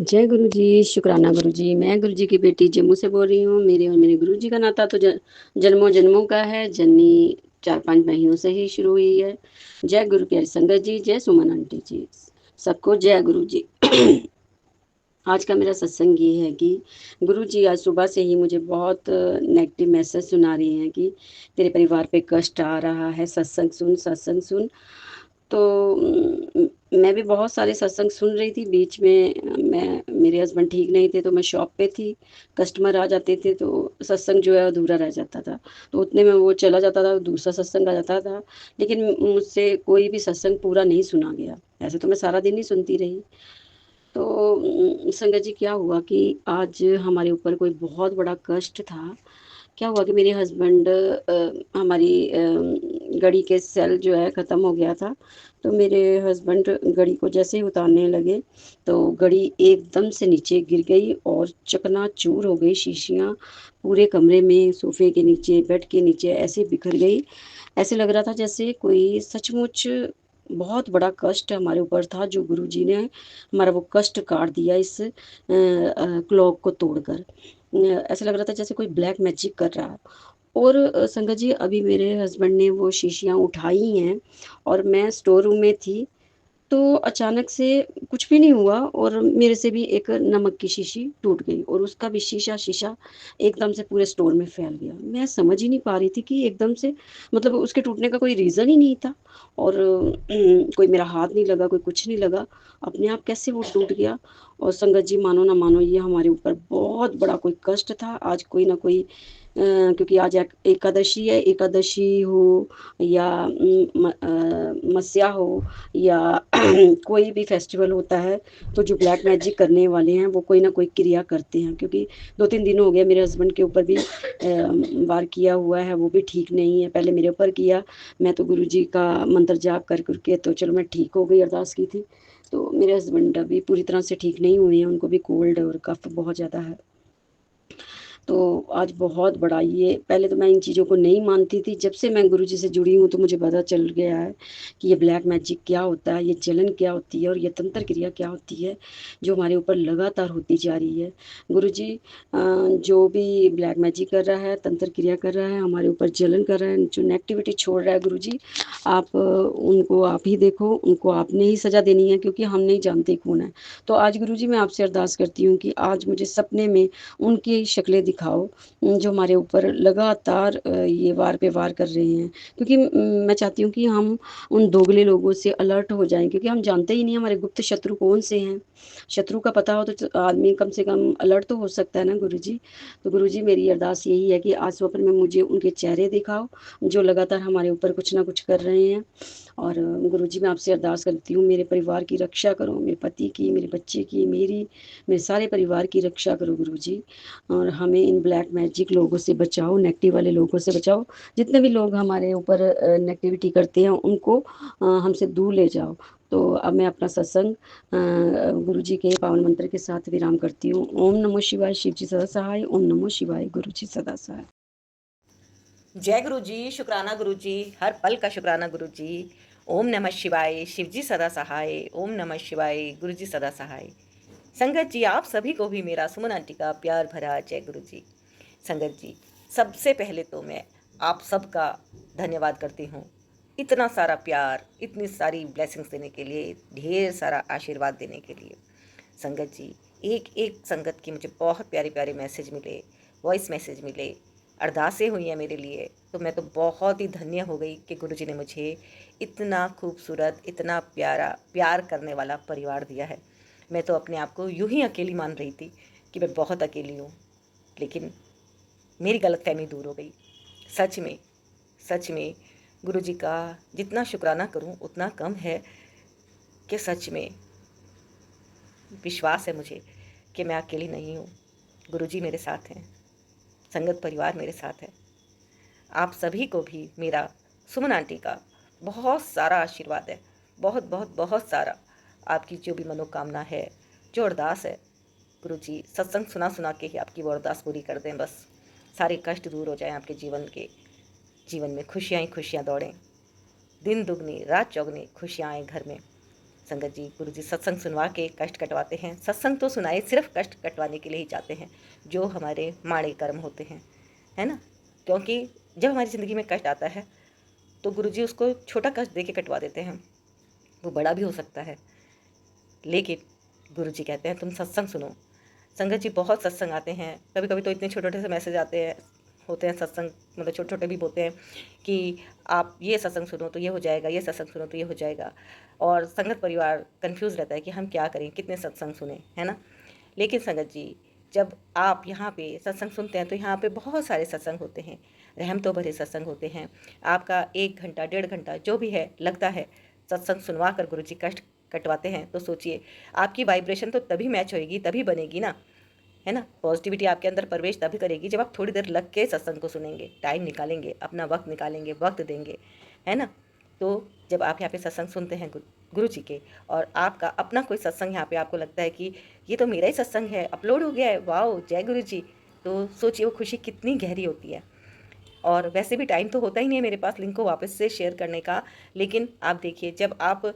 जय गुरु जी, शुक्राना गुरु जी। मैं गुरु जी की बेटी जम्मू से बोल रही हूँ। मेरे और मेरे गुरु जी का नाता तो जन्मों जन्मों का है। जननी 4-5 महीनों से ही शुरू हुई है। जय गुरु प्यारी संगत जी, जय सुमन आंटी जी, सबको जय गुरु जी। आज का मेरा सत्संग ये है कि गुरु जी आज सुबह से ही मुझे बहुत नेगेटिव मैसेज सुना रही हैं कि तेरे परिवार पे कष्ट आ रहा है, सत्संग सुन, सत्संग सुन। तो मैं भी बहुत सारे सत्संग सुन रही थी। बीच में मैं मेरे हस्बैंड ठीक नहीं थे तो मैं शॉप पे थी। कस्टमर आ जाते थे तो सत्संग जो है अधूरा रह जाता था। तो उतने में वो चला जाता था, दूसरा सत्संग आ जाता था। लेकिन मुझसे कोई भी सत्संग पूरा नहीं सुना गया। ऐसे तो मैं सारा दिन ही सुनती रही। तो संगत जी क्या हुआ कि आज हमारे ऊपर कोई बहुत बड़ा कष्ट था। क्या हुआ कि मेरे हस्बैंड हमारी गाड़ी के सेल जो है ख़त्म हो गया था। तो मेरे हस्बैंड गाड़ी को जैसे ही उतारने लगे तो गाड़ी एकदम से नीचे गिर गई और चकनाचूर हो गई। शीशियाँ पूरे कमरे में, सोफ़े के नीचे, बेड के नीचे ऐसे बिखर गई। ऐसे लग रहा था जैसे कोई सचमुच बहुत बड़ा कष्ट हमारे ऊपर था, जो गुरुजी ने हमारा वो कष्ट काट दिया इस क्लॉक को तोड़कर। ऐसा लग रहा था जैसे कोई ब्लैक मैजिक कर रहा है। और संगत जी अभी मेरे हस्बैंड ने वो शीशियाँ उठाई हैं और मैं स्टोर रूम में थी। तो अचानक से कुछ भी नहीं हुआ और मेरे से भी एक नमक की शीशी टूट गई और उसका भी शीशा शीशा एकदम से पूरे स्टोर में फैल गया। मैं समझ ही नहीं पा रही थी कि एकदम से मतलब उसके टूटने का कोई रीज़न ही नहीं था। और कोई मेरा हाथ नहीं लगा, कोई कुछ नहीं लगा, अपने आप कैसे वो टूट गया। और संगत जी मानो ना मानो ये हमारे ऊपर बहुत बड़ा कोई कष्ट था। आज कोई ना कोई क्योंकि आज एकादशी है, एकादशी हो या मस्या हो या कोई भी फेस्टिवल होता है तो जो ब्लैक मैजिक करने वाले हैं वो कोई ना कोई क्रिया करते हैं। क्योंकि 2-3 दिन हो गए मेरे हस्बैंड के ऊपर भी वार किया हुआ है, वो भी ठीक नहीं है। पहले मेरे ऊपर किया, मैं तो गुरु जी का मंत्र जाप कर करके तो चलो मैं ठीक हो गई, अरदास की थी। तो मेरे हस्बैंड अभी पूरी तरह से ठीक नहीं हुए हैं, उनको भी कोल्ड और कफ बहुत ज़्यादा है। तो आज बहुत बड़ा ये, पहले तो मैं इन चीज़ों को नहीं मानती थी। जब से मैं गुरुजी से जुड़ी हूँ तो मुझे पता चल गया है कि ये ब्लैक मैजिक क्या होता है, ये जलन क्या होती है और ये तंत्र क्रिया क्या होती है जो हमारे ऊपर लगातार होती जा रही है। गुरुजी जो भी ब्लैक मैजिक कर रहा है, तंत्र क्रिया कर रहा है, हमारे ऊपर जलन कर रहा है, जो नेगेटिविटी छोड़ रहा है गुरुजी, आप उनको आप ही देखो, उनको आपने ही सज़ा देनी है क्योंकि हम नहीं जानते कौन है। तो आज गुरुजी मैं आपसे अरदास करती हूँ कि आज मुझे सपने में उनकी शक्लें दिखाओ जो हमारे ऊपर लगातार ये वार पे वार कर रहे हैं। क्योंकि मैं चाहती हूँ कि हम उन दोगले लोगों से अलर्ट हो जाएँ क्योंकि हम जानते ही नहीं हमारे गुप्त शत्रु कौन से हैं। शत्रु का पता हो तो आदमी कम से कम अलर्ट तो हो सकता है ना गुरुजी। तो गुरुजी मेरी अरदास यही है कि आज स्वप्न में मुझे उनके चेहरे दिखाओ जो लगातार हमारे ऊपर कुछ ना कुछ कर रहे हैं। और गुरुजी मैं आपसे अरदास करती हूँ मेरे परिवार की रक्षा करो, मेरे पति की, मेरे बच्चे की, मेरी, मेरे सारे परिवार की रक्षा करो गुरुजी। और हमें इन ब्लैक मैजिक लोगों से बचाओ, नेगेटिव वाले लोगों से बचाओ। जितने भी लोग हमारे ऊपर नेगेटिविटी करते हैं उनको हमसे दूर ले जाओ। तो अब मैं अपना सत्संग गुरु जी के पावन मंत्र के साथ विराम करती हूँ। ओम नमो शिवाय, शिव जी सदा सहाय। ओम नमो शिवाय, गुरु जी सदा सहाय। जय गुरु जी, शुक्राना गुरु जी, हर पल का शुक्राना गुरु जी। ओम नमः शिवाय, शिव जी सदा सहाय। ओम नमः शिवाय, गुरु जी सदा सहाय। संगत जी आप सभी को भी मेरा सुमन आंटी का प्यार भरा जय गुरु जी। संगत जी सबसे पहले तो मैं आप सबका धन्यवाद करती हूँ, इतना सारा प्यार, इतनी सारी ब्लेसिंग्स देने के लिए, ढेर सारा आशीर्वाद देने के लिए। संगत जी एक एक संगत की मुझे बहुत प्यारे प्यारे मैसेज मिले, वॉइस मैसेज मिले, अरदासें हुई हैं मेरे लिए। तो मैं तो बहुत ही धन्य हो गई कि गुरुजी ने मुझे इतना खूबसूरत, इतना प्यारा, प्यार करने वाला परिवार दिया है। मैं तो अपने आप को यूं ही अकेली मान रही थी कि मैं बहुत अकेली हूँ, लेकिन मेरी गलतफहमी दूर हो गई। सच में, सच में गुरुजी का जितना शुक्राना करूँ उतना कम है कि सच में विश्वास है मुझे कि मैं अकेली नहीं हूँ। गुरुजी मेरे साथ हैं, संगत परिवार मेरे साथ है। आप सभी को भी मेरा सुमन आंटी का बहुत सारा आशीर्वाद है, बहुत बहुत बहुत सारा। आपकी जो भी मनोकामना है, जो अरदास है, गुरुजी सत्संग सुना सुना के ही आपकी वो अरदास पूरी कर दें। बस सारे कष्ट दूर हो जाएं आपके जीवन में खुशियाँ ही खुशियाँ दौड़ें, दिन दुगनी रात चौगनी खुशियाँ आएँ घर में। संगत जी, गुरु जी सत्संग सुनवा के कष्ट कटवाते हैं। सत्संग तो सुनाए सिर्फ कष्ट कटवाने के लिए ही चाहते हैं, जो हमारे माड़े कर्म होते हैं, है ना। क्योंकि जब हमारी ज़िंदगी में कष्ट आता है तो गुरु जी उसको छोटा कष्ट दे के कटवा देते हैं, वो बड़ा भी हो सकता है। लेकिन गुरु जी कहते हैं तुम सत्संग सुनो। संगत जी बहुत सत्संग आते हैं, कभी कभी तो इतने छोटे छोटे से मैसेज आते हैं, होते हैं सत्संग, मतलब छोटे छोटे भी होते हैं कि आप ये सत्संग सुनो तो ये हो जाएगा, ये सत्संग सुनो तो ये हो जाएगा। और संगत परिवार कंफ्यूज रहता है कि हम क्या करें, कितने सत्संग सुने, है ना। लेकिन संगत जी, जब आप यहाँ पे सत्संग सुनते हैं तो यहाँ पे बहुत सारे सत्संग होते हैं, रहमतों भरे सत्संग होते हैं। आपका 1 घंटा 1.5 घंटा जो भी है लगता है सत्संग सुनवा कर गुरु जी कष्ट कटवाते हैं, तो सोचिए आपकी वाइब्रेशन तो तभी मैच होएगी, तभी बनेगी ना, है ना। पॉजिटिविटी आपके अंदर प्रवेश तभी करेगी जब आप थोड़ी देर लग के सत्संग को सुनेंगे, टाइम निकालेंगे, अपना वक्त निकालेंगे, वक्त देंगे, है ना। तो जब आप यहाँ पे सत्संग सुनते हैं गुरु जी के, और आपका अपना कोई सत्संग यहाँ पे आपको लगता है कि ये तो मेरा ही सत्संग है, अपलोड हो गया है, वाओ जय गुरु जी, तो सोचिए वो खुशी कितनी गहरी होती है। और वैसे भी टाइम तो होता ही नहीं है मेरे पास लिंक को वापस से शेयर करने का, लेकिन आप देखिए जब आप,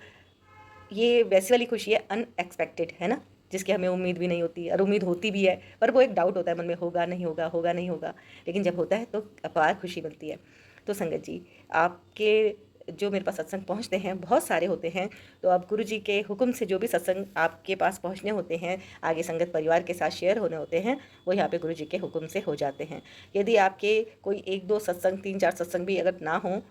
ये वैसी वाली खुशी है अनएक्सपेक्टेड, है ना, जिसकी हमें उम्मीद भी नहीं होती, और उम्मीद होती भी है पर वो एक डाउट होता है मन में, होगा नहीं होगा, होगा नहीं होगा, लेकिन जब होता है तो अपार खुशी मिलती है। तो संगत जी, आपके जो मेरे पास सत्संग पहुंचते हैं बहुत सारे होते हैं, तो अब गुरु जी के हुक्म से जो भी सत्संग आपके पास पहुंचने होते हैं, आगे संगत परिवार के साथ शेयर होने होते हैं, वो यहाँ पे गुरु जी के हुक्म से हो जाते हैं। यदि आपके कोई 1-2 सत्संग, 3-4 सत्संग भी अगर ना हो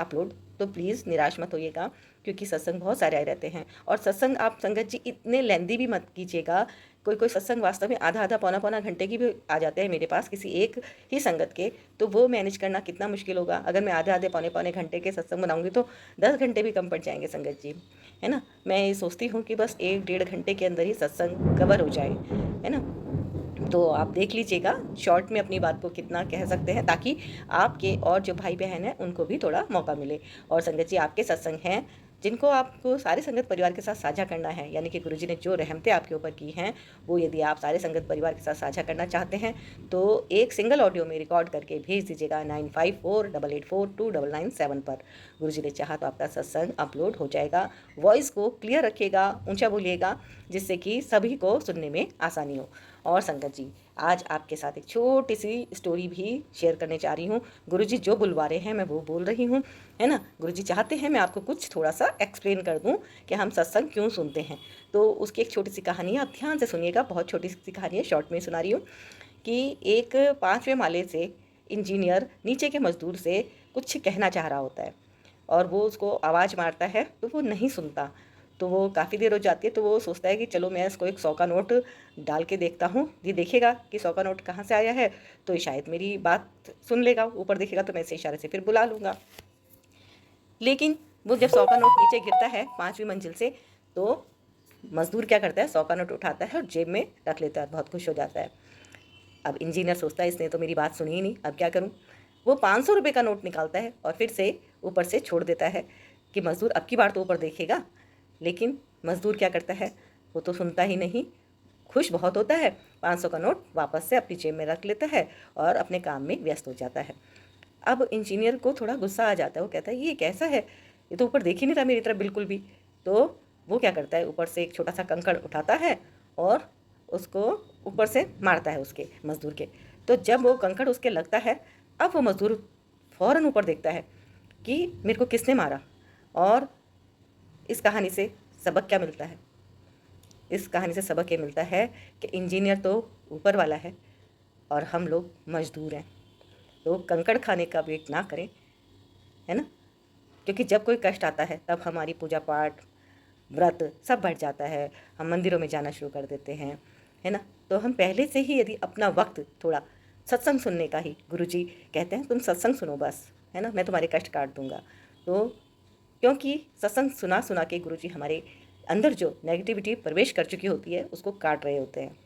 अपलोड, तो प्लीज़ निराश मत होइएगा, क्योंकि सत्संग बहुत सारे आए रहते हैं। और सत्संग आप संगत जी इतने लेंदी भी मत कीजिएगा, कोई कोई सत्संग वास्तव में आधा आधा पौना पौना घंटे की भी आ जाते हैं मेरे पास किसी एक ही संगत के, तो वो मैनेज करना कितना मुश्किल होगा। अगर मैं आधे आधे पौने पौने घंटे के सत्संग बनाऊंगी तो 10 घंटे भी कम पड़ जाएंगे संगत जी, है ना। मैं ये सोचती हूँ कि बस 1-1.5 घंटे के अंदर ही सत्संग कवर हो जाए, है ना। तो आप देख लीजिएगा शॉर्ट में अपनी बात को कितना कह सकते हैं, ताकि आपके और जो भाई बहन हैं उनको भी थोड़ा मौका मिले। और संगत जी, आपके सत्संग हैं जिनको आपको सारे संगत परिवार के साथ साझा करना है, यानी कि गुरुजी ने जो रहमतें आपके ऊपर की हैं वो यदि आप सारे संगत परिवार के साथ साझा करना चाहते हैं तो एक सिंगल ऑडियो में रिकॉर्ड करके भेज दीजिएगा 9548842997 पर। गुरुजी ने चाहा तो आपका सत्संग अपलोड हो जाएगा। वॉइस को क्लियर रखिएगा, ऊंचा बोलिएगा, जिससे कि सभी को सुनने में आसानी हो। और संगत जी, आज आपके साथ एक छोटी सी स्टोरी भी शेयर करने जा रही हूँ। गुरुजी जो बुलवा रहे हैं मैं वो बोल रही हूँ, है ना। गुरुजी चाहते हैं मैं आपको कुछ थोड़ा सा एक्सप्लेन कर दूँ कि हम सत्संग क्यों सुनते हैं। तो उसकी एक छोटी सी कहानी है, आप ध्यान से सुनिएगा, बहुत छोटी सी कहानी है, शॉर्ट में सुना रही हूँ। कि एक 5वें माले से इंजीनियर नीचे के मजदूर से कुछ कहना चाह रहा होता है, और वो उसको आवाज़ मारता है तो वो नहीं सुनता। तो वो काफ़ी देर हो जाती है, तो वो सोचता है कि चलो मैं इसको एक 100 का नोट डाल के देखता हूँ, ये देखेगा कि 100 का नोट कहाँ से आया है, तो शायद मेरी बात सुन लेगा, ऊपर देखेगा तो मैं इसे इशारे से फिर बुला लूँगा। लेकिन वो जब 100 का नोट नीचे गिरता है 5वीं मंजिल से, तो मजदूर क्या करता है, 100 का नोट उठाता है और जेब में रख लेता है, बहुत खुश हो जाता है। अब इंजीनियर सोचता है इसने तो मेरी बात सुनी ही नहीं, अब क्या करूँ। वो 500 रुपये का नोट निकालता है और फिर से ऊपर से छोड़ देता है कि मज़दूर अब की बार तो ऊपर देखेगा। लेकिन मज़दूर क्या करता है, वो तो सुनता ही नहीं, खुश बहुत होता है, 500 का नोट वापस से अपनी जेब में रख लेता है और अपने काम में व्यस्त हो जाता है। अब इंजीनियर को थोड़ा गुस्सा आ जाता है, वो कहता है ये कैसा है, ये तो ऊपर देख ही नहीं रहा मेरी तरफ बिल्कुल भी। तो वो क्या करता है, ऊपर से एक छोटा सा कंकड़ उठाता है और उसको ऊपर से मारता है उसके मज़दूर के। तो जब वो कंकड़ उसके लगता है, अब वो मज़दूर फ़ौरन ऊपर देखता है कि मेरे को किसने मारा। और इस कहानी से सबक क्या मिलता है, इस कहानी से सबक ये मिलता है कि इंजीनियर तो ऊपर वाला है और हम लोग मजदूर हैं। तो कंकड़ खाने का वेट ना करें, है ना, क्योंकि जब कोई कष्ट आता है तब हमारी पूजा पाठ व्रत सब बढ़ जाता है, हम मंदिरों में जाना शुरू कर देते हैं, है ना। तो हम पहले से ही यदि अपना वक्त थोड़ा सत्संग सुनने का ही, गुरुजी कहते हैं तुम सत्संग सुनो बस, है ना, मैं तुम्हारे कष्ट काट दूंगा। तो क्योंकि सत्संग सुना सुना के गुरुजी हमारे अंदर जो नेगेटिविटी प्रवेश कर चुकी होती है उसको काट रहे होते हैं।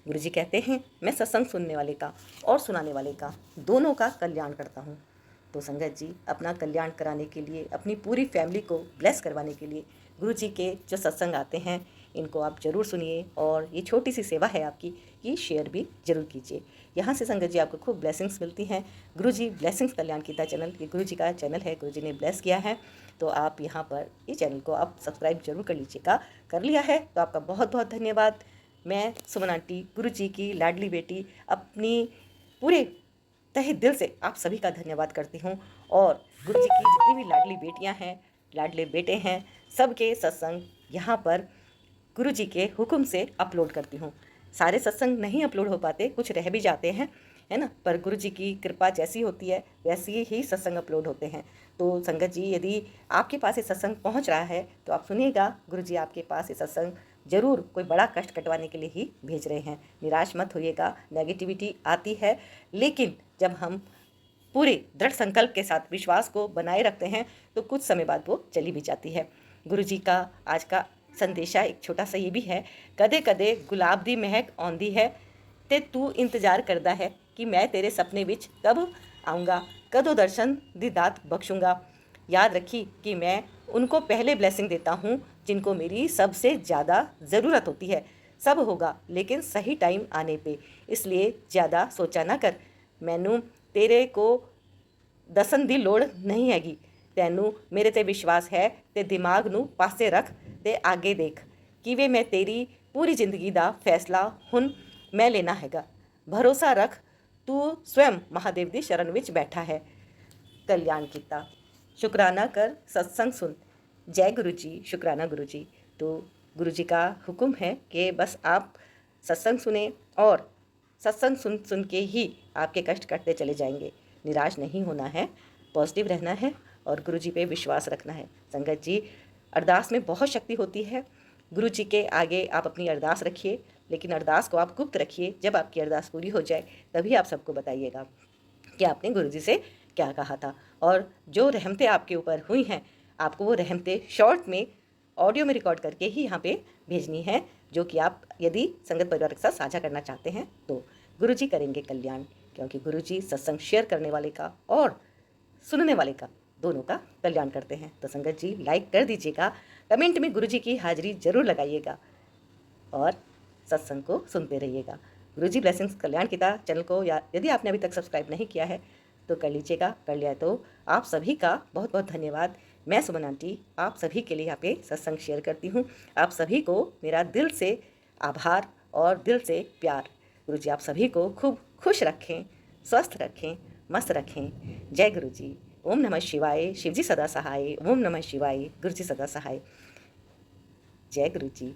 गुरुजी कहते हैं मैं सत्संग सुनने वाले का और सुनाने वाले का दोनों का कल्याण करता हूँ। तो संगत जी, अपना कल्याण कराने के लिए, अपनी पूरी फैमिली को ब्लेस करवाने के लिए गुरुजी के जो सत्संग आते हैं इनको आप ज़रूर सुनिए, और ये छोटी सी सेवा है आपकी कि शेयर भी ज़रूर कीजिए। यहाँ से संगत जी आपको खूब ब्लेसिंग्स मिलती हैं। गुरुजी ब्लेसिंग्स कल्याण गीता चैनल, ये गुरुजी का चैनल है, गुरुजी ने ब्लेस किया है। तो आप यहाँ पर ये चैनल को आप सब्सक्राइब जरूर कर लीजिएगा। कर लिया है तो आपका बहुत बहुत धन्यवाद। मैं सुमन आंटी, गुरु जी की लाडली बेटी, अपनी पूरे तहे दिल से आप सभी का धन्यवाद करती हूँ। और गुरु जी की जितनी भी लाडली बेटियाँ हैं, लाडले बेटे हैं, सबके सत्संग यहाँ पर गुरु जी के हुक्म से अपलोड करती हूँ। सारे सत्संग नहीं अपलोड हो पाते, कुछ रह भी जाते हैं, है ना, पर गुरु जी की कृपा जैसी होती है वैसी ही सत्संग अपलोड होते हैं। तो संगत जी, यदि आपके पास ये सत्संग पहुंच रहा है तो आप सुनिएगा, गुरु जी आपके पास ये सत्संग जरूर कोई बड़ा कष्ट कटवाने के लिए ही भेज रहे हैं। निराश मत होइएगा, नेगेटिविटी आती है, लेकिन जब हम पूरे दृढ़ संकल्प के साथ विश्वास को बनाए रखते हैं तो कुछ समय बाद वो चली भी जाती है। गुरु जी का आज का संदेशा एक छोटा सा ये भी है, कदे कदे गुलाब दी महक आउंदी है ते तू इंतजार करदा है कि मैं तेरे सपने विच कब आऊँगा, कदों दर्शन दी दात बख्शूँगा। याद रखी कि मैं उनको पहले ब्लेसिंग देता हूँ जिनको मेरी सबसे ज़्यादा ज़रूरत होती है। सब होगा लेकिन सही टाइम आने पे, इसलिए ज़्यादा सोचा ना कर। मैनू तेरे को दसन ਦੀ ਲੋੜ नहीं हैगी, तैनू मेरे ते विश्वास है ते दिमाग नू पासे रख ते आगे देख किवें मैं तेरी पूरी जिंदगी दा फैसला हुण मैं लेना हैगा। भरोसा रख, तू स्वयं महादेव दी शरण विच बैठा है। कल्याण कीता, शुकराना कर, सत्संग सुन। जय गुरु जी, शुकराना गुरु जी। तो गुरु जी का हुक्म है कि बस आप सत्संग सुने और सत्संग सुन सुन के ही आपके कष्ट कटते चले जाएंगे। निराश नहीं होना है, पॉजिटिव रहना है और गुरु जी पे विश्वास रखना है। संगत जी, अरदास में बहुत शक्ति होती है। गुरु जी के आगे आप अपनी अरदास रखिए, लेकिन अरदास को आप गुप्त रखिए। जब आपकी अरदास पूरी हो जाए तभी आप सबको बताइएगा कि आपने गुरु जी से क्या कहा था। और जो रहमतें आपके ऊपर हुई हैं, आपको वो रहमतें शॉर्ट में ऑडियो में रिकॉर्ड करके ही यहाँ पे भेजनी है, जो कि आप यदि संगत परिवार के साथ साझा करना चाहते हैं तो गुरु जी करेंगे कल्याण, क्योंकि गुरु जी सत्संग शेयर करने वाले का और सुनने वाले का दोनों का कल्याण करते हैं। तो संगत जी, लाइक कर दीजिएगा, कमेंट में गुरु जी की हाजिरी जरूर लगाइएगा और सत्संग को सुनते रहिएगा। गुरु जी ब्लेसिंग्स कल्याण कीता चैनल को या यदि आपने अभी तक सब्सक्राइब नहीं किया है तो कर लीजिएगा। कर लिया तो आप सभी का बहुत बहुत धन्यवाद। मैं सुमन आंटी आप सभी के लिए यहाँ पे सत्संग शेयर करती हूँ। आप सभी को मेरा दिल से आभार और दिल से प्यार। गुरु जी आप सभी को खूब खुश रखें, स्वस्थ रखें, मस्त रखें। जय गुरु जी। ओम नमः शिवाय, शिव जी सदा सहाय। ओम नमः शिवाय, गुरु जी सदा सहाय। जय गुरु जी।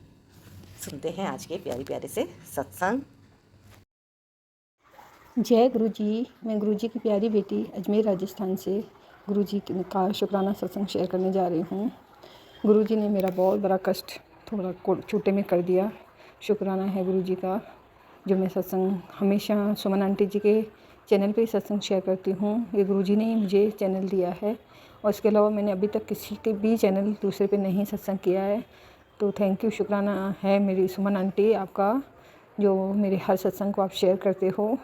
सुनते हैं आज के प्यारे प्यारे से सत्संग। जय गुरु जी। मैं गुरु जी की प्यारी बेटी अजमेर राजस्थान से गुरु जी का शुक्राना सत्संग शेयर करने जा रही हूँ। गुरु जी ने मेरा बहुत बड़ा कष्ट थोड़ा छोटे में कर दिया। शुक्राना है गुरु जी का, जो मैं सत्संग हमेशा सुमन आंटी जी के चैनल पे सत्संग शेयर करती हूँ। ये गुरु जी ने ही मुझे चैनल दिया है और इसके अलावा मैंने अभी तक किसी के भी चैनल दूसरे पे नहीं सत्संग किया है। तो थैंक यू, शुक्राना है मेरी सुमन आंटी आपका, जो मेरे हर सत्संग को आप शेयर करते हो।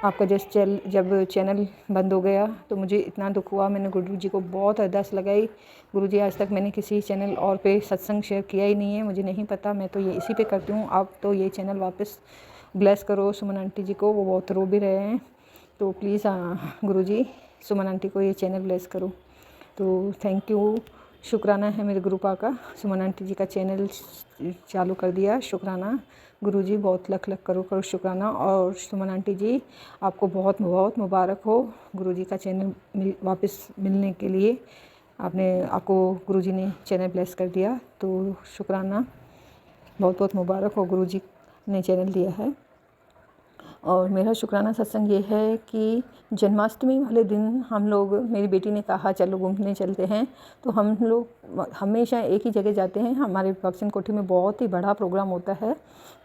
आपका जब चैनल बंद हो गया तो मुझे इतना दुख हुआ। मैंने गुरु जी को बहुत अरदास लगाई। गुरु जी आज तक मैंने किसी चैनल और पे सत्संग शेयर किया ही नहीं है, मुझे नहीं पता, मैं तो ये इसी पे करती हूँ। आप तो ये चैनल वापस ब्लेस करो सुमन आंटी जी को, वो बहुत रो भी रहे हैं। तो please Guru ji Suman aunty को ये चैनल ब्लेस करो। तो थैंक यू, शुक्राना है मेरे गुरुपा का, सुमन आंटी जी का चैनल चालू कर दिया। शुक्राना गुरु जी, बहुत लख लख करो शुक्राना। और सुमन आंटी जी आपको बहुत बहुत मुबारक हो गुरु जी का चैनल वापस मिलने के लिए। आपको गुरु जी ने चैनल ब्लेस कर दिया, तो शुक्राना, बहुत बहुत मुबारक हो, गुरु जी ने चैनल दिया है। और मेरा शुक्राना सत्संग ये है कि जन्माष्टमी वाले दिन हम लोग, मेरी बेटी ने कहा चलो घूमने चलते हैं, तो हम लोग हमेशा एक ही जगह जाते हैं। हमारे बक्सन कोठी में बहुत ही बड़ा प्रोग्राम होता है,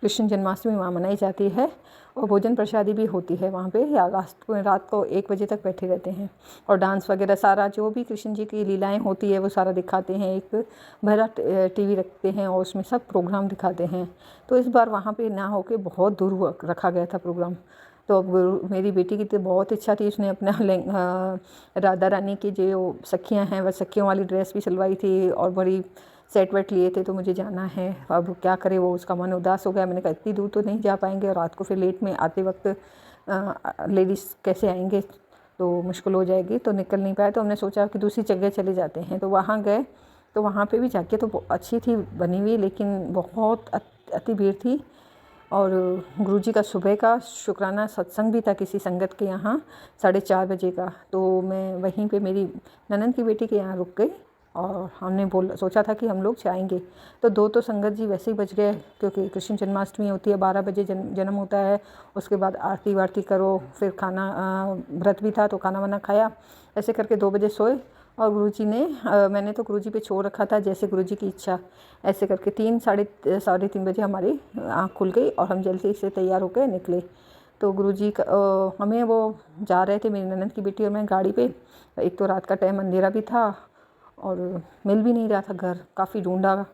कृष्ण जन्माष्टमी वहाँ मनाई जाती है और भोजन प्रसादी भी होती है वहाँ पे। या रात को 1 बजे तक बैठे रहते हैं और डांस वगैरह सारा जो भी कृष्ण जी की लीलाएँ होती है वो सारा दिखाते हैं। एक भरा टीवी रखते हैं और उसमें सब प्रोग्राम दिखाते हैं। तो इस बार वहाँ पे ना होके बहुत दूर रखा गया था प्रोग्राम। तो अब मेरी बेटी की तो बहुत इच्छा थी, उसने अपना राधा रानी की जो सखियाँ हैं वह सखियों वाली ड्रेस भी सिलवाई थी और बड़ी सेट वेट लिए थे। तो मुझे जाना है, अब क्या करे, वो उसका मन उदास हो गया। मैंने कहा इतनी दूर तो नहीं जा पाएंगे और रात को फिर लेट में आते वक्त लेडीज़ कैसे आएंगे। तो मुश्किल हो जाएगी, तो निकल नहीं पाए। तो हमने सोचा कि दूसरी जगह चले जाते हैं। तो वहाँ गए, तो वहाँ पे भी जाके तो अच्छी थी बनी हुई, लेकिन बहुत अति भीड़ थी। और गुरुजी का सुबह का शुक्राना सत्संग भी था किसी संगत के यहाँ 4:30 बजे का। तो मैं वहीं पे मेरी ननंद की बेटी के यहाँ रुक गई और हमने सोचा था कि हम लोग जाएंगे। तो 2 तो संगत जी वैसे ही बच गए, क्योंकि कृष्ण जन्माष्टमी होती है, 12 बजे जन्म होता है। उसके बाद आरती वारती करो, फिर खाना व्रत भी था तो खाना वाना खाया, ऐसे करके 2 बजे सोए। और गुरुजी ने मैंने तो गुरुजी पे छोड़ रखा था, जैसे गुरुजी की इच्छा, ऐसे करके 3 साढ़े 3 बजे हमारी आँख खुल गई और हम जल्दी से तैयार होकर निकले। तो गुरुजी का हमें वो जा रहे थे, मेरी ननद की बेटी और मैं गाड़ी पे। एक तो रात का टाइम अंधेरा भी था और मिल भी नहीं रहा था घर, काफ़ी ढूंढा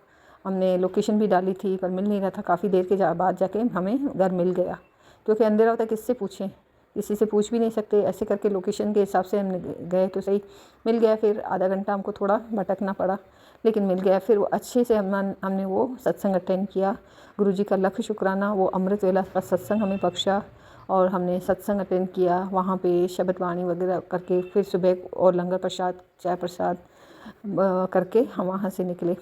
हमने, लोकेशन भी डाली थी पर मिल नहीं रहा था। काफ़ी देर के बाद जाके हमें घर मिल गया, क्योंकि अंधेरा होता है, किससे पूछें, किसी से पूछ भी नहीं सकते। ऐसे करके लोकेशन के हिसाब से हम गए तो सही मिल गया। फिर आधा घंटा हमको थोड़ा भटकना पड़ा, लेकिन मिल गया। फिर वो अच्छे से हमने वो सत्संग अटेंड किया। गुरुजी का लख शुक्राना, वो अमृत वेला का सत्संग हमें बख्शा और हमने सत्संग अटेंड किया वहाँ पे, शब्द वाणी वगैरह करके। फिर सुबह और लंगर प्रसाद, चाय प्रसाद करके हम वहाँ से निकले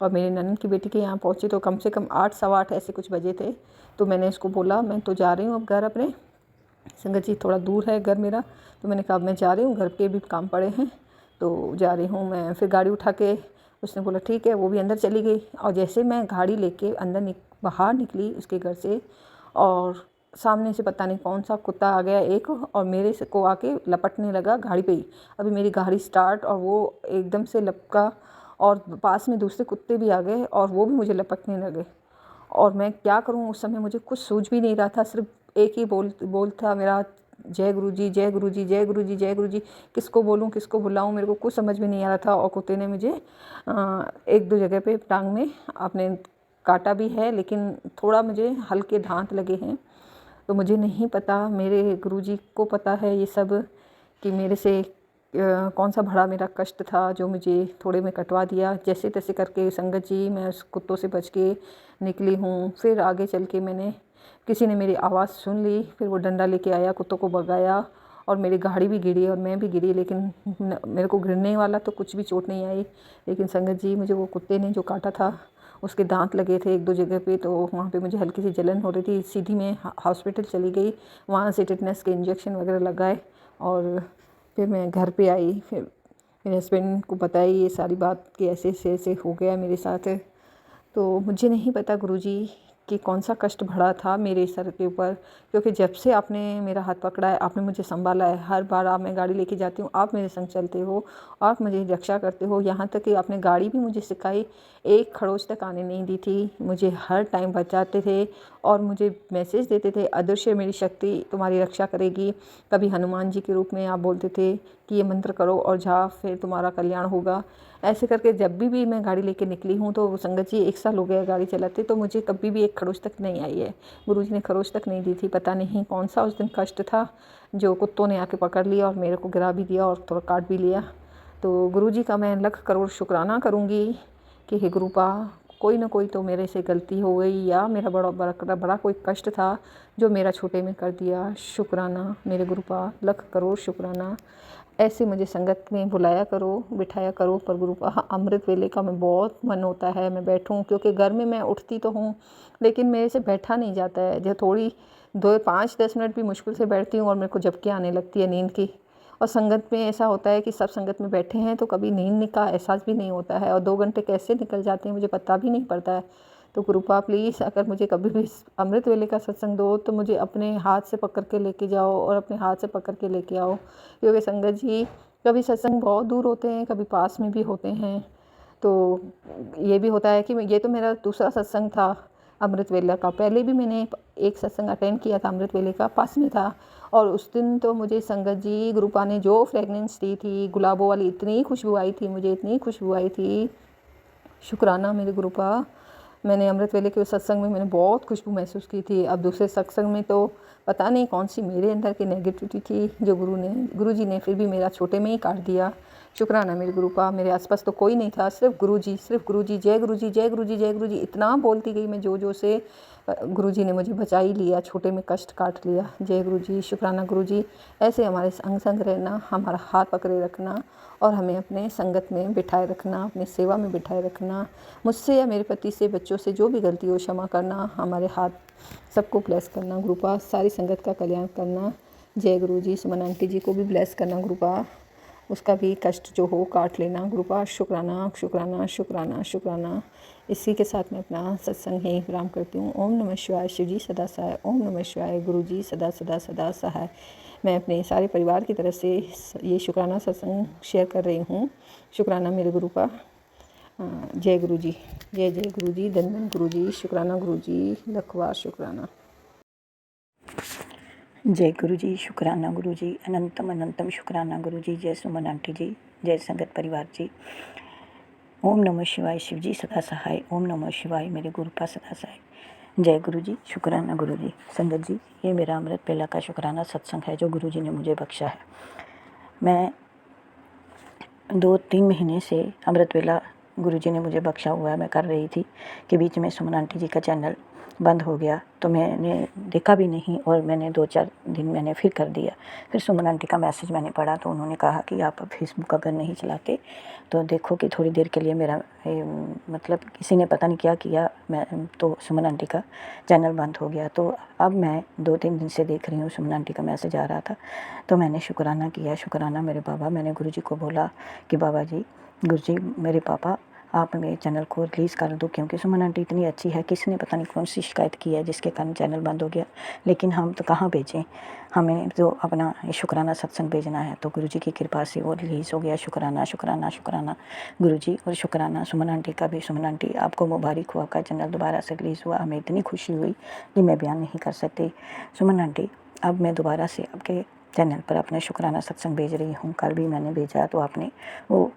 और मेरी ननद की बेटी के यहाँ पहुँचे तो कम से कम 8 सवा 8 ऐसे कुछ बजे थे। तो मैंने इसको बोला मैं तो जा रही हूँ अब घर अपने, संगत जी थोड़ा दूर है घर मेरा। तो मैंने कहा मैं जा रही हूँ, घर के भी काम पड़े हैं तो जा रही हूँ मैं। फिर गाड़ी उठा के उसने बोला ठीक है, वो भी अंदर चली गई। और जैसे मैं गाड़ी लेके बाहर निकली उसके घर से, और सामने से पता नहीं कौन सा कुत्ता आ गया एक, और मेरे से को आके लपटने लगा गाड़ी पे ही। अभी मेरी गाड़ी स्टार्ट और वो एकदम से लपका, और पास में दूसरे कुत्ते भी आ गए और वो भी मुझे लपकने लगे। और मैं क्या करूं, उस समय मुझे कुछ सूझ भी नहीं रहा था। सिर्फ एक ही बोल था मेरा, जय गुरु जी, जय गुरु जी, जय गुरु जी, जय गुरु जी। किसको बोलूं, किसको बुलाऊं, मेरे को कुछ समझ में नहीं आ रहा था। और कुत्ते ने मुझे 1-2 जगह पे टांग में आपने काटा भी है, लेकिन थोड़ा मुझे हल्के दांत लगे हैं। तो मुझे नहीं पता, मेरे गुरुजी को पता है ये सब, कि मेरे से कौन सा बड़ा मेरा कष्ट था जो मुझे थोड़े में कटवा दिया। जैसे तैसे करके संगत जी मैं उस कुत्तों से बच के निकली हूँ। फिर आगे चल के मैंने, किसी ने मेरी आवाज़ सुन ली, फिर वो डंडा लेके आया, कुत्तों को भगाया और मेरी गाड़ी भी गिरी और मैं भी गिरी। लेकिन मेरे को गिरने वाला तो कुछ भी चोट नहीं आई, लेकिन संगत जी मुझे वो कुत्ते ने जो काटा था उसके दांत लगे थे 1-2 जगह पे, तो वहाँ पे मुझे हल्की सी जलन हो रही थी। सीधी मैं हॉस्पिटल चली गई, वहाँ से टिटनेस के इंजेक्शन वगैरह लगाए और फिर मैं घर पे आई। फिर मेरे हस्बैंड को बताई ये सारी बात कि ऐसे ऐसे हो गया मेरे साथ। तो मुझे नहीं पता गुरुजी कि कौन सा कष्ट भरा था मेरे सर के ऊपर, क्योंकि जब से आपने मेरा हाथ पकड़ा है, आपने मुझे संभाला है। हर बार आप मैं गाड़ी लेके जाती हूँ, आप मेरे संग चलते हो, आप मुझे रक्षा करते हो। यहाँ तक कि आपने गाड़ी भी मुझे सिखाई, एक खड़ोस तक आने नहीं दी थी, मुझे हर टाइम बचाते थे और मुझे मैसेज देते थे, अदृश्य मेरी शक्ति तुम्हारी रक्षा करेगी। कभी हनुमान जी के रूप में आप बोलते थे कि ये मंत्र करो और जा, फिर तुम्हारा कल्याण होगा। ऐसे करके जब भी मैं गाड़ी लेके निकली हूँ, तो संगत जी 1 साल हो गया गाड़ी चलाते, तो मुझे कभी भी एक खरोच तक नहीं आई है। गुरुजी ने खरोच तक नहीं दी थी। पता नहीं कौन सा उस दिन कष्ट था जो कुत्तों ने आके पकड़ लिया और मेरे को गिरा भी दिया और थोड़ा काट भी लिया। तो गुरुजी का मैं लाख करोड़ शुक्राना करूँगी कि हे गुरुपा, कोई ना कोई तो मेरे से गलती हो गई, या मेरा बड़ा कोई कष्ट था जो मेरा छोटे में कर दिया। शुक्राना मेरे गुरुपा, लाख करोड़ शुक्राना। ऐसे मुझे संगत में बुलाया करो, बिठाया करो। पर गुरुपा अमृत वेले का मैं बहुत मन होता है मैं बैठूं, क्योंकि घर में मैं उठती तो हूँ लेकिन मेरे से बैठा नहीं जाता है। जो थोड़ी 5-10 मिनट भी मुश्किल से बैठती हूँ और मेरे को झपकी आने लगती है नींद की। और संगत में ऐसा होता है कि सब संगत में बैठे हैं तो कभी नींद का एहसास भी नहीं होता है, और 2 घंटे कैसे निकल जाते हैं मुझे पता भी नहीं पड़ता है। तो गुरुपा प्लीज़, अगर मुझे कभी भी अमृत वेले का सत्संग दो तो मुझे अपने हाथ से पकड़ के लेके जाओ और अपने हाथ से पकड़ के लेके आओ, क्योंकि संगत जी कभी सत्संग बहुत दूर होते हैं, कभी पास में भी होते हैं। तो ये भी होता है कि ये तो मेरा दूसरा सत्संग था अमृत वेला का। पहले भी मैंने एक सत्संग अटेंड किया था अमृत वेले का, पास में था। और उस दिन तो मुझे संगत जी गुरुपा ने जो फ्रेगनेंस दी थी, गुलाबों वाली, इतनी खुशबू आई थी मुझे, इतनी खुशबू आई थी। शुक्राना मेरे गुरुपा। मैंने अमृत वेले के सत्संग में मैंने बहुत खुशबू महसूस की थी। अब दूसरे सत्संग में तो पता नहीं कौन सी मेरे अंदर की नेगेटिविटी थी जो गुरुजी ने फिर भी मेरा छोटे में ही काट दिया। शुक्राना मेरे गुरुपा। मेरे आसपास तो कोई नहीं था, सिर्फ गुरुजी, सिर्फ गुरुजी, जय गुरुजी, जय गुरुजी, जय गुरुजी, इतना बोलती गई मैं जो से। गुरुजी ने मुझे बचा ही लिया, छोटे में कष्ट काट लिया। जय गुरुजी, शुक्राना गुरुजी। ऐसे हमारे संग संग रहना, हमारा हाथ पकड़े रखना और हमें अपने संगत में बिठाए रखना, अपनी सेवा में बिठाए रखना। मुझसे या मेरे पति से, बच्चों से जो भी गलती हो क्षमा करना, हमारे हाथ सबको ब्लेस करना गुरुपा, सारी संगत का कल्याण करना। जय गुरुजी। सुमन आंटी जी को भी ब्लेस करना गुरुपा, उसका भी कष्ट जो हो काट लेना गुरुपा। शुक्राना शुक्राना शुक्राना शुक्राना। इसी के साथ मैं अपना सत्संग ही विराम करती हूँ। ओम नमः शिवाय। शिव जी सदा सहाय। ओम नमः शिवाय। गुरु जी सदा सदा सदा सहाय। मैं अपने सारे परिवार की तरफ से ये शुक्राना सत्संग शेयर कर रही हूँ। शुक्राना मेरे गुरुपा। जय गुरु जी। जय जय गुरु जी। धन गुरु जी। शुक्राना गुरु जी। लखवार शुक्राना। जय गुरु जी। शुक्राना गुरु जी। अनंतम अनंतम शुक्राना गुरु जी। जय सुमन आंटी जी। जय संगत परिवार जी। ओम नमः शिवाय। शिव जी सदा सहाय। ओम नमः शिवाय। मेरे गुरुपा सदा सहाय। जय गुरु जी। शुक्राना गुरु जी। संगत जी, ये मेरा अमृत बेला का शुक्राना सत्संग है जो गुरु जी ने मुझे बख्शा है। मैं 2-3 महीने से अमृत वेला गुरु जी ने मुझे बख्शा हुआ है, मैं कर रही थी कि बीच में सुमन आंटी जी का चैनल बंद हो गया तो मैंने देखा भी नहीं और मैंने 2-4 दिन मैंने फिर कर दिया। फिर सुमन आंटी का मैसेज मैंने पढ़ा तो उन्होंने कहा कि आप फेसबुक अगर नहीं चलाते तो देखो कि थोड़ी देर के लिए मेरा मतलब किसी ने पता नहीं क्या किया, मैं तो सुमन आंटी का चैनल बंद हो गया। तो अब मैं 2-3 दिन से देख रही हूँ, सुमन आंटी का मैसेज आ रहा था तो मैंने शुक्राना किया। शुक्राना मेरे बाबा, मैंने गुरु जी को बोला कि बाबा जी, गुरु जी मेरे पापा आप मेरे चैनल को रिलीज़ कर दो, क्योंकि सुमन आंटी इतनी अच्छी है, किसी ने पता नहीं कौन सी शिकायत की है जिसके कारण चैनल बंद हो गया। लेकिन हम तो कहाँ भेजें, हमें तो अपना शुक्राना सत्संग भेजना है। तो गुरु जी की कृपा से वो रिलीज़ हो गया। शुक्राना शुक्राना शुक्राना गुरु जी और शुक्राना सुमन आंटी का भी। सुमन आंटी आपको मुबारक हो, आपका चैनल दोबारा से रिलीज़ हुआ। हमें इतनी खुशी हुई कि मैं बयान नहीं कर सकती। सुमन आंटी, अब मैं दोबारा से आपके चैनल पर अपने शुक्राना सत्संग भेज रही हूँ। कल भी मैंने भेजा तो आपने वो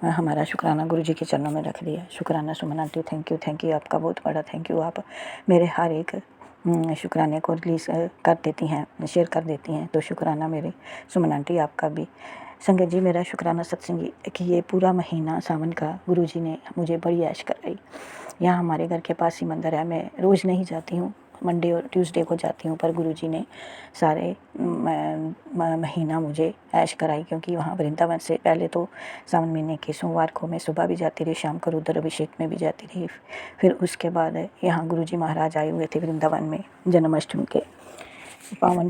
हमारा शुक्राना गुरु जी के चरणों में रख दिया। शुक्राना सुमन आंटी, थैंक यू, आपका बहुत बड़ा थैंक यू। आप मेरे हर एक शुक्राने को रिलीज़ कर देती हैं, शेयर कर देती हैं, तो शुक्राना मेरे सुमन आंटी आपका भी। संगत जी, मेरा शुक्राना सत्संग कि ये पूरा महीना सावन का गुरु जी ने मुझे बड़ी ऐश कराई। यहाँ हमारे घर के पास ही मंदिर है, मैं रोज़ नहीं जाती हूँ, मंडे और ट्यूसडे को जाती हूँ, पर गुरु जी ने सारे महीना मुझे ऐश कराई, क्योंकि वहाँ वृंदावन से पहले तो सावन महीने के सोमवार को मैं सुबह भी जाती रही, शाम को रुद्र अभिषेक में भी जाती रही। फिर उसके बाद यहाँ गुरु जी महाराज आए हुए थे वृंदावन में जन्माष्टमी के पावन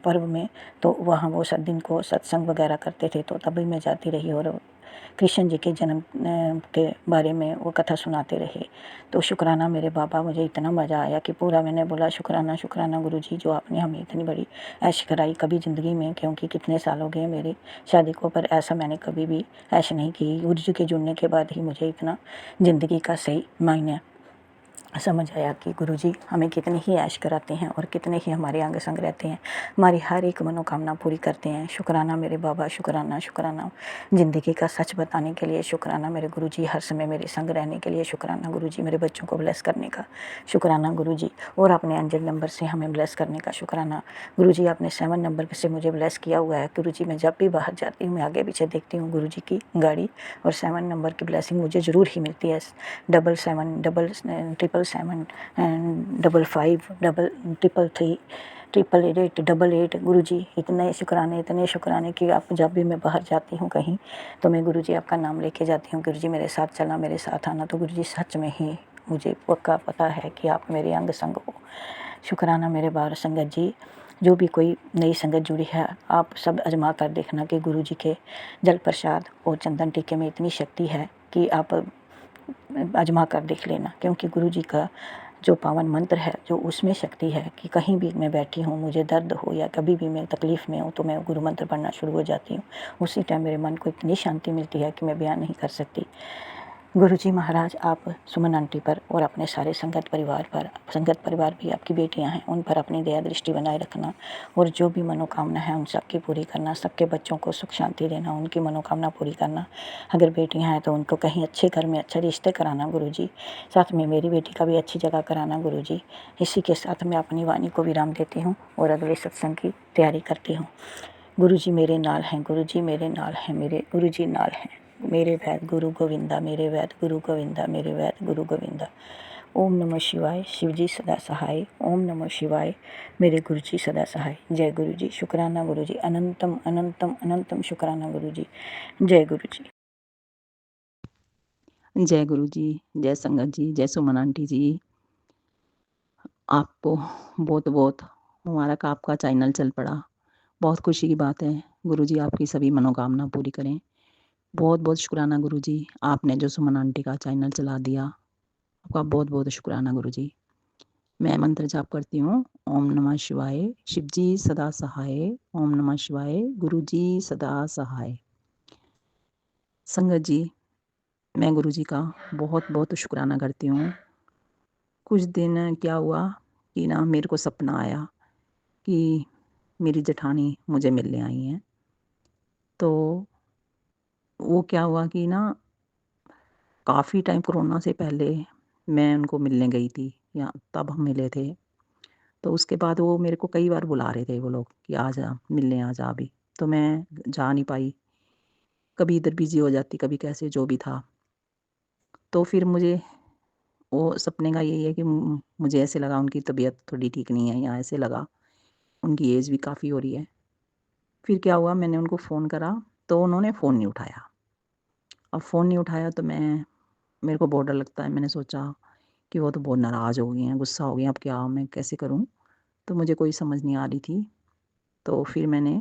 पर्व में, तो वहाँ वो 7 दिन को सत्संग वगैरह करते थे, तो तभी मैं जाती रही और कृष्ण जी के जन्म के बारे में वो कथा सुनाते रहे। तो शुक्राना मेरे बाबा, मुझे इतना मज़ा आया कि पूरा मैंने बोला शुक्राना शुक्राना गुरु जी, जो आपने हमें इतनी बड़ी ऐश कराई कभी ज़िंदगी में, क्योंकि कितने साल हो गए मेरी शादी को, पर ऐसा मैंने कभी भी ऐश नहीं की। गुरु जी के जुड़ने के बाद ही मुझे इतना ज़िंदगी का सही मायने समझ आया कि गुरु जी हमें कितनी ही ऐश कराते हैं और कितने ही हमारे अंग संग रहते हैं, हमारी हर एक मनोकामना पूरी करते हैं। शुक्राना मेरे बाबा, शुक्राना शुक्राना ज़िंदगी का सच बताने के लिए, शुक्राना मेरे गुरु जी हर समय मेरे संग रहने के लिए, शुक्राना गुरु जी मेरे बच्चों को ब्लेस करने का, शुक्राना गुरु जी, और अपने एंजल नंबर से हमें ब्लेस करने का शुक्राना। गुरु जी आपने 7 नंबर से मुझे ब्लेस किया हुआ है। गुरु जी मैं जब भी बाहर जाती हूँ, मैं आगे पीछे देखती हूँ गुरु जी की गाड़ी और 7 नंबर की ब्लेसिंग मुझे ज़रूर ही मिलती है। 777 7 55 333 888 88 गुरु जी इतने शुक्राने कि आप जब भी मैं बाहर जाती हूँ कहीं तो मैं गुरु जी आपका नाम लेके जाती हूँ। गुरु जी मेरे साथ चलना, मेरे साथ आना, तो गुरु जी सच में ही मुझे पक्का पता है कि आप मेरे अंग संग हो। शुक्राना मेरे बार संगत जी, जो भी कोई नई संगत जुड़ी है, आप सब आजमा कर देखना कि गुरु जी के जल प्रसाद और चंदन टीके में इतनी शक्ति है कि आप आजमा कर देख लेना, क्योंकि गुरु जी का जो पावन मंत्र है, जो उसमें शक्ति है कि कहीं भी मैं बैठी हूँ, मुझे दर्द हो या कभी भी मैं तकलीफ़ में हूँ, तो मैं गुरु मंत्र पढ़ना शुरू हो जाती हूँ। उसी टाइम मेरे मन को इतनी शांति मिलती है कि मैं बयान नहीं कर सकती। गुरु जी महाराज आप सुमन आंटी पर और अपने सारे संगत परिवार भी आपकी बेटियां हैं, उन पर अपनी दया दृष्टि बनाए रखना और जो भी मनोकामना है उन सबकी पूरी करना, सबके बच्चों को सुख शांति देना, उनकी मनोकामना पूरी करना। अगर बेटियां हैं तो उनको कहीं अच्छे घर में अच्छे रिश्ते कराना गुरु जी, साथ में मेरी बेटी का भी अच्छी जगह कराना गुरु जी। इसी के साथ मैं अपनी वाणी को विराम देती हूँ और अगले सत्संग की तैयारी करती हूँ। गुरु जी मेरे नाल हैं, गुरु जी मेरे नाल हैं, मेरे गुरु जी नाल हैं। मेरे वैद गुरु गोविंदा, मेरे वैद गुरु गोविंदा, मेरे वैद गुरु गोविंदा। ओम नमः शिवाय, शिवजी सदा सहाय। ओम नमः शिवाय, मेरे गुरुजी सदा सहाय। जय गुरुजी, शुक्राना गुरुजी, अनंतम अनंतम अनंतम शुक्राना गुरुजी। जय गुरुजी। जय गुरु जी, जय संगत जी, जय सुमन आंटी जी। आपको बहुत बहुत मुबारक, आपका चैनल चल पड़ा, बहुत खुशी की बात है। गुरु जी आपकी सभी मनोकामना पूरी करें। बहुत बहुत शुक्राना गुरु जी, आपने जो सुमन आंटी का चैनल चला दिया, आपका बहुत बहुत शुक्राना गुरु जी। मैं मंत्र जाप करती हूँ। ओम नमः शिवाय, शिव जी सदा सहाय। ओम नमः शिवाय, गुरु जी सदा सहाय। संगत जी, मैं गुरु जी का बहुत बहुत शुक्राना करती हूँ। कुछ दिन क्या हुआ कि ना मेरे को सपना आया कि मेरी जेठानी मुझे मिलने आई हैं। तो वो क्या हुआ कि ना काफ़ी टाइम कोरोना से पहले मैं उनको मिलने गई थी, या तब हम मिले थे। तो उसके बाद वो मेरे को कई बार बुला रहे थे वो लोग कि आ जा मिलने, आ जा अभी। तो मैं जा नहीं पाई, कभी इधर बिजी हो जाती, कभी कैसे जो भी था। तो फिर मुझे वो सपने का यही है कि मुझे ऐसे लगा उनकी तबीयत थोड़ी ठीक नहीं है, या ऐसे लगा उनकी एज भी काफ़ी हो रही है। फिर क्या हुआ, मैंने उनको फ़ोन करा तो उन्होंने फ़ोन नहीं उठाया। अब फ़ोन नहीं उठाया तो मेरे को बहुत डर लगता है। मैंने सोचा कि वो तो बहुत नाराज़ हो गई हैं, गुस्सा हो गई हैं, अब क्या मैं कैसे करूँ? तो मुझे कोई समझ नहीं आ रही थी। तो फिर मैंने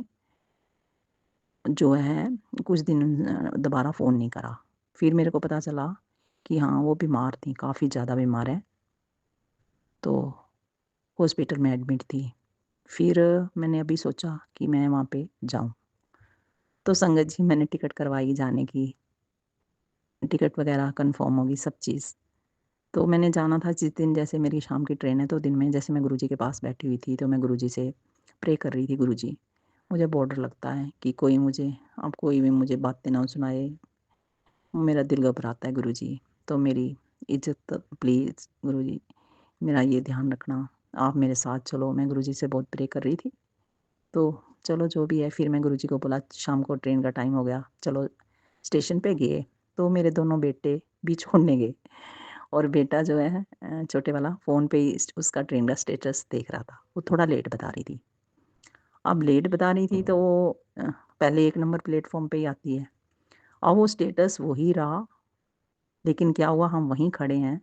जो है कुछ दिन दोबारा फ़ोन नहीं करा। फिर मेरे को पता चला कि हाँ, वो बीमार थी, काफ़ी ज़्यादा बीमार है, तो हॉस्पिटल में एडमिट थी। फिर मैंने अभी सोचा कि मैं वहाँ पे जाऊँ। तो संगत जी, मैंने टिकट करवाई जाने की, टिकट वगैरह कन्फ़र्म होगी सब चीज़। तो मैंने जाना था जिस दिन, जैसे मेरी शाम की ट्रेन है, तो दिन में जैसे मैं गुरुजी के पास बैठी हुई थी, तो मैं गुरुजी से प्रे कर रही थी, गुरुजी मुझे बहुत डर लगता है कि कोई मुझे, अब कोई भी मुझे बातें ना सुनाए, मेरा दिल घबराता है गुरुजी। तो मेरी इज़्ज़त प्लीज़ गुरुजी, मेरा ये ध्यान रखना, आप मेरे साथ चलो। मैं गुरुजी से बहुत प्रे कर रही थी। तो चलो जो भी है, फिर मैं गुरुजी को बोला, शाम को ट्रेन का टाइम हो गया, चलो स्टेशन पे गए। तो मेरे दोनों बेटे भी छोड़ने गए, और बेटा जो है छोटे वाला फ़ोन पे ही उसका ट्रेन का स्टेटस देख रहा था। वो थोड़ा लेट बता रही थी। अब लेट बता रही थी तो वो पहले 1 नंबर प्लेटफ़ॉर्म पे ही आती है। अब वो स्टेटस वही रहा, लेकिन क्या हुआ, हम वहीं खड़े हैं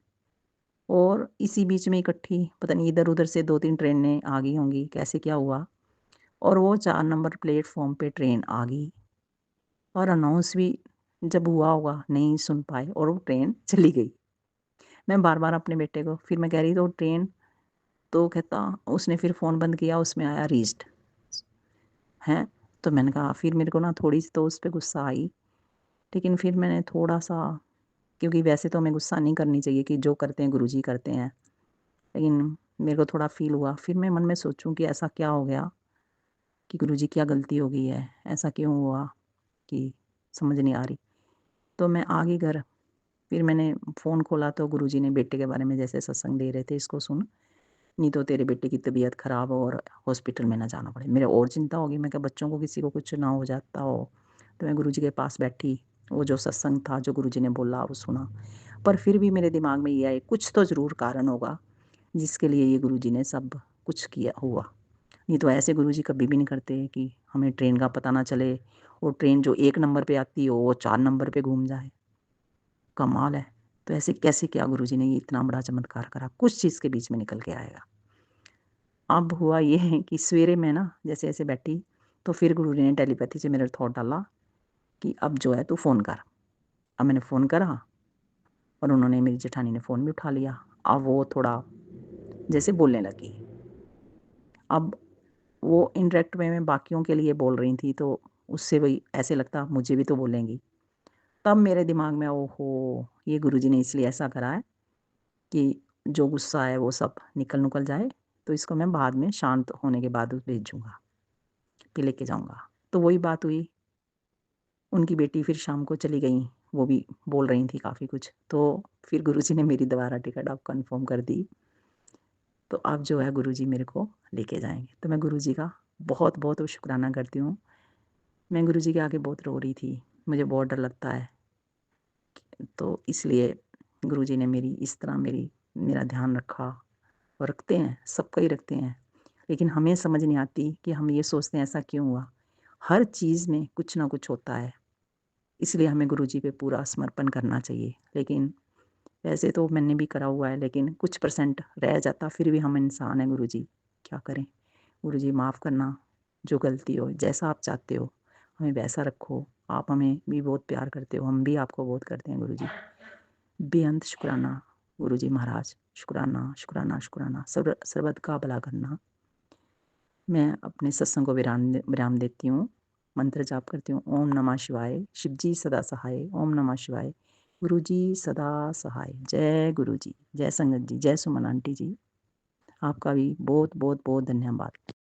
और इसी बीच में इकट्ठी पता नहीं इधर-उधर से 2-3 ट्रेनें आ गई होंगी, कैसे क्या हुआ, और वो 4 नंबर प्लेटफ़ॉर्म पे ट्रेन आ गई, और अनाउंस भी जब हुआ होगा नहीं सुन पाए और वो ट्रेन चली गई। मैं बार-बार अपने बेटे को, फिर मैं कह रही तो ट्रेन, तो कहता, उसने फिर फ़ोन बंद किया, उसमें आया रीच्ड, हैं? तो मैंने कहा, फिर मेरे को ना थोड़ी-सी तो उस पे गुस्सा आई, लेकिन फिर मैंने थोड़ा-सा, क्योंकि वैसे तो हमें गुस्सा नहीं करनी चाहिए कि जो करते हैं गुरुजी करते हैं, लेकिन मेरे को थोड़ा फ़ील हुआ। फिर मैं मन में सोचूँ कि ऐसा क्या हो गया कि गुरुजी क्या गलती हो गई है? ऐसा क्यों हुआ कि समझ नहीं आ रही। तो मैं आ गई घर, फिर मैंने फ़ोन खोला तो गुरुजी ने बेटे के बारे में जैसे सत्संग दे रहे थे, इसको सुन, नहीं तो तेरे बेटे की तबीयत ख़राब हो और हॉस्पिटल में ना जाना पड़े। मेरे और चिंता हो गई, मैं कहा बच्चों को किसी को कुछ ना हो जाता हो। तो मैं गुरुजी के पास बैठी, वो जो सत्संग था, जो गुरुजी ने बोला वो सुना। पर फिर भी मेरे दिमाग में ये आए, कुछ तो ज़रूर कारण होगा जिसके लिए ये गुरुजी ने सब कुछ किया हुआ। नहीं तो ऐसे गुरुजी कभी भी नहीं करते कि हमें ट्रेन का पता ना चले, और ट्रेन जो 1 नंबर पे आती हो वो 4 नंबर पे घूम जाए। कमाल है। तो ऐसे कैसे क्या गुरुजी ने ये इतना बड़ा चमत्कार करा, कुछ चीज़ के बीच में निकल के आएगा। अब हुआ ये है कि सवेरे मैं ना जैसे-जैसे बैठी, तो फिर गुरुजी ने टेलीपैथी से मेरे थॉट डाला कि अब जो है तू फ़ोन कर। अब मैंने फ़ोन करा और उन्होंने, मेरी जेठानी ने फ़ोन भी उठा लिया। अब वो थोड़ा जैसे बोलने लगी। अब वो इनडायरेक्ट वे में बाकियों के लिए बोल रही थी, तो उससे वही ऐसे लगता मुझे भी तो बोलेंगी। तब मेरे दिमाग में, ओहो! ये गुरुजी ने इसलिए ऐसा करा है कि जो गुस्सा है वो सब निकल-नुकल जाए, तो इसको मैं बाद में शांत होने के बाद भेजूँगा, फिर लेके जाऊँगा। तो वही बात हुई, उनकी बेटी फिर शाम को चली गईं, वो भी बोल रही थी काफ़ी कुछ। तो फिर गुरुजी ने मेरी दोबारा टिकट अब कन्फ़र्म कर दी। तो अब जो है गुरुजी मेरे को लेके जाएँगे। तो मैं गुरुजी का बहुत-बहुत शुक्राना करती हूँ। मैं गुरुजी के आगे बहुत रो रही थी, मुझे बहुत डर लगता है। तो इसलिए गुरुजी ने मेरी इस तरह मेरी मेरा ध्यान रखा और रखते हैं, सबका ही रखते हैं। लेकिन हमें समझ नहीं आती कि हम ये सोचते हैं ऐसा क्यों हुआ। हर चीज़ में कुछ ना कुछ होता है, इसलिए हमें गुरुजी पे पूरा समर्पण करना चाहिए। लेकिन वैसे तो मैंने भी करा हुआ है, लेकिन कुछ परसेंट रह जाता, फिर भी हम इंसान हैं गुरुजी, क्या करें। गुरुजी माफ़ करना, जो गलती हो, जैसा आप चाहते हो हमें वैसा रखो। आप हमें भी बहुत प्यार करते हो, हम भी आपको बहुत करते हैं गुरुजी। बेअंत शुक्राना गुरुजी महाराज, शुक्राना शुक्राना शुक्राना। सर्वद का भला करना। मैं अपने सत्संग को विराम देती हूँ, मंत्र जाप करती हूँ। ओम नमः शिवाय, शिवजी सदा सहाय। ओम नमः शिवाय, गुरुजी सदा सहाय। जय गुरुजी, जय संगत जी, जय सुमन आंटी जी। आपका भी बहुत बहुत बहुत धन्यवाद।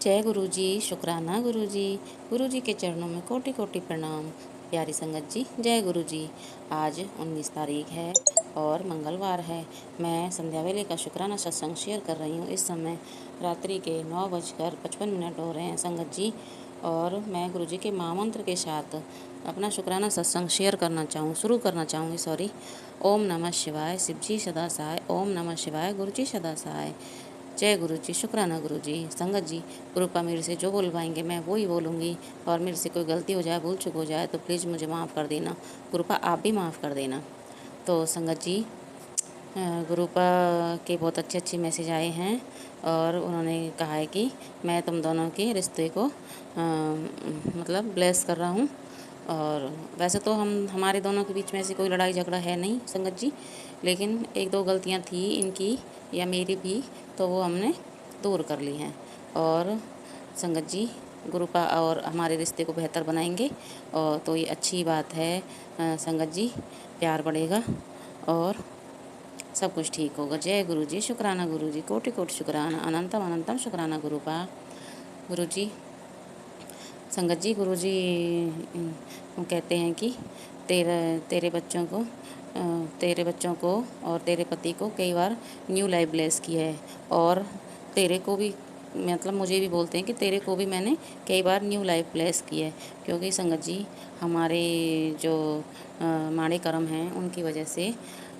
जय गुरु जी, शुक्राना गुरु जी। गुरु जी के चरणों में कोटि कोटि प्रणाम। प्यारी संगत जी, जय गुरु जी। आज 19 तारीख है और मंगलवार है। मैं संध्या वेले का शुक्राना सत्संग शेयर कर रही हूँ। इस समय रात्रि के 9:55 हो रहे हैं संगत जी, और मैं गुरु जी के महामंत्र के साथ अपना शुक्राना सत्संग शेयर शुरू करना चाहूँगी। सॉरी। ओम नमः शिवाय, शिवजी सदा सहाय। ओम नमः शिवाय, गुरु जी सदा सहाय। जय गुरु जी, शुक्राना गुरु जी। संगत जी, गुरुपा मेरे से जो बोलवाएंगे मैं वो ही बोलूँगी, और मेरे से कोई गलती हो जाए, भूल चूक हो जाए तो प्लीज़ मुझे माफ़ कर देना। गुरुपा आप भी माफ़ कर देना। तो संगत जी, गुरुपा के बहुत अच्छे अच्छे मैसेज आए हैं, और उन्होंने कहा है कि मैं तुम दोनों के रिश्ते को मतलब ब्लेस कर रहा हूँ। और वैसे तो हमारे दोनों के बीच में ऐसी कोई लड़ाई झगड़ा है नहीं संगत जी, लेकिन एक दो गलतियाँ थी इनकी या मेरी भी, तो वो हमने दूर कर ली हैं। और संगत जी, गुरुपा और हमारे रिश्ते को बेहतर बनाएंगे, और तो ये अच्छी बात है। संगत जी, प्यार बढ़ेगा और सब कुछ ठीक होगा। जय गुरु जी, शुक्राना गुरु जी, कोटि कोटि शुक्राना, अनंतम अनंतम शुक्राना गुरुपा। गुरु जी, संगत जी, गुरु जी कहते हैं कि तेरे बच्चों को और तेरे पति को कई बार न्यू लाइफ ब्लेस किया है, और तेरे को भी, मतलब मुझे भी बोलते हैं कि तेरे को भी मैंने कई बार न्यू लाइफ ब्लेस की है। क्योंकि संगत जी, हमारे जो माड़े कर्म हैं उनकी वजह से,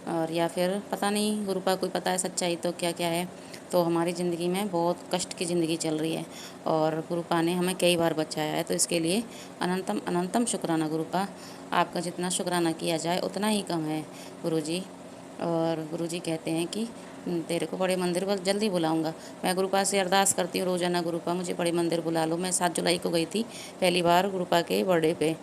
और या फिर पता नहीं गुरुपा कोई पता है सच्चाई तो क्या क्या है, तो हमारी ज़िंदगी में बहुत कष्ट की ज़िंदगी चल रही है, और गुरुपा ने हमें कई बार बचाया है। तो इसके लिए अनंतम अनंतम शुक्राना गुरुपा। आपका जितना शुक्राना किया जाए उतना ही कम है गुरुजी। और गुरुजी कहते हैं कि तेरे को बड़े मंदिर बस जल्दी बुलाऊंगा। मैं गुरुपा से अरदास करती हूँ रोज़ाना, गुरुपा मुझे बड़े मंदिर बुला लो। मैं 7 जुलाई को गई थी पहली बार गुरुपा के बर्थडे पे,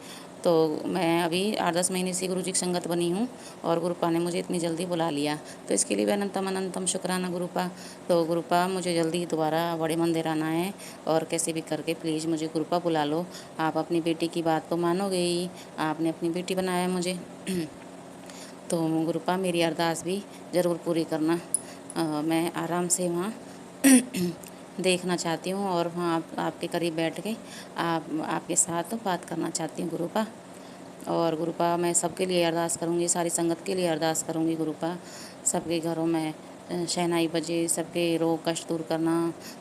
तो मैं अभी 8-10 महीने से गुरुजी की संगत बनी हूँ, और गुरुपा ने मुझे इतनी जल्दी बुला लिया, तो इसके लिए भी अनंतम अनंतम शुक्राना गुरुपा। तो गुरुपा, मुझे जल्दी दोबारा बड़े मंदिर आना है, और कैसे भी करके प्लीज़ मुझे गुरुपा बुला लो। आप अपनी बेटी की बात तो मानोगे ही, आपने अपनी बेटी बनाया मुझे तो गुरुपा, मेरी अरदास भी ज़रूर पूरी करना। मैं आराम से वहाँ देखना चाहती हूँ, और वहाँ आपके करीब बैठ के आपके साथ बात करना चाहती हूँ गुरुपा। और गुरुपा, मैं सबके लिए अरदास करूँगी, सारी संगत के लिए अरदास करूँगी गुरुपा। सबके घरों में शहनाई बजे, सबके रोग कष्ट दूर करना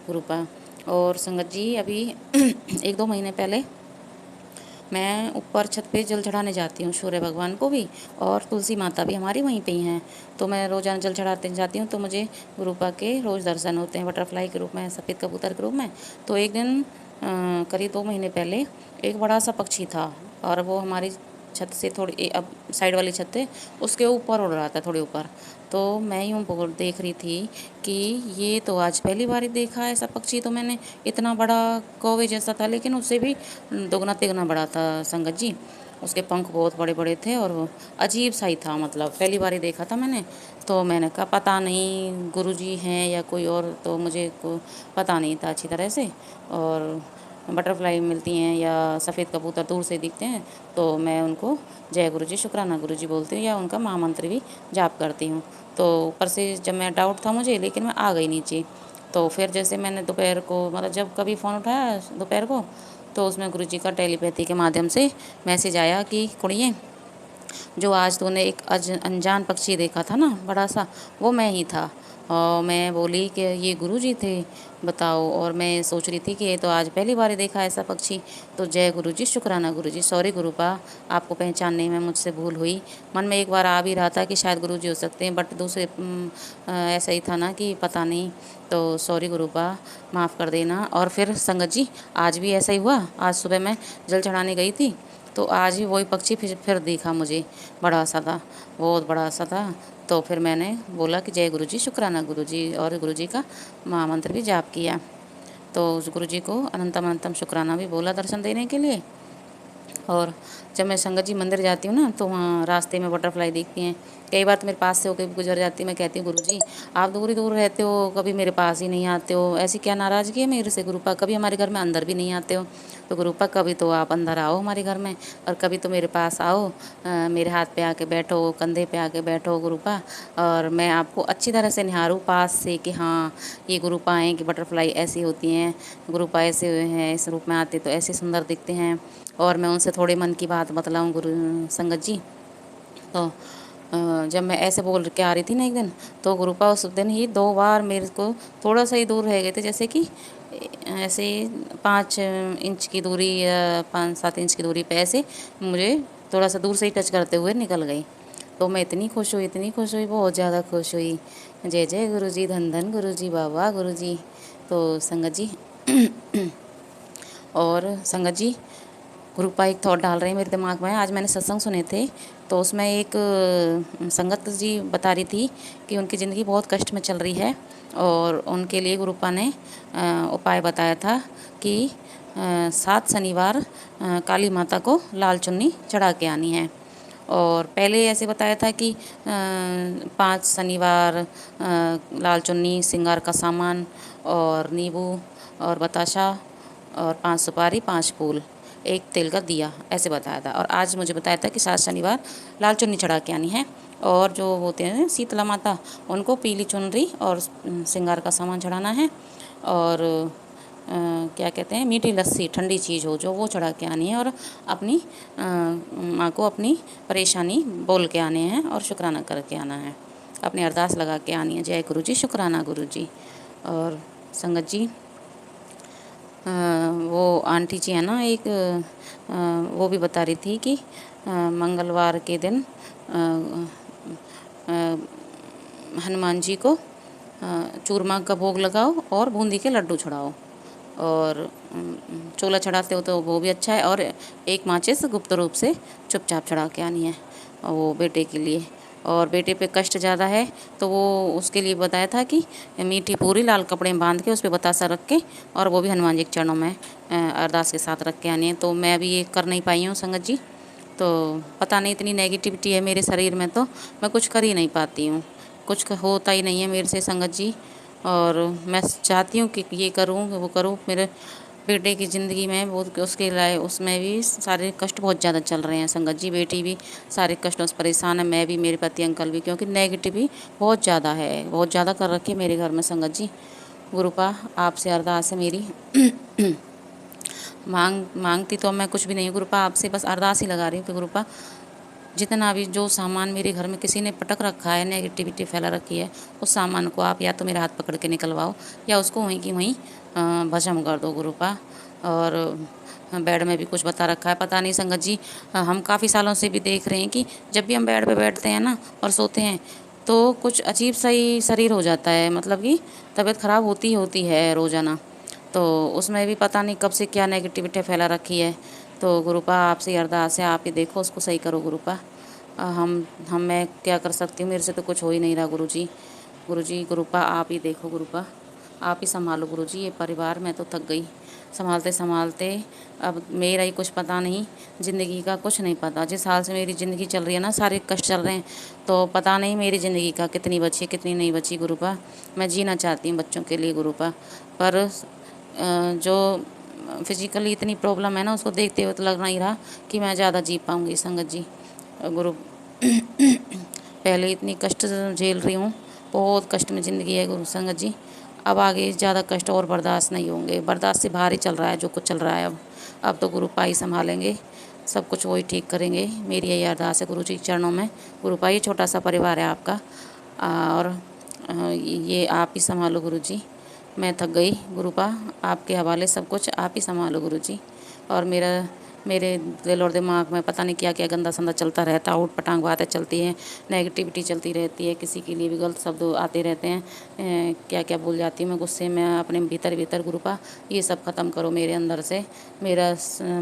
गुरुपा। और संगत जी, अभी 1-2 महीने पहले मैं ऊपर छत पे जल चढ़ाने जाती हूँ, सूर्य भगवान को भी, और तुलसी माता भी हमारी वहीं पे ही हैं। तो मैं रोज़ाना जल चढ़ाते जाती हूँ, तो मुझे गुरुपा के रोज़ दर्शन होते हैं, बटरफ्लाई के रूप में, सफ़ेद कबूतर के रूप में। तो एक दिन करीब 2 महीने पहले एक बड़ा सा पक्षी था, और वो हमारी छत से थोड़ी अब साइड वाली छत है उसके ऊपर उड़ रहा था, थोड़े ऊपर। तो मैं यूँ देख रही थी कि ये तो आज पहली बार ही देखा ऐसा पक्षी, तो मैंने, इतना बड़ा कौवे जैसा था, लेकिन उससे भी दोगुना तिगुना बड़ा था संगत जी। उसके पंख बहुत बड़े बड़े थे, और वो अजीब सा ही था, मतलब पहली बार ही देखा था मैंने। तो मैंने कहा पता नहीं गुरुजी हैं या कोई और, तो मुझे को पता नहीं था अच्छी तरह से। और बटरफ्लाई मिलती हैं या सफ़ेद कबूतर दूर से दिखते हैं, तो मैं उनको जय गुरुजी, शुक्राना गुरुजी बोलती हूँ, या उनका महामंत्र भी जाप करती हूँ। तो ऊपर से जब मैं डाउट था मुझे, लेकिन मैं आ गई नीचे। तो फिर जैसे मैंने दोपहर को, मतलब जब कभी फ़ोन उठाया दोपहर को, तो उसमें गुरुजी का टेलीपैथी के माध्यम से मैसेज आया कि कुड़िए, जो आज तूने एक अनजान पक्षी देखा था ना बड़ा सा, वो मैं ही था। और मैं बोली कि ये गुरुजी थे, बताओ। और मैं सोच रही थी कि ये तो आज पहली बार ही देखा ऐसा पक्षी। तो जय गुरुजी, शुक्राना गुरुजी, सॉरी गुरुपा, आपको पहचानने में मुझसे भूल हुई। मन में एक बार आ भी रहा था कि शायद गुरुजी हो सकते हैं, बट दूसरे ऐसा ही था ना कि पता नहीं। तो सॉरी गुरुपा, माफ़ कर देना। और फिर संगत जी, आज भी ऐसा ही हुआ। आज सुबह मैं जल चढ़ाने गई थी, तो आज भी वही पक्षी फिर दिखा मुझे, बड़ा सा था, बहुत बड़ा सा था। तो फिर मैंने बोला कि जय गुरुजी, शुक्राना गुरुजी, और गुरुजी का महामंत्र भी जाप किया। तो उस गुरुजी को अनंतम अनंतम शुक्राना भी बोला दर्शन देने के लिए। और जब मैं संगत जी मंदिर जाती हूँ ना, तो वहाँ रास्ते में बटरफ्लाई दिखती हैं। कई बार तो मेरे पास से होकर भी गुजर जाती, मैं कहती हूँ गुरुजी आप दूर ही दूर रहते हो, कभी मेरे पास ही नहीं आते हो, ऐसी क्या नाराज़गी है मेरे से गुरुपा, कभी हमारे घर में अंदर भी नहीं आते हो। तो गुरुपा कभी तो आप अंदर आओ हमारे घर में, और कभी तो मेरे पास आओ, मेरे हाथ पे आके बैठो, कंधे पे आके बैठो गुरुपा, और मैं आपको अच्छी तरह से निहारूँ पास से कि हाँ ये गुरुपा हैं, कि बटरफ्लाई ऐसी होती हैं, गुरुपा ऐसे हैं, इस रूप में आते तो ऐसे सुंदर दिखते हैं। और मैं उनसे थोड़े मन की बात बतलाऊँ गुरु संगत जी। तो जब मैं ऐसे बोल के आ रही थी ना एक दिन, तो गुरुपा उस दिन ही 2 बार मेरे को थोड़ा सा ही दूर रह गए थे, जैसे कि ऐसे 5 इंच की दूरी या 5-7 इंच की दूरी पे ऐसे मुझे थोड़ा सा दूर से ही टच करते हुए निकल गई। तो मैं इतनी खुश हुई, इतनी खुश हुई, बहुत ज़्यादा खुश हुई। जय जय गुरुजी, धन धन गुरुजी, वाह वाह गुरुजी। तो संगत जी और संगत जी, गुरुपा एक थॉट डाल रहे हैं मेरे दिमाग में। आज मैंने सत्संग सुने थे, तो उसमें एक संगत जी बता रही थी कि उनकी ज़िंदगी बहुत कष्ट में चल रही है, और उनके लिए गुरुपा ने उपाय बताया था कि 7 शनिवार काली माता को लाल चुन्नी चढ़ा के आनी है। और पहले ऐसे बताया था कि 5 शनिवार लाल चुन्नी, श्रृंगार का सामान, और नींबू और बताशा, और 5 सुपारी, 5 फूल, 1 तेल का दिया, ऐसे बताया था। और आज मुझे बताया था कि 7 शनिवार लाल चुन्नी चढ़ा के आनी है, और जो होते हैं शीतला माता, उनको पीली चुनरी और श्रृंगार का सामान चढ़ाना है। और क्या कहते हैं, मीठी लस्सी, ठंडी चीज़ हो जो, वो चढ़ा के आनी है, और अपनी माँ को अपनी परेशानी बोल के आने हैं, और शुक्राना करके आना है, अपनी अरदास लगा के आनी है। जय गुरुजी, शुक्राना गुरुजी। और संगत जी, वो आंटी जी है ना एक, वो भी बता रही थी कि मंगलवार के दिन हनुमान जी को चूरमा का भोग लगाओ और बूंदी के लड्डू चढ़ाओ, और चोला चढ़ाते हो तो वो भी अच्छा है। और एक माचिस गुप्त रूप से चुपचाप चढ़ा के आनी है, वो बेटे के लिए। और बेटे पे कष्ट ज़्यादा है, तो वो उसके लिए बताया था कि मीठी पूरी लाल कपड़े में बांध के उस पर बतासा रख के, और वो भी हनुमान जी के चरणों में अरदास के साथ रख के आनी है। तो मैं अभी ये कर नहीं पाई हूँ संगत जी, तो पता नहीं इतनी नेगेटिविटी है मेरे शरीर में, तो मैं कुछ कर ही नहीं पाती हूँ, कुछ होता ही नहीं है मेरे से संगत जी। और मैं चाहती हूँ कि ये करूँ वो करूँ, मेरे बेटे की ज़िंदगी में बहुत उसके लाए, उसमें भी सारे कष्ट बहुत ज़्यादा चल रहे हैं संगत जी। बेटी भी सारे कष्टों से परेशान है, मैं भी, मेरे पति अंकल भी, क्योंकि नेगेटिव बहुत ज़्यादा है, बहुत ज़्यादा कर रखी है मेरे घर में संगत जी। गुरुपा आपसे अरदास है मेरी मांगती तो मैं कुछ भी नहीं हूँ गुरुपा, आपसे बस अरदास ही लगा रही हूँ कि गुरुपा जितना भी जो सामान मेरे घर में किसी ने पटक रखा है, नेगेटिविटी फैला रखी है, उस सामान को आप या तो मेरा हाथ पकड़ के निकलवाओ, या उसको वहीं की वहीं भस्म कर दो गुरुपा। और बेड में भी कुछ बता रखा है, पता नहीं संगत जी, हम काफ़ी सालों से भी देख रहे हैं कि जब भी हम बेड पे बैठते हैं ना और सोते हैं, तो कुछ अजीब सा ही शरीर हो जाता है, मतलब कि तबीयत ख़राब होती है रोज़ाना। तो उसमें भी पता नहीं कब से क्या नेगेटिविटी फैला रखी है। तो गुरुपा आपसे अरदास है, आप ही देखो उसको सही करो गुरुपा। मैं क्या कर सकती हूँ, मेरे से तो कुछ हो ही नहीं रहा गुरुजी। गुरुपा आप ही देखो गुरुपा, आप ही संभालो गुरुजी ये परिवार। मैं तो थक गई संभालते संभालते, अब मेरा ही कुछ पता नहीं, ज़िंदगी का कुछ नहीं पता। जिस हाल से मेरी ज़िंदगी चल रही है ना, सारे कष्ट चल रहे हैं, तो पता नहीं मेरी ज़िंदगी का कितनी बची कितनी नहीं बची गुरुपा। मैं जीना चाहती हूँ बच्चों के लिए गुरुपा, पर जो फिजिकली इतनी प्रॉब्लम है ना, उसको देखते हुए तो लग नहीं रहा कि मैं ज़्यादा जी पाऊँगी संगत जी। गुरु पहले इतनी कष्ट झेल रही हूँ, बहुत कष्ट में ज़िंदगी है गुरु संगत जी। अब आगे ज़्यादा कष्ट और बर्दाश्त नहीं होंगे, बर्दाश्त से बाहर ही चल रहा है जो कुछ चल रहा है। अब तो गुरुपा ही संभालेंगे सब कुछ, वही ठीक करेंगे। मेरी यही अरदास है गुरु जी के चरणों में। गुरुपा ये छोटा सा परिवार है आपका, और ये आप ही संभालो गुरुजी, मैं थक गई गुरुपा, आपके हवाले सब कुछ आप ही संभालो गुरुजी। और मेरे दिल और दिमाग में पता नहीं क्या क्या गंदा संदा चलता रहता, ऊट पटांग बातें चलती हैं, नेगेटिविटी चलती रहती है, किसी के लिए भी गलत शब्द आते रहते हैं, क्या क्या भूल जाती हूँ मैं गुस्से में अपने भीतर भीतर गुरुपा। ये सब ख़त्म करो मेरे अंदर से, मेरा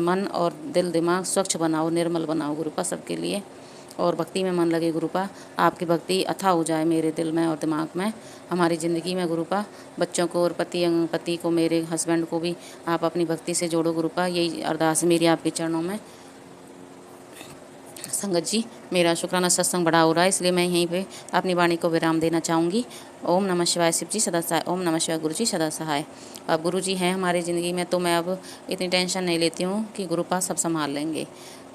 मन और दिल दिमाग स्वच्छ बनाओ, निर्मल बनाओ गुरुपा सबके लिए, और भक्ति में मन लगे गुरुपा। आपकी भक्ति अथाह हो जाए मेरे दिल में और दिमाग में, हमारी ज़िंदगी में गुरुपा। बच्चों को और पति को, मेरे हस्बैंड को भी आप अपनी भक्ति से जोड़ो गुरुपा, यही अरदास है मेरी आपके चरणों में। संगत जी, मेरा शुक्राना सत्संग बड़ा हो रहा है, इसलिए मैं यहीं पे अपनी वाणी को विराम देना चाहूँगी। ओम नमः शिवाय, शिव जी सदा सहाय। ओम नमः शिवाय, गुरु जी सदा सहाय। अब गुरु जी हैं हमारी ज़िंदगी में, तो मैं अब इतनी टेंशन नहीं लेती हूँ कि गुरुपा सब संभाल लेंगे।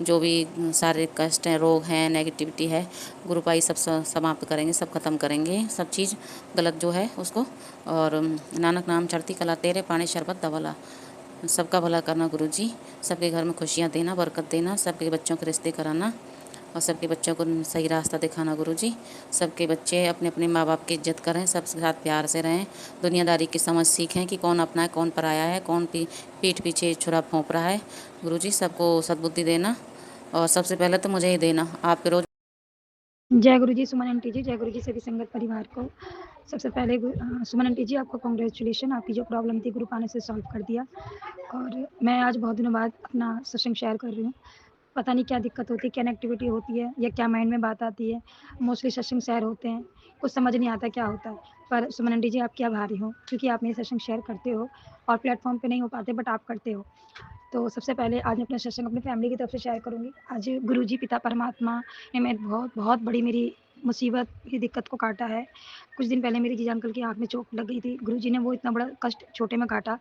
जो भी शारीरिक कष्ट हैं, रोग हैं, नेगेटिविटी है, गुरुपा ही सब समाप्त करेंगे, सब खत्म करेंगे, सब चीज़ गलत जो है उसको। और नानक नाम चढ़ती कला तेरे, पानी शरबत दवला। सबका भला करना गुरु जी, सबके घर में खुशियाँ देना, बरकत देना, सबके बच्चों के रिश्ते कराना, और सबके बच्चों को सही रास्ता दिखाना गुरु जी। सबके बच्चे अपने अपने माँ बाप की इज्जत करें, सबके साथ प्यार से रहें, दुनियादारी की समझ सीखें कि कौन अपना है, कौन पराया है, कौन पीठ पीछे छुरा फोंप रहा है। गुरु जी सबको सद्बुद्धि देना, और सबसे पहले तो मुझे ही देना, आपके रोज। जय गुरु जी, सुमन आंटी जी, जय गुरु जी सभी संगत परिवार को। सबसे पहले सुमन आंटी जी, आपको कॉन्ग्रेचुलेशन, आपकी जो प्रॉब्लम थी गुरु पाने से सॉल्व कर दिया। और मैं आज बहुत दिनों बाद अपना सत्संग शेयर कर रही हूँ। पता नहीं क्या दिक्कत होती है, क्या नेगेटिविटी होती है, या क्या माइंड में बात आती है। मोस्टली सत्संग शेयर होते हैं, कुछ समझ नहीं आता क्या होता है। पर सुमन आंटी जी, आपकी आभारी हूँ, क्योंकि आप मेरे सत्संग शेयर करते हो, और प्लेटफॉर्म पे नहीं हो पाते बट आप करते हो। तो सबसे पहले आज मैं अपना सत्संग अपनी फैमिली की तरफ से शेयर करूँगी। आज गुरुजी पिता परमात्मा ने मैं बहुत बहुत बड़ी मेरी मुसीबत की दिक्कत को काटा है। कुछ दिन पहले मेरी जीजा अंकल की आँख में चोट लग गई थी। गुरुजी ने वो इतना बड़ा कष्ट छोटे में काटा।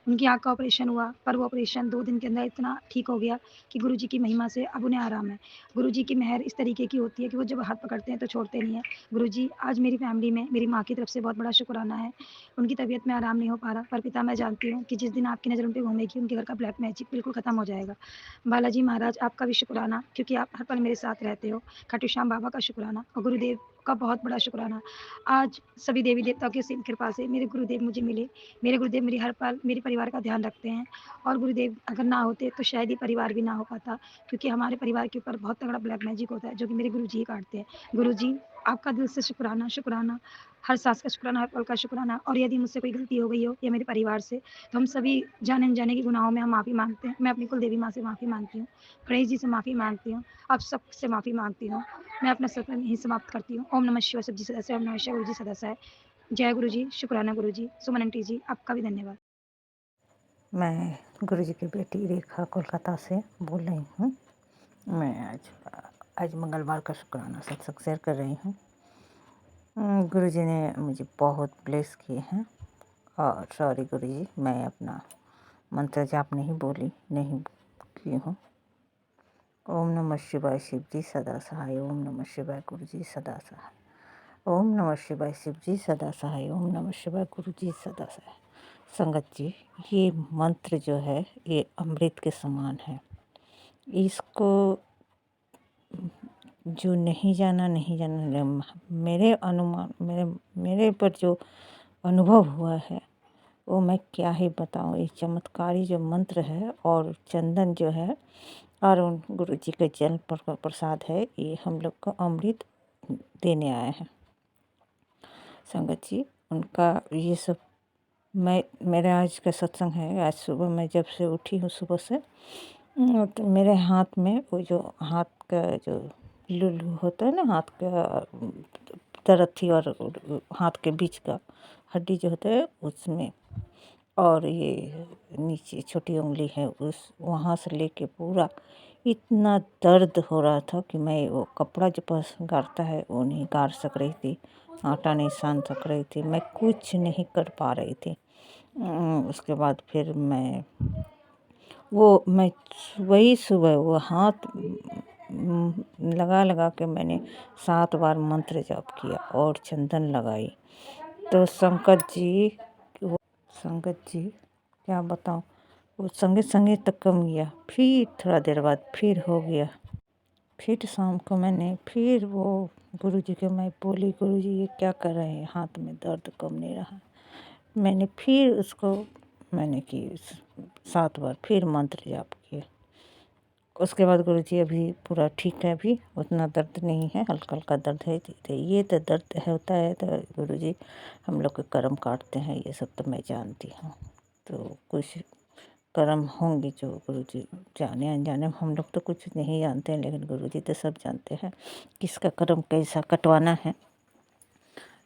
उनकी आँख का ऑपरेशन हुआ, पर वो ऑपरेशन 2 दिन के अंदर इतना ठीक हो गया कि गुरुजी की महिमा से अब उन्हें आराम है। गुरुजी की मेहर इस तरीके की होती है कि वो जब हाथ पकड़ते हैं तो छोड़ते नहीं हैं। गुरुजी, आज मेरी फैमिली में मेरी माँ की तरफ से बहुत बड़ा शुक्राना है। उनकी तबीयत में आराम नहीं हो पा रहा, पर पिता मैं जानती हूँ कि जिस दिन आपकी नज़र उन पे घूमेगी, उनके घर का ब्लैक मैजिक बिल्कुल खत्म हो जाएगा। बालाजी महाराज, आपका भी शुक्राना, क्योंकि आप हर पल मेरे साथ रहते हो। खाटू श्याम बाबा का शुक्राना, और गुरुदेव का बहुत बड़ा शुक्राना। आज सभी देवी देवताओं की असीम कृपा से मेरे गुरुदेव मुझे मिले। मेरे गुरुदेव मेरी हर पल मेरे परिवार का ध्यान रखते हैं, और गुरुदेव अगर ना होते तो शायद ही परिवार भी ना हो पाता, क्योंकि हमारे परिवार के ऊपर बहुत तगड़ा ब्लैक मैजिक होता है, जो कि मेरे गुरुजी ही काटते हैं। गुरुजी, आपका दिल से शुक्राना, शुक्राना, हर सांस का शुक्राना, हर पल का शुक्राना। और यदि मुझसे कोई गलती हो गई हो या मेरे परिवार से, तो हम सभी जाने अनजाने के गुनाहों में हम माफ़ी मांगते हैं। मैं अपनी कुल देवी माँ से माफ़ी मांगती हूँ, गणेश जी से माफ़ी मांगती हूँ, आप सबसे माफ़ी मांगती हूँ। मैं अपना सत्संग यहीं समाप्त करती हूँ। ओम नमः शिवाय, शिव जी सदा ओम नमः शिवाय, गुरु जी सदा सहाय। जय गुरु जी, शुक्राना गुरु जी। सुमन आंटी जी, आपका भी धन्यवाद। मैं गुरुजी की बेटी रेखा कोलकाता से बोल रही हूँ। मैं आज मंगलवार का शुक्राना सत्संग शेयर कर रही हूँ। गुरुजी ने मुझे बहुत ब्लेस किए हैं, और सॉरी गुरुजी, मैं अपना मंत्र जाप नहीं की हूँ। ओम नमः शिवाय, शिव जी सदा सहाय। ओम नमः शिवाय, गुरु जी सदा सहाय। ओम नमः शिवाय, शिव जी सदा सहाय। ओम नमः शिवाय, गुरु जी सदा सहाय। संगत जी, ये मंत्र जो है ये अमृत के समान है। इसको जो नहीं जाना, मेरे अनुमान, मेरे पर जो अनुभव हुआ है वो मैं क्या ही बताऊँ। ये चमत्कारी जो मंत्र है और चंदन जो है और उन गुरु जी के जल पर प्रसाद है, ये हम लोग को अमृत देने आए हैं। संगत जी, उनका ये सब मेरे आज का सत्संग है। आज सुबह मैं जब से उठी हूँ सुबह से, तो मेरे हाथ में वो जो हाथ का जो लुल्लू होता है ना, हाथ का तरथी और हाथ के बीच का हड्डी जो होता है उसमें, और ये नीचे छोटी उंगली है उस वहाँ से लेके पूरा इतना दर्द हो रहा था कि मैं वो कपड़ा जो पास गाड़ता है वो नहीं गाड़ सक रही थी, आटा नहीं सान सक रही थी, मैं कुछ नहीं कर पा रही थी। उसके बाद फिर मैं वही सुबह वो हाथ लगा के मैंने 7 बार मंत्र जाप किया और चंदन लगाई। तो संगत जी क्या बताऊँ, वो संगे तक कम गया, फिर थोड़ा देर बाद फिर हो गया। फिर शाम को मैंने फिर वो गुरुजी को मैं बोली, गुरुजी ये क्या कर रहे हैं, हाथ में दर्द कम नहीं रहा। मैंने फिर उसको मैंने की 7 बार फिर मंत्र जाप किए। उसके बाद गुरुजी अभी पूरा ठीक है, अभी उतना दर्द नहीं है, हल्का हल्का दर्द है। तो ये तो दर्द है होता है तो गुरुजी हम लोग के कर्म काटते हैं, ये सब तो मैं जानती हूँ। तो कुछ कर्म होंगे जो गुरुजी जाने अनजाने, हम लोग तो कुछ नहीं जानते हैं, लेकिन गुरुजी तो सब जानते हैं किसका कर्म कैसा कटवाना है।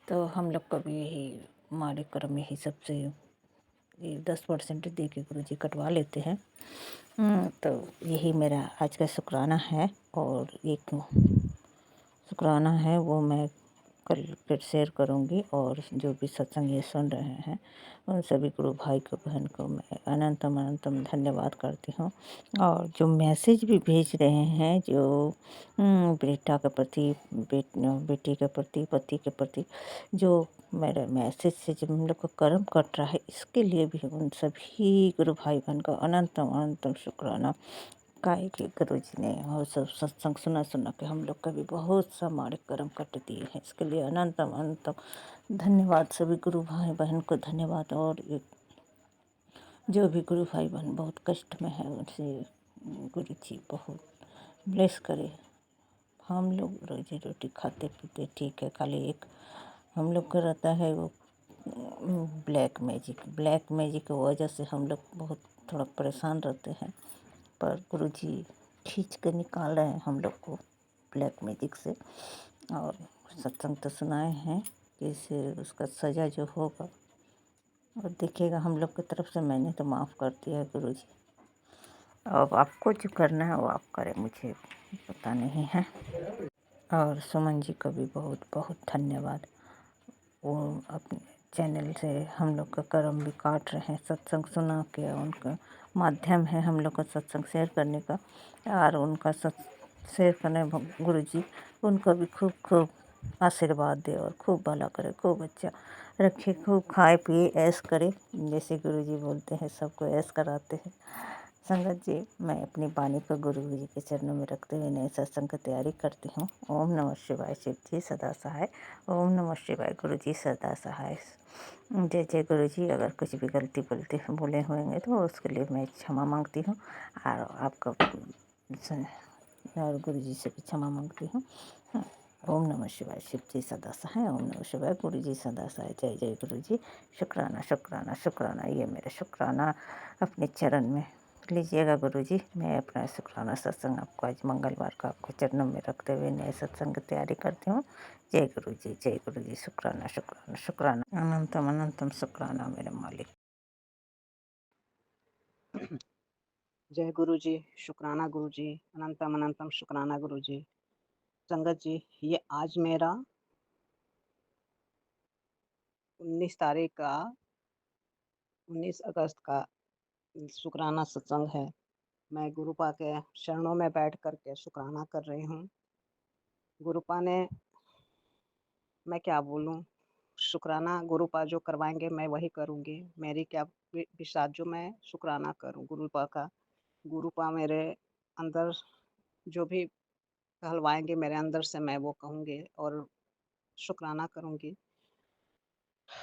तो हम लोग का भी यही हमारे कर्म यही सबसे ये 10% दे के गुरुजी कटवा लेते हैं। तो यही मेरा आज का शुक्राना है। और एक शुक्राना है वो मैं कल फिर शेयर करूँगी। और जो भी सत्संग ये सुन रहे हैं उन सभी गुरु भाई को बहन को मैं अनंतम अनंतम धन्यवाद करती हूँ। और जो मैसेज भी भेज रहे हैं, जो बेटा के प्रति, बेटी के प्रति, पति के प्रति जो मेरे मैसेज से जब हम लोग को कर्म कट रहा है, इसके लिए भी उन सभी गुरु भाई बहन का अनंतम अनंतम शुक्राना। काहे कि गुरुजी ने और सब सत्संग सुना सुना के हम लोग का भी बहुत सा हमारे कर्म कट दिए हैं। इसके लिए अनंतम अनंतम धन्यवाद, सभी गुरु भाई बहन को धन्यवाद। और जो भी गुरु भाई बहन बहुत कष्ट में है उनसे गुरुजी बहुत ब्लेस करे। हम लोग रोजी रोटी खाते पीते ठीक है, खाली एक हम लोग का रहता है वो ब्लैक मैजिक की वजह से हम लोग बहुत थोड़ा परेशान रहते हैं। पर गुरुजी खींच कर निकाल रहे हैं हम लोग को ब्लैक मैजिक से। और सत्संग तो सुनाए हैं कि इससे उसका सज़ा जो होगा और देखिएगा हम लोग की तरफ से। मैंने तो माफ़ कर दिया है गुरुजी, अब आपको जो करना है वो आप करें, मुझे पता नहीं है। और सुमन जी को भी बहुत बहुत धन्यवाद, वो अपने चैनल से हम लोग का कर्म भी काट रहे हैं, सत्संग सुना के उनका माध्यम है हम लोग का सत्संग शेयर करने का। और उनका शेयर करने गुरुजी उनको भी खूब खूब आशीर्वाद दे और खूब भला करे, खूब अच्छा रखे, खूब खाए पिए ऐश करे। जैसे गुरुजी बोलते हैं सबको ऐश कराते हैं। संगत जी, मैं अपनी वाणी को गुरु जी के चरणों में रखते हुए नए सत्संग की तैयारी करती हूँ। ओम नमः शिवाय, शिव जी सदा सहाय। ओम नमः शिवाय, गुरु जी सदा सहाय। जय जय गुरु जी। अगर कुछ भी गलती बोलते बोले होंगे तो उसके लिए मैं क्षमा मांगती हूँ। और आपका और गुरु जी से भी क्षमा मांगती हूँ। ओम नमः शिवाय, शिव जी सदा सहाय। ओम नमः शिवाय, गुरु जी सदा सहाय। जय जय गुरु जी। शुक्राना शुक्राना शुक्राना, ये मेरा शुक्राना अपने चरण में लीजिएगा गुरुजी। मैं अपना शुक्राना सत्संग आपको आज मंगलवार का आपको चरणों में रखते हुए नए सत्संग की तैयारी करती हूँ। जय गुरुजी, जय गुरुजी। शुक्राना शुक्राना शुक्राना, अनंतम अनंतम शुक्राना मेरे मालिक। जय गुरु जी, शुक्राना गुरु जी, अनंतम अनंतम शुक्राना गुरु जी। संगत जी, ये आज मेरा 19 अगस्त का शुक्राना सत्संग है। मैं गुरुपा के चरणों में बैठ कर के शुक्राना कर रही हूँ। गुरुपा ने, मैं क्या बोलूँ, शुक्राना गुरुपा जो करवाएंगे मैं वही करूँगी। मेरी क्या विश्वास जो मैं शुक्राना करूँ गुरुपा का। गुरुपा मेरे अंदर जो भी कहलवाएंगे मेरे अंदर से मैं वो कहूँगी और शुक्राना करूँगी।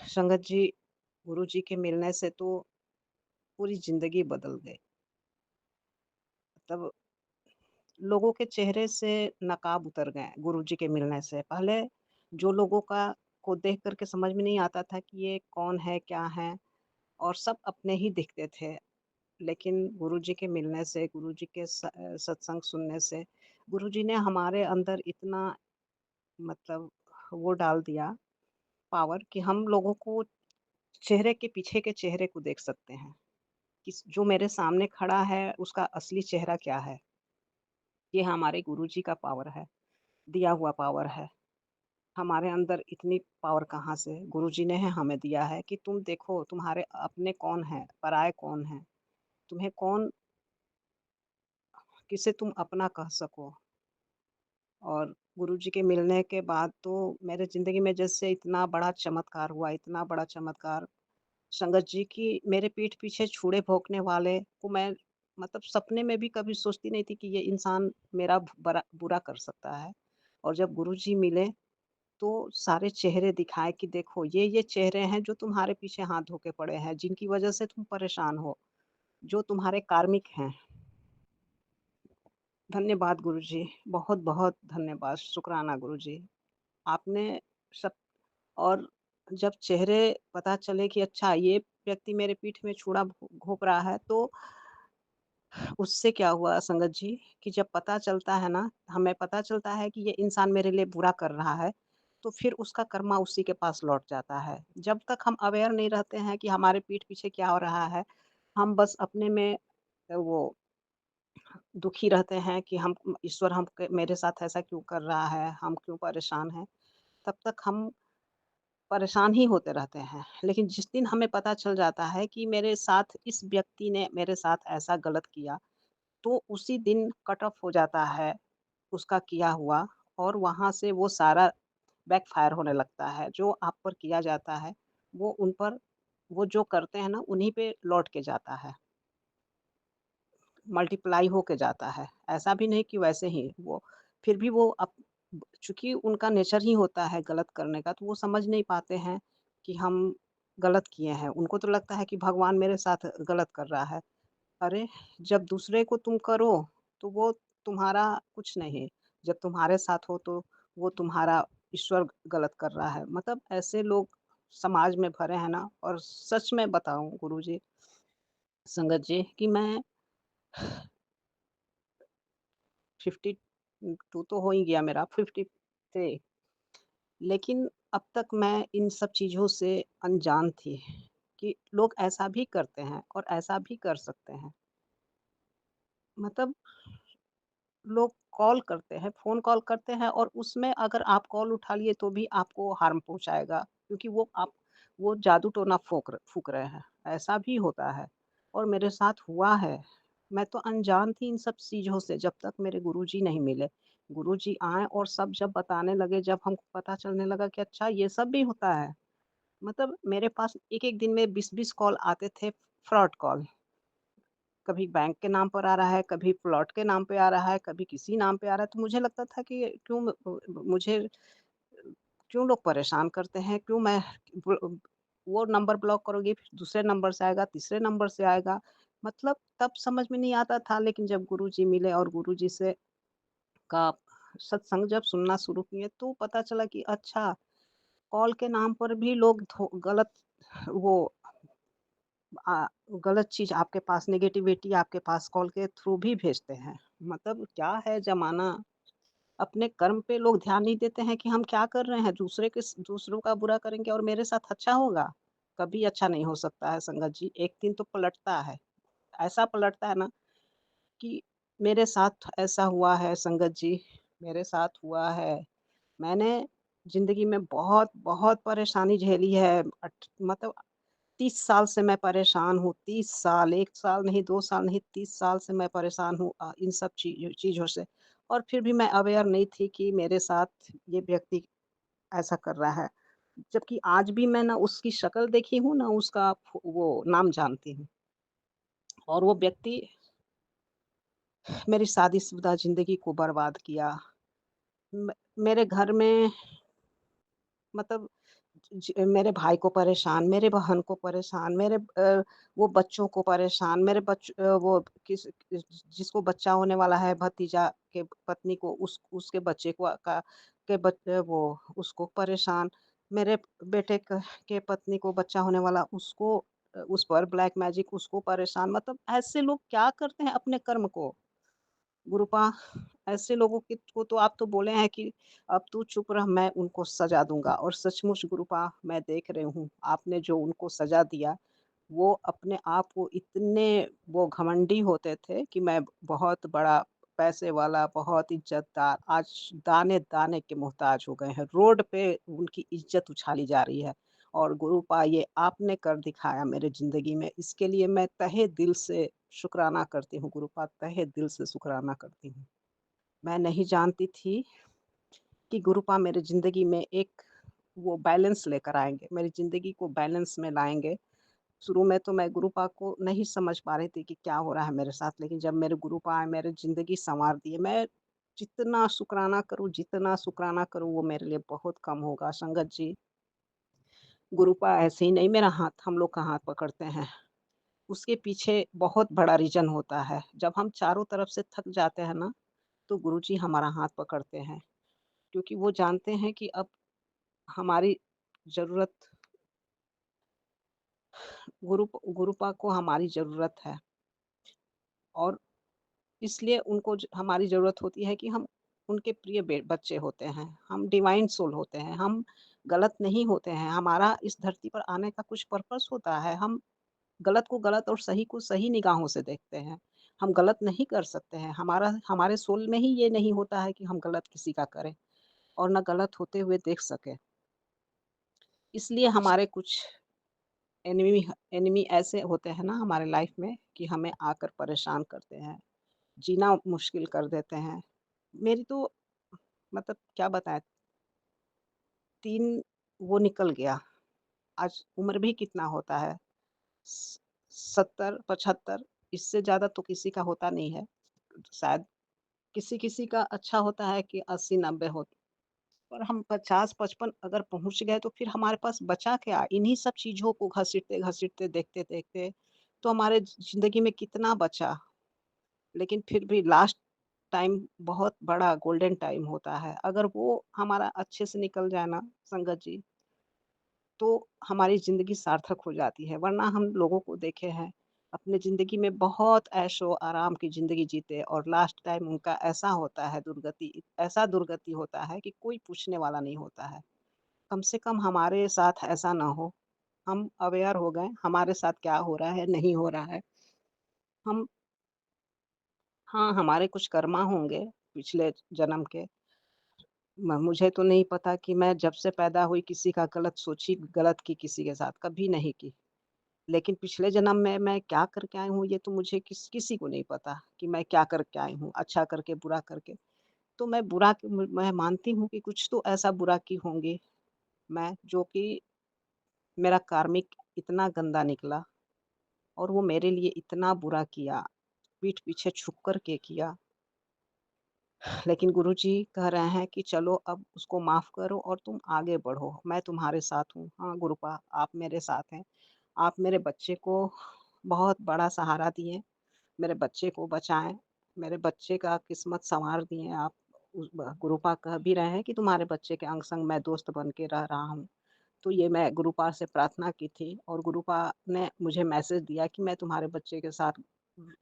संगत जी, गुरु जी के मिलने से तो पूरी ज़िंदगी बदल गई। तब लोगों के चेहरे से नकाब उतर गए गुरु जी के मिलने से। पहले जो लोगों को देख कर के समझ में नहीं आता था कि ये कौन है, क्या है, और सब अपने ही दिखते थे। लेकिन गुरु जी के मिलने से, गुरु जी के सत्संग सुनने से, गुरु जी ने हमारे अंदर इतना मतलब वो डाल दिया पावर कि हम लोगों को चेहरे के पीछे के चेहरे को देख सकते हैं कि जो मेरे सामने खड़ा है उसका असली चेहरा क्या है। ये हमारे गुरुजी का पावर है, दिया हुआ पावर है। हमारे अंदर इतनी पावर कहाँ से गुरुजी ने है हमें दिया है कि तुम देखो तुम्हारे अपने कौन है, पराये कौन है, तुम्हें कौन, किसे तुम अपना कह सको। और गुरुजी के मिलने के बाद तो मेरे ज़िंदगी में जैसे इतना बड़ा चमत्कार हुआ, इतना बड़ा चमत्कार। संगत जी की मेरे पीठ पीछे छुरे भोंकने वाले को मैं मतलब सपने में भी कभी सोचती नहीं थी कि ये इंसान मेरा बरा बुरा कर सकता है। और जब गुरुजी मिले तो सारे चेहरे दिखाए कि देखो ये चेहरे हैं जो तुम्हारे पीछे हाथ धो के पड़े हैं, जिनकी वज़ह से तुम परेशान हो, जो तुम्हारे कार्मिक हैं। धन्यवाद गुरुजी, बहुत-बहुत धन्यवाद, शुक्राना गुरुजी। आपने सब और जब चेहरे पता चले कि अच्छा ये व्यक्ति मेरे पीठ में छुरा घोंप रहा है, तो उससे क्या हुआ संगत जी कि जब पता चलता है ना, हमें पता चलता है कि ये इंसान मेरे लिए बुरा कर रहा है, तो फिर उसका कर्मा उसी के पास लौट जाता है। जब तक हम अवेयर नहीं रहते हैं कि हमारे पीठ पीछे क्या हो रहा है, हम बस अपने में वो दुखी रहते हैं कि हम ईश्वर हम मेरे साथ ऐसा क्यों कर रहा है, हम क्यों परेशान हैं, तब तक हम परेशान ही होते रहते हैं। लेकिन जिस दिन हमें पता चल जाता है कि मेरे साथ इस व्यक्ति ने मेरे साथ ऐसा गलत किया, तो उसी दिन कट ऑफ हो जाता है उसका किया हुआ और वहाँ से वो सारा बैकफ़ायर होने लगता है। जो आप पर किया जाता है, वो उन पर वो जो करते हैं ना, उन्हीं पे लौट के जाता है, मल्टीप्लाई होके जाता है। ऐसा भी नहीं कि वैसे ही वो फिर भी वो चूँकि उनका नेचर ही होता है गलत करने का, तो वो समझ नहीं पाते हैं कि हम गलत किए हैं। उनको तो लगता है कि भगवान मेरे साथ गलत कर रहा है। अरे! जब दूसरे को तुम करो, तो वो तुम्हारा कुछ नहीं, जब तुम्हारे साथ हो तो वो तुम्हारा ईश्वर गलत कर रहा है। मतलब ऐसे लोग समाज में भरे हैं ना और सच में बताऊँ गुरुजी, संगत जी कि मैं 52 तो हो ही गया मेरा 53 लेकिन अब तक मैं इन सब चीज़ों से अनजान थी कि लोग ऐसा भी करते हैं और ऐसा भी कर सकते हैं। मतलब लोग कॉल करते हैं, फ़ोन कॉल करते हैं और उसमें अगर आप कॉल उठा लिए तो भी आपको हार्म पहुँचाएगा क्योंकि वो जादू-टोना फूँक रहे हैं, ऐसा भी होता है और मेरे साथ हुआ है। मैं तो अनजान थी इन सब चीज़ों से जब तक मेरे गुरुजी नहीं मिले। गुरुजी आए और सब जब बताने लगे, जब हमको पता चलने लगा कि अच्छा ये सब भी होता है। मतलब मेरे पास एक-एक दिन में 20-20 कॉल आते थे, फ्रॉड कॉल। कभी बैंक के नाम पर आ रहा है, कभी प्लॉट के नाम पे आ रहा है, कभी किसी नाम पे आ रहा है, तो मुझे लगता था कि मुझे क्यों लोग परेशान करते हैं, क्यों मैं ब वो नंबर ब्लॉक करोगी, फिर दूसरे नंबर से आएगा, तीसरे नंबर से आएगा। मतलब तब समझ में नहीं आता था, लेकिन जब गुरुजी मिले और गुरुजी से का सत्संग जब सुनना शुरू किए, तो पता चला कि अच्छा, कॉल के नाम पर भी लोग गलत वो अ, गलत चीज़ आपके पास नेगेटिविटी आपके पास कॉल के थ्रू भी भेजते हैं। मतलब क्या है ज़माना, अपने कर्म पे लोग ध्यान नहीं देते हैं कि हम क्या कर रहे हैं, दूसरों का बुरा करेंगे और मेरे साथ अच्छा होगा? कभी अच्छा नहीं हो सकता है संगत जी, एक दिन तो पलटता है। ऐसा पलटता है ना कि मेरे साथ ऐसा हुआ है संगत जी, मेरे साथ हुआ है। मैंने ज़िंदगी में बहुत परेशानी झेली है। मतलब 30 साल से मैं परेशान हूँ, 30 साल, 1 साल नहीं, 2 साल नहीं, 30 साल से मैं परेशान हूँ इन सब चीज़ों से। और फिर भी मैं अवेयर नहीं थी कि मेरे साथ ये व्यक्ति ऐसा कर रहा है। जबकि आज भी मैं ना उसकी शक्ल देखी हूँ, ना उसका वो नाम जानती हूँ। और वो व्यक्ति मेरी शादीशुदा ज़िंदगी को बर्बाद किया। मेरे घर में मतलब मेरे भाई को परेशान, मेरे बहन को परेशान, वो बच्चों को परेशान, वो किस जिसको बच्चा होने वाला है भतीजा के पत्नी को उसके बच्चे को का के बच वो उसको परेशान, मेरे बेटे के पत्नी को बच्चा होने वाला उसको उस पर ब्लैक मैजिक उसको परेशान मतलब ऐसे लोग क्या करते हैं अपने कर्म को? गुरुपा ऐसे लोगों की को तो आप तो बोले हैं कि अब तू चुप रह मैं उनको सज़ा दूँगा और सचमुच गुरुपा मैं देख रही हूँ, आपने जो उनको सज़ा दिया, वो अपने आप को इतने वो घमंडी होते थे कि मैं बहुत बड़ा पैसे वाला, बहुत इज़्ज़तदार, आज दाने-दाने के मोहताज हो गए हैं। रोड पे उनकी इज़्ज़त उछाली जा रही है और गुरुपा ये आपने कर दिखाया मेरे ज़िंदगी में, इसके लिए मैं तहे दिल से शुक्राना करती हूँ गुरुपा, तहे दिल से शुक्राना करती हूँ। मैं नहीं जानती थी कि गुरुपा मेरे ज़िंदगी में एक वो बैलेंस लेकर आएँगे, मेरी ज़िंदगी को बैलेंस में लाएँगे शुरू में तो मैं गुरुपा को नहीं समझ पा रही थी कि क्या हो रहा है मेरे साथ, लेकिन जब मेरे गुरुपा आए, मेरी ज़िंदगी सँवार दिए। मैं जितना शुकराना करूँ वो मेरे लिए बहुत कम होगा। संगत जी, गुरुपा ऐसे ही नहीं मेरा हाथ हम लोग का हाथ पकड़ते हैं। उसके पीछे बहुत बड़ा रीज़न होता है। जब हम चारों तरफ से थक जाते हैं ना, तो गुरुजी हमारा हाथ पकड़ते हैं, क्योंकि वो जानते हैं कि अब हमारी ज़रूरत गुरुपा को हमारी ज़रूरत है, और इसलिए उनको हमारी ज़रूरत होती है कि हम उनके प्रिय बच्चे होते हैं। हम डिवाइन सोल होते हैं। हम गलत नहीं होते हैं। हमारा इस धरती पर आने का कुछ पर्पस होता है। हम गलत को गलत और सही को सही निगाहों से देखते हैं। हम गलत नहीं कर सकते हैं। हमारे सोल में ही ये नहीं होता है कि हम गलत किसी का करें और ना गलत होते हुए देख सकें। इसलिए हमारे कुछ एनिमी एनिमी ऐसे होते हैं ना हमारे लाइफ में कि हमें आकर परेशान करते हैं, जीना मुश्किल कर देते हैं। मेरी तो मतलब क्या बताएँ, 3 वो निकल गया। आज उम्र भी कितना होता है, स 70-75, इससे ज़्यादा तो किसी का होता नहीं है। शायद किसी-किसी का अच्छा होता है कि 80-90 हो, पर हम 50-55 अगर पहुँच गए तो फिर हमारे पास बचा क्या? इन्हीं सब चीज़ों को घसीटते-घसीटते, देखते-देखते तो हमारे ज़िंदगी में कितना बचा? लेकिन फिर भी लास्ट टाइम बहुत बड़ा गोल्डन टाइम होता है। अगर वो हमारा अच्छे से निकल जाए ना संगत जी, तो हमारी ज़िंदगी सार्थक हो जाती है। वरना हम लोगों को देखे हैं, अपने ज़िंदगी में बहुत ऐशो-आराम की ज़िंदगी जीते और लास्ट टाइम उनका ऐसा दुर्गति होता है कि कोई पूछने वाला नहीं होता है। कम से कम हमारे साथ ऐसा ना हो। हम अवेयर हो गए, हमारे साथ क्या हो रहा है, नहीं हो रहा है। हम हाँ, हमारे कुछ कर्मा होंगे पिछले जन्म के। मुझे तो नहीं पता कि मैं जब से पैदा हुई किसी का गलत की किसी के साथ, कभी नहीं की। लेकिन पिछले जन्म में मैं क्या करके आई हूँ, ये तो मुझे किसी को नहीं पता कि मैं क्या करके आई हूँ, अच्छा करके, बुरा करके। तो मैं मानती हूँ कि कुछ तो ऐसा बुरा की होंगी मैं, जो कि मेरा कार्मिक इतना गंदा निकला और वो मेरे लिए इतना बुरा किया, पीठ पीछे छुप कर के किया। लेकिन गुरुजी कह रहे हैं कि चलो अब उसको माफ़ करो और तुम आगे बढ़ो, मैं तुम्हारे साथ हूँ। हाँ, गुरुपा आप मेरे साथ हैं। आप मेरे बच्चे को बहुत बड़ा सहारा दिए, मेरे बच्चे को बचाएँ, मेरे बच्चे का किस्मत सँवार दिए आप। गुरुपा कह भी रहे हैं कि तुम्हारे बच्चे के अंग-संग मैं दोस्त बन के रह रहा हूँ। तो ये मैं गुरुपा से प्रार्थना की थी और गुरुपा ने मुझे मैसेज दिया कि मैं तुम्हारे बच्चे के साथ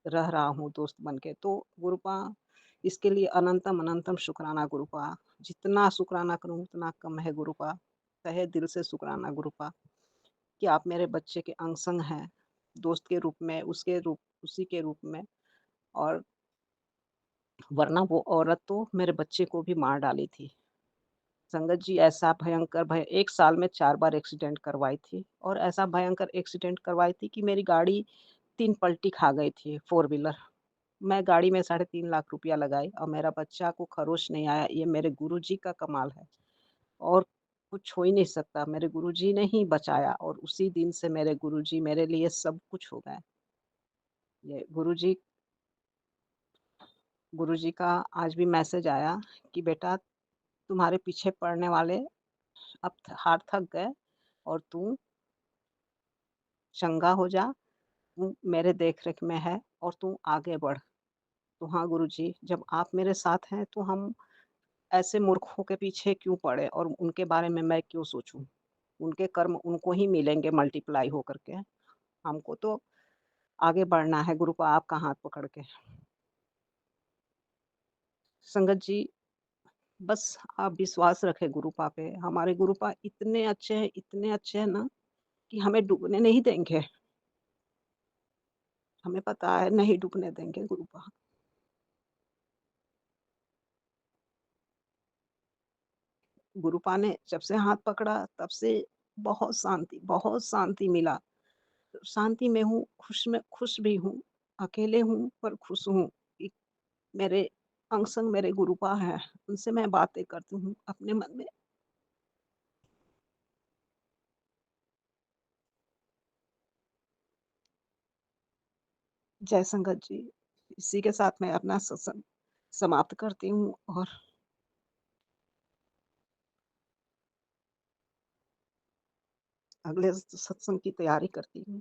रह रहा हूँ दोस्त बन के। तो गुरुपा, इसके लिए अनंतम अनंतम शुक्राना गुरुपा। जितना शुक्राना करूँ उतना कम है गुरुपा। तहे दिल से शुक्राना गुरुपा कि आप मेरे बच्चे के अंग-संग हैं, दोस्त के रूप में, उसी के रूप में। और वरना वो औरत तो मेरे बच्चे को भी मार डाली थी। संगत जी, ऐसा भयंकर 1 साल में 4 बार एक्सीडेंट करवाई थी और ऐसा भयंकर एक्सीडेंट करवाई थी कि मेरी गाड़ी 3 पलटी खा गई थी, 4 व्हीलर। मैं गाड़ी में 3.5 लाख रुपया लगाई और मेरा बच्चा को खरोच नहीं आया। ये मेरे गुरुजी का कमाल है और कुछ हो ही नहीं सकता। मेरे गुरुजी ने ही बचाया और उसी दिन से मेरे गुरुजी मेरे लिए सब कुछ हो गए। ये गुरुजी का आज भी मैसेज आया कि बेटा, तुम्हारे पीछे पड़ने वाले अब हाथ थक गए और तू चंगा हो जा, तू मेरे देख-रेख में है और तू आगे बढ़। तो हाँ गुरुजी, जब आप मेरे साथ हैं तो हम ऐसे मूर्खों के पीछे क्यों पड़े और उनके बारे में मैं क्यों सोचूँ? उनके कर्म उनको ही मिलेंगे मल्टीप्लाई हो कर के। हमको तो आगे बढ़ना है गुरुपा आपका हाथ पकड़ के। संगत जी, बस आप विश्वास रखें गुरुपा पे। हमारे गुरुपा इतने अच्छे हैं ना कि हमें डूबने नहीं देंगे। हमें पता है नहीं डूबने देंगे गुरुपा। गुरुपा ने जब से हाथ पकड़ा तब से बहुत शांति मिला। शांति में हूँ, खुश भी हूँ, अकेले हूँ पर खुश हूँ। एक मेरे अंग-संग मेरे गुरुपा हैं, उनसे मैं बातें करती हूँ अपने मन में। जय संगत जी। इसी के साथ मैं अपना सत्संग समाप्त करती हूँ और अगले सत्संग की तैयारी करती हूँ।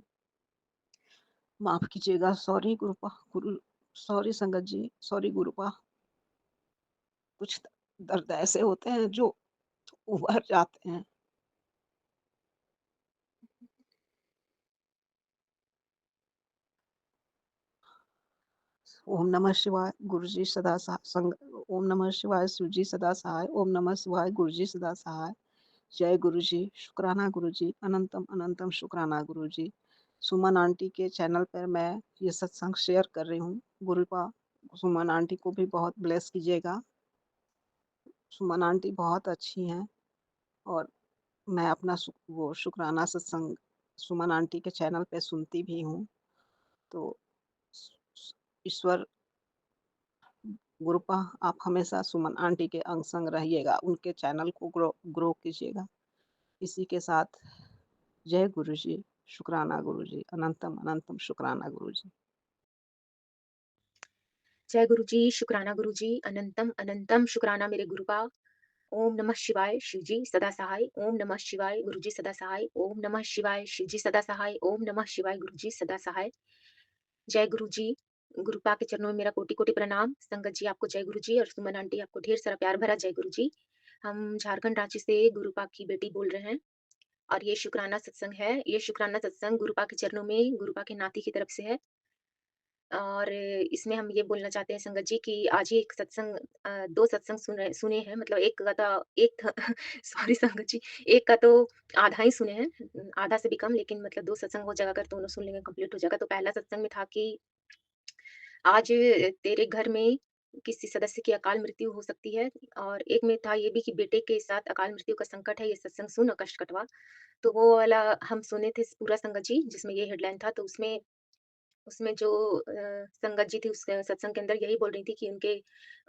माफ़ कीजिएगा, सॉरी गुरुपा गुरु सॉरी संगत जी, सॉरी गुरुपा। कुछ दर्द ऐसे होते हैं जो उभर जाते हैं। ओम नमः शिवाय, गुरुजी सदा ओम नमः शिवाय, शिवजी सदा सहाय। ओम नमः शिवाय, गुरुजी सदा सहाय। जय गुरुजी, शुक्राना गुरुजी, अनंतम अनंतम शुक्राना गुरुजी। सुमन आंटी के चैनल पर मैं ये सत्संग शेयर कर रही हूँ। गुरुपा सुमन आंटी को भी बहुत ब्लेस कीजिएगा। सुमन आंटी बहुत अच्छी हैं और मैं अपना वो शुक्राना सत्संग सुमन आंटी के चैनल पे सुनती भी हूँ। तो ईश्वर गुरुपा आप हमेशा सुमन आंटी के अंग संग रहिएगा, उनके चैनल को ग्रो ग्रो कीजिएगा। इसी के साथ जय गुरुजी, शुक्राना गुरुजी, अनंतम अनंतम शुक्राना गुरुजी। जय गुरु जी, शुक्राना गुरु जी, अनंतम अनंतम शुक्राना मेरे गुरुपा। ओम नमः शिवाय, शिव जी सदा सहाय। ओम नमः शिवाय, गुरु जी सदा सहाय। ओम नमः शिवाय, शिव जी सदा सहाय। ओम नमः शिवाय, गुरु जी सदा सहाय। जय गुरु जी, गुरुपा के चरणों में मेरा कोटि कोटि प्रणाम। संगत जी आपको जय गुरु जी और सुमन आंटी आपको ढेर सारा प्यार भरा जय गुरु जी। हम झारखंड रांची से गुरुपा की बेटी बोल रहे हैं और ये शुक्राना सत्संग है। ये शुक्राना सत्संग गुरुपा के चरणों में गुरुपा के नाती की तरफ से है। और इसमें हम ये बोलना चाहते हैं संगत जी कि आज ही एक सत्संग 2 सत्संग सुने सुने हैं, मतलब एक का तो एक सॉरी संगत जी, एक का तो आधा ही सुने हैं, आधा से भी कम, लेकिन मतलब 2 सत्संग हो जाएगा, अगर दोनों सुन लेंगे कंप्लीट हो जाएगा। तो पहला सत्संग में था कि आज तेरे घर में किसी सदस्य की अकाल मृत्यु हो सकती है, और एक में था ये भी कि बेटे के साथ अकाल मृत्यु का संकट है, ये सत्संग सुन और कष्ट कटवा। तो वो वाला हम सुने थे पूरा संगत जी, जिसमें ये हेडलाइन था। तो उसमें उसमें जो संगत जी थी उस सत्संग के अंदर यही बोल रही थी कि उनके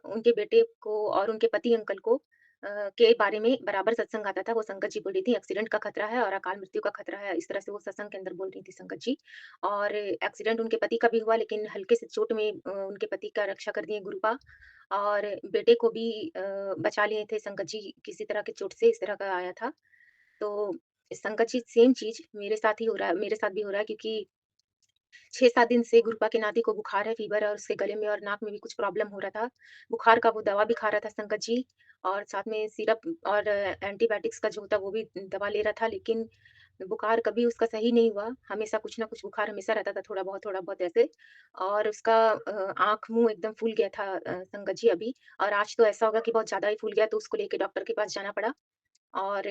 उनके बेटे को और उनके पति अंकल को के बारे में बराबर सत्संग आता था। वो संगत जी बोल रही थी एक्सीडेंट का खतरा है और अकाल मृत्यु का खतरा है। इस तरह से वो सत्संग के अंदर बोल रही थी संगत जी। और एक्सीडेंट उनके पति का भी हुआ, लेकिन हल्के से चोट में उनके पति का रक्षा कर दिए गुरुपा, और बेटे को भी बचा लिए थे संगत जी, किसी तरह की चोट से इस तरह का आया था। तो संगत जी सेम चीज़ मेरे साथ ही हो रहा है, मेरे साथ भी हो रहा है, क्योंकि 6-7 दिन से गुरुपा के नाती को बुखार है, फ़ीवर है, और उसके गले में और नाक में भी कुछ प्रॉब्लम हो रहा था। बुखार का वो दवा भी खा रहा था संगत जी, और साथ में सिरप और एंटीबायोटिक्स का जो होता है वो भी दवा ले रहा था, लेकिन बुखार कभी उसका सही नहीं हुआ। हमेशा कुछ ना कुछ बुखार हमेशा रहता था, थोड़ा बहुत ऐसे। और उसका आँख, मुँह एकदम फूल गया था संगत जी अभी। और आज तो ऐसा होगा कि बहुत ज़्यादा ही फूल गया, तो उसको लेके डॉक्टर के पास जाना पड़ा। और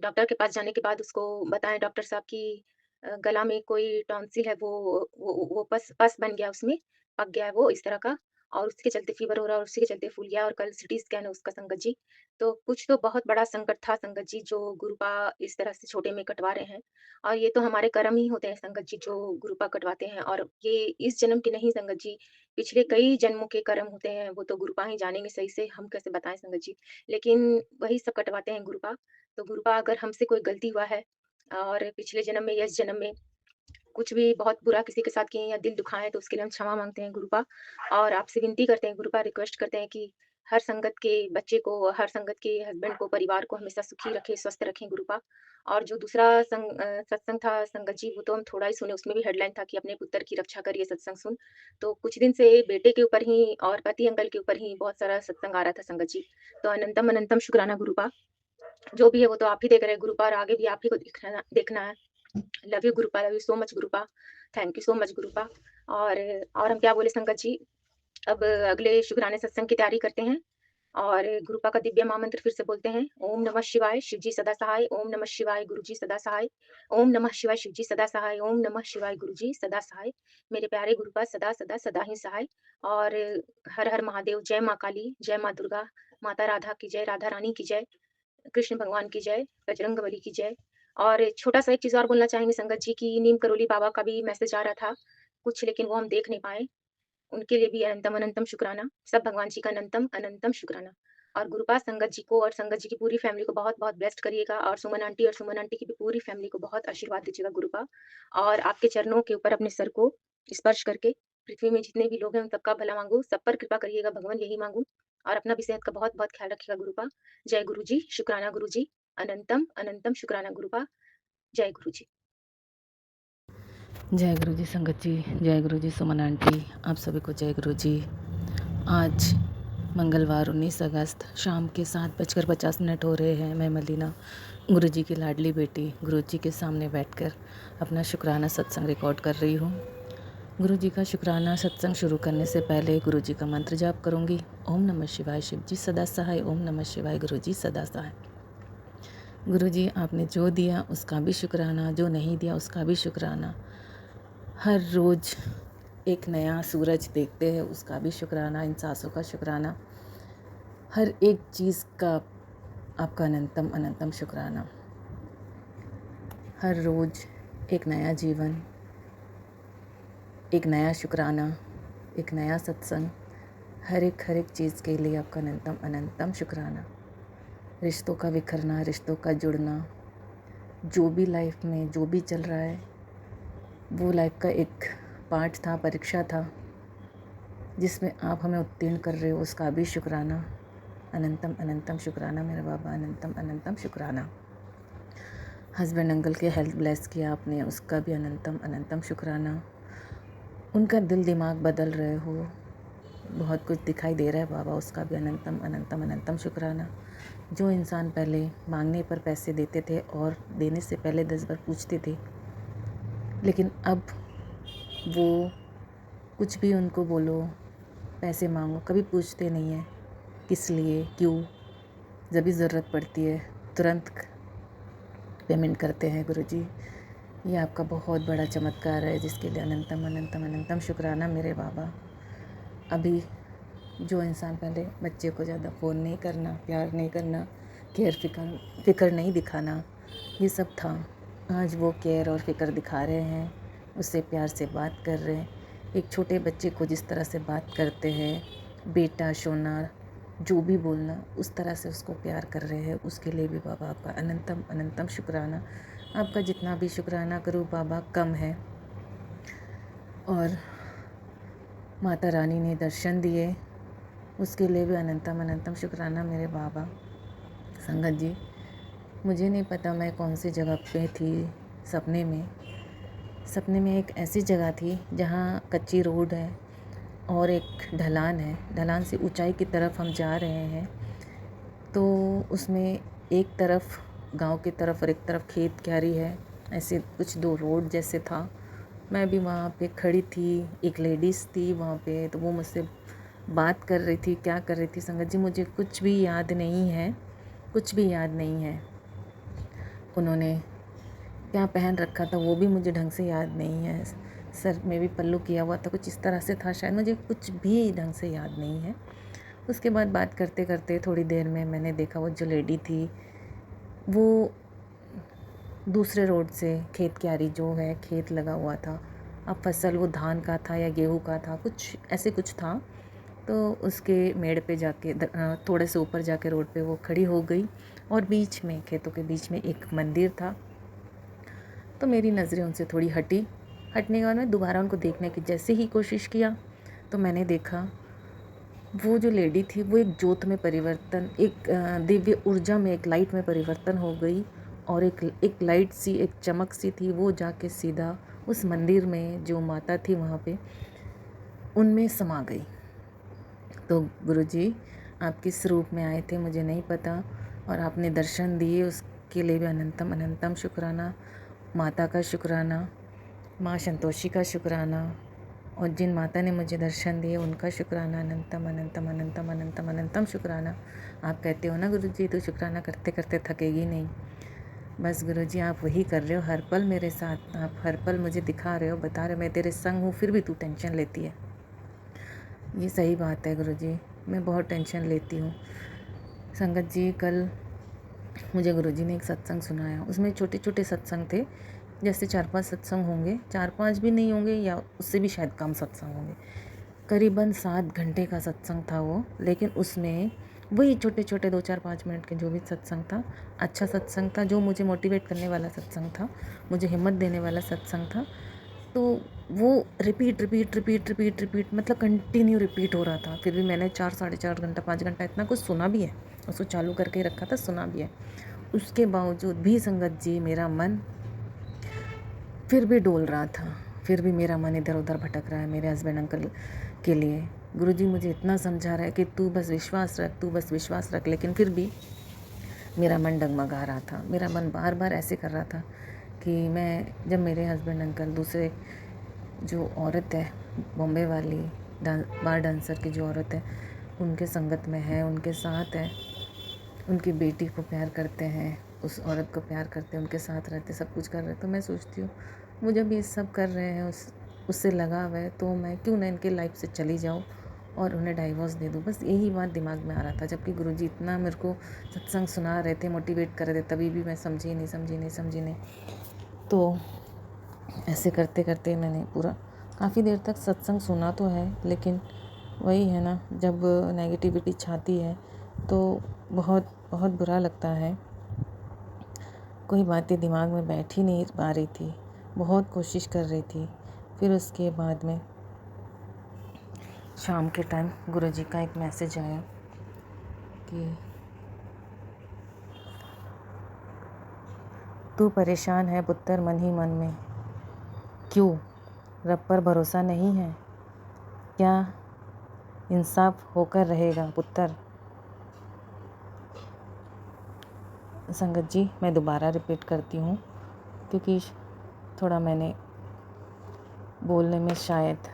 डॉक्टर के पास जाने के बाद उसको बताएँ डॉक्टर साहब कि गला में कोई टॉन्सिल है, वो पस पस बन गया उसमें, पक गया है वो इस तरह का, और उसके चलते फ़ीवर हो रहा है और उसी के चलते फूल गया, और कल सीटी स्कैन है उसका संगत जी। तो कुछ तो बहुत बड़ा संकट था संगत जी, जो गुरुपा इस तरह से छोटे में कटवा रहे हैं। और ये तो हमारे कर्म ही होते हैं संगत जी, जो गुरुपा कटवाते हैं, और ये इस जन्म के नहीं संगत जी, पिछले कई जन्मों के कर्म होते हैं, वो तो गुरुपा ही जानेंगे सही से, हम कैसे बताएँ संगत जी। लेकिन वही सब कटवाते हैं गुरुपा। तो गुरुपा अगर हमसे कोई गलती हुआ है और पिछले जन्म में या इस जन्म में कुछ भी बहुत बुरा किसी के साथ किए या दिल दुखाए हैं, तो उसके लिए हम क्षमा माँगते हैं गुरुपा, और आपसे विनती करते हैं गुरुपा, रिक्वेस्ट करते हैं कि हर संगत के बच्चे को, हर संगत के हस्बैंड को, परिवार को हमेशा सुखी रखें, स्वस्थ रखें गुरुपा। और जो दूसरा सत्संग था संगत जी, वो तो हम थोड़ा ही सुने, उसमें भी हेडलाइन था कि अपने पुत्र की रक्षा करिए सत्संग सुन। तो कुछ दिन से बेटे के ऊपर ही और पति अंकल के ऊपर ही बहुत सारा सत्संग आ रहा था संगत जी। तो अनंतम अनंतम शुक्राना गुरुपा। जो भी है वो तो आप ही देख रहे हैं गुरुपा, और आगे भी आप ही को दिखना देखना है। लव यू गुरुपा, लव यू सो मच गुरुपा। थैंक यू सो मच गुरुपा। और और हम क्या बोले संगत जी, अब अगले शुक्राने सत्संग की तैयारी करते हैं, और गुरुपा का दिव्य महामंत्र फिर से बोलते हैं। ओम नमः शिवाय, शिव जी सदा सहाय। ओम नमः शिवाय, गुरु जी सदा सहाय। ओम नमः शिवाय, शिव जी सदा सहाय। ओम नमः शिवाय, गुरु जी सदा सहाय। मेरे प्यारे गुरुपा सदा सदा सदा ही सहाय। और हर हर महादेव, जय माँ काली, जय माँ दुर्गा, माता राधा की जय, राधा रानी की जय, कृष्ण भगवान की जय, बजरंगबली की जय। और छोटा-सा एक चीज़ और बोलना चाहेंगे संगत जी कि नीम करोली बाबा का भी मैसेज आ रहा था कुछ, लेकिन वो हम देख नहीं पाए। उनके लिए भी अनंतम अनंतम शुक्राना। सब भगवान जी का अनंतम अनंतम शुक्राना। और गुरुपाद संगत जी को और संगत जी की पूरी फैमिली को बहुत-बहुत ब्लेस्ड करिएगा, और सुमन आंटी की भी पूरी फैमिली को बहुत आशीर्वाद दीजिएगा गुरुपा। और आपके चरणों के ऊपर अपने सर को स्पर्श करके पृथ्वी में जितने भी लोग हैं उन सबका भला मांगू, सब पर कृपा करिएगा भगवान, यही मांगू। और अपना भी सेहत का बहुत बहुत ख्याल रखिएगा गुरुपा। जय गुरु जी, शुक्राना गुरु जी, अनंतम अनंतम शुक्राना गुरुपा। जय गुरु जी। जय गुरु जी संगत जी, जय गुरु जी सुमन आंटी, आप सभी को जय गुरु जी। आज मंगलवार 19 अगस्त शाम के 7:50 हो रहे हैं। मैं मलीना गुरु जी की लाडली बेटी गुरु जी के सामने बैठकर अपना शुक्राना सत्संग रिकॉर्ड कर रही हूँ। गुरु जी का शुक्राना सत्संग शुरू करने से पहले गुरु जी का मंत्र जाप करूँगी। ओम नमः शिवाय, शिव जी सदा सहाय। ओम नमः शिवाय, गुरु जी सदा सहाय। गुरु जी आपने जो दिया उसका भी शुक्राना, जो नहीं दिया उसका भी शुक्राना। हर रोज़ एक नया सूरज देखते हैं उसका भी शुक्राना, इन सांसों का शुक्राना, हर एक चीज़ का आपका अनंतम अनंतम शुक्राना। हर रोज़ एक नया जीवन, एक नया शुक्राना, एक नया सत्संग, हर एक चीज़ के लिए आपका अनंतम अनंतम शुक्राना। रिश्तों का बिखरना, रिश्तों का जुड़ना, जो भी लाइफ में जो भी चल रहा है वो लाइफ का एक पार्ट था, परीक्षा था, जिसमें आप हमें उत्तीर्ण कर रहे हो, उसका भी शुक्राना। अनंतम अनंतम शुक्राना मेरे बाबा, अनंतम अनंतम शुक्राना। हस्बैंड अंकल के हेल्थ ब्लेस किया आपने, उसका भी अनंतम अनंतम शुक्राना। उनका दिल दिमाग बदल रहे हो, बहुत कुछ दिखाई दे रहा है बाबा, उसका भी अनंतम अनंतम अनंतम शुक्राना। जो इंसान पहले मांगने पर पैसे देते थे और देने से पहले 10 बार पूछते थे, लेकिन अब वो कुछ भी उनको बोलो, पैसे मांगो, कभी पूछते नहीं है किस लिए, क्यों। जब भी ज़रूरत पड़ती है तुरंत पेमेंट करते हैं। गुरुजी ये आपका बहुत बड़ा चमत्कार है, जिसके लिए अनंतम अनंतम अनंतम शुक्राना मेरे बाबा। अभी जो इंसान पहले बच्चे को ज़्यादा फ़ोन नहीं करना, प्यार नहीं करना, केयर फ़िक्र नहीं दिखाना, ये सब था, आज वो केयर और फ़िक्र दिखा रहे हैं, उससे प्यार से बात कर रहे हैं। एक छोटे बच्चे को जिस तरह से बात करते हैं, बेटा सोना जो भी बोलना, उस तरह से उसको प्यार कर रहे हैं। उसके लिए भी बाबा आपका अनंतम अनंतम शुक्राना। आपका जितना भी शुक्राना करूँ बाबा कम है। और माता रानी ने दर्शन दिए, उसके लिए भी अनंतम अनंतम शुक्राना मेरे बाबा। संगत जी मुझे नहीं पता मैं कौन सी जगह पे थी। सपने में एक ऐसी जगह थी जहाँ कच्ची रोड है और एक ढलान है, ढलान से ऊंचाई की तरफ हम जा रहे हैं। तो उसमें एक तरफ गांव की तरफ और एक तरफ खेत क्यारी है, ऐसे कुछ 2 रोड जैसे था। मैं भी वहाँ पे खड़ी थी, एक लेडीज़ थी वहाँ पे, तो वो मुझसे बात कर रही थी। क्या कर रही थी संगत जी मुझे कुछ भी याद नहीं है, कुछ भी याद नहीं है। उन्होंने क्या पहन रखा था वो भी मुझे ढंग से याद नहीं है। सर में भी पल्लू किया हुआ था, कुछ इस तरह से था शायद, मुझे कुछ भी ढंग से याद नहीं है। उसके बाद बात करते करते थोड़ी देर में मैंने देखा वो जो लेडी थी वो दूसरे रोड से, खेत क्यारी जो है, खेत लगा हुआ था, अब फसल वो धान का था या गेहूं का था, कुछ ऐसे कुछ था। तो उसके मेड़ पे जाके थोड़े से ऊपर जाके रोड पे वो खड़ी हो गई और बीच में, खेतों के बीच में एक मंदिर था। तो मेरी नज़रें उनसे थोड़ी हटने के बाद मैं दोबारा उनको देखने की जैसे ही कोशिश किया तो मैंने देखा वो जो लेडी थी वो एक ज्योत में परिवर्तन, एक दिव्य ऊर्जा में, एक लाइट में परिवर्तन हो गई। और एक लाइट सी, एक चमक सी थी, वो जाके सीधा उस मंदिर में जो माता थी वहाँ पे उनमें समा गई। तो गुरुजी आप किस रूप में आए थे मुझे नहीं पता, और आपने दर्शन दिए उसके लिए भी अनंतम अनंतम शुक्राना। माता का शुक्राना, माँ संतोषी का शुक्राना, और जिन माता ने मुझे दर्शन दिए उनका शुक्राना। अनंतम अनंतम अनंतम अनंतम अनंतम शुक्राना। आप कहते हो ना गुरुजी तो शुक्राना करते करते थकेगी नहीं। बस गुरुजी आप वही कर रहे हो हर पल मेरे साथ, आप हर पल मुझे दिखा रहे हो, बता रहे हो मैं तेरे संग हूँ, फिर भी तू टेंशन लेती है। ये सही बात है गुरुजी, मैं बहुत टेंशन लेती हूँ। संगत जी कल मुझे गुरुजी ने एक सत्संग सुनाया, उसमें छोटे छोटे सत्संग थे, जैसे 4-5 सत्संग होंगे, 4-5 भी नहीं होंगे या उससे भी शायद कम सत्संग होंगे। करीबन 7 घंटे का सत्संग था वो, लेकिन उसमें वही छोटे छोटे 2-4-5 मिनट के जो भी सत्संग था, अच्छा सत्संग था, जो मुझे मोटिवेट करने वाला सत्संग था, मुझे हिम्मत देने वाला सत्संग था। तो वो रिपीट मतलब कंटिन्यू रिपीट हो रहा था। फिर भी मैंने 4 साढ़े 4 घंटा 5 घंटा इतना कुछ सुना भी है, उसको चालू करके रखा था, सुना भी है। उसके बावजूद भी संगत जी मेरा मन फिर भी डोल रहा था, फिर भी मेरा मन इधर उधर भटक रहा है मेरे हस्बैंड अंकल के लिए। गुरुजी मुझे इतना समझा रहा है कि तू बस विश्वास रख, तू बस विश्वास रख, लेकिन फिर भी मेरा मन डगमगा रहा था। मेरा मन बार बार ऐसे कर रहा था कि मैं जब मेरे हस्बैंड अंकल दूसरे जो औरत है बॉम्बे वाली बार डांसर की जो औरत है उनके संगत में है, उनके साथ है, उनकी बेटी को प्यार करते हैं, उस औरत को प्यार करते हैं, उनके साथ रहते, सब कुछ कर रहे हैं, तो मैं सोचती हूँ मुझे भी ये सब कर रहे हैं, उससे लगाव है, तो मैं क्यों ना इनके लाइफ से चली जाऊँ और उन्हें डाइवोर्स दे दूँ। बस यही बात दिमाग में आ रहा था, जबकि गुरुजी इतना मेरे को सत्संग सुना रहे थे, मोटिवेट कर रहे थे, तभी भी मैं समझी नहीं। तो ऐसे करते करते मैंने पूरा काफ़ी देर तक सत्संग सुना तो है, लेकिन वही है ना, जब नेगेटिविटी छाती है तो बहुत बहुत बुरा लगता है। कोई बातें दिमाग में बैठ ही नहीं पा रही थी, बहुत कोशिश कर रही थी। फिर उसके बाद में शाम के टाइम गुरुजी का एक मैसेज आया कि तू परेशान है पुत्र मन ही मन में, क्यों रब पर भरोसा नहीं है क्या, इंसाफ होकर रहेगा पुत्र। संगत जी मैं दोबारा रिपीट करती हूँ, क्योंकि थोड़ा मैंने बोलने में शायद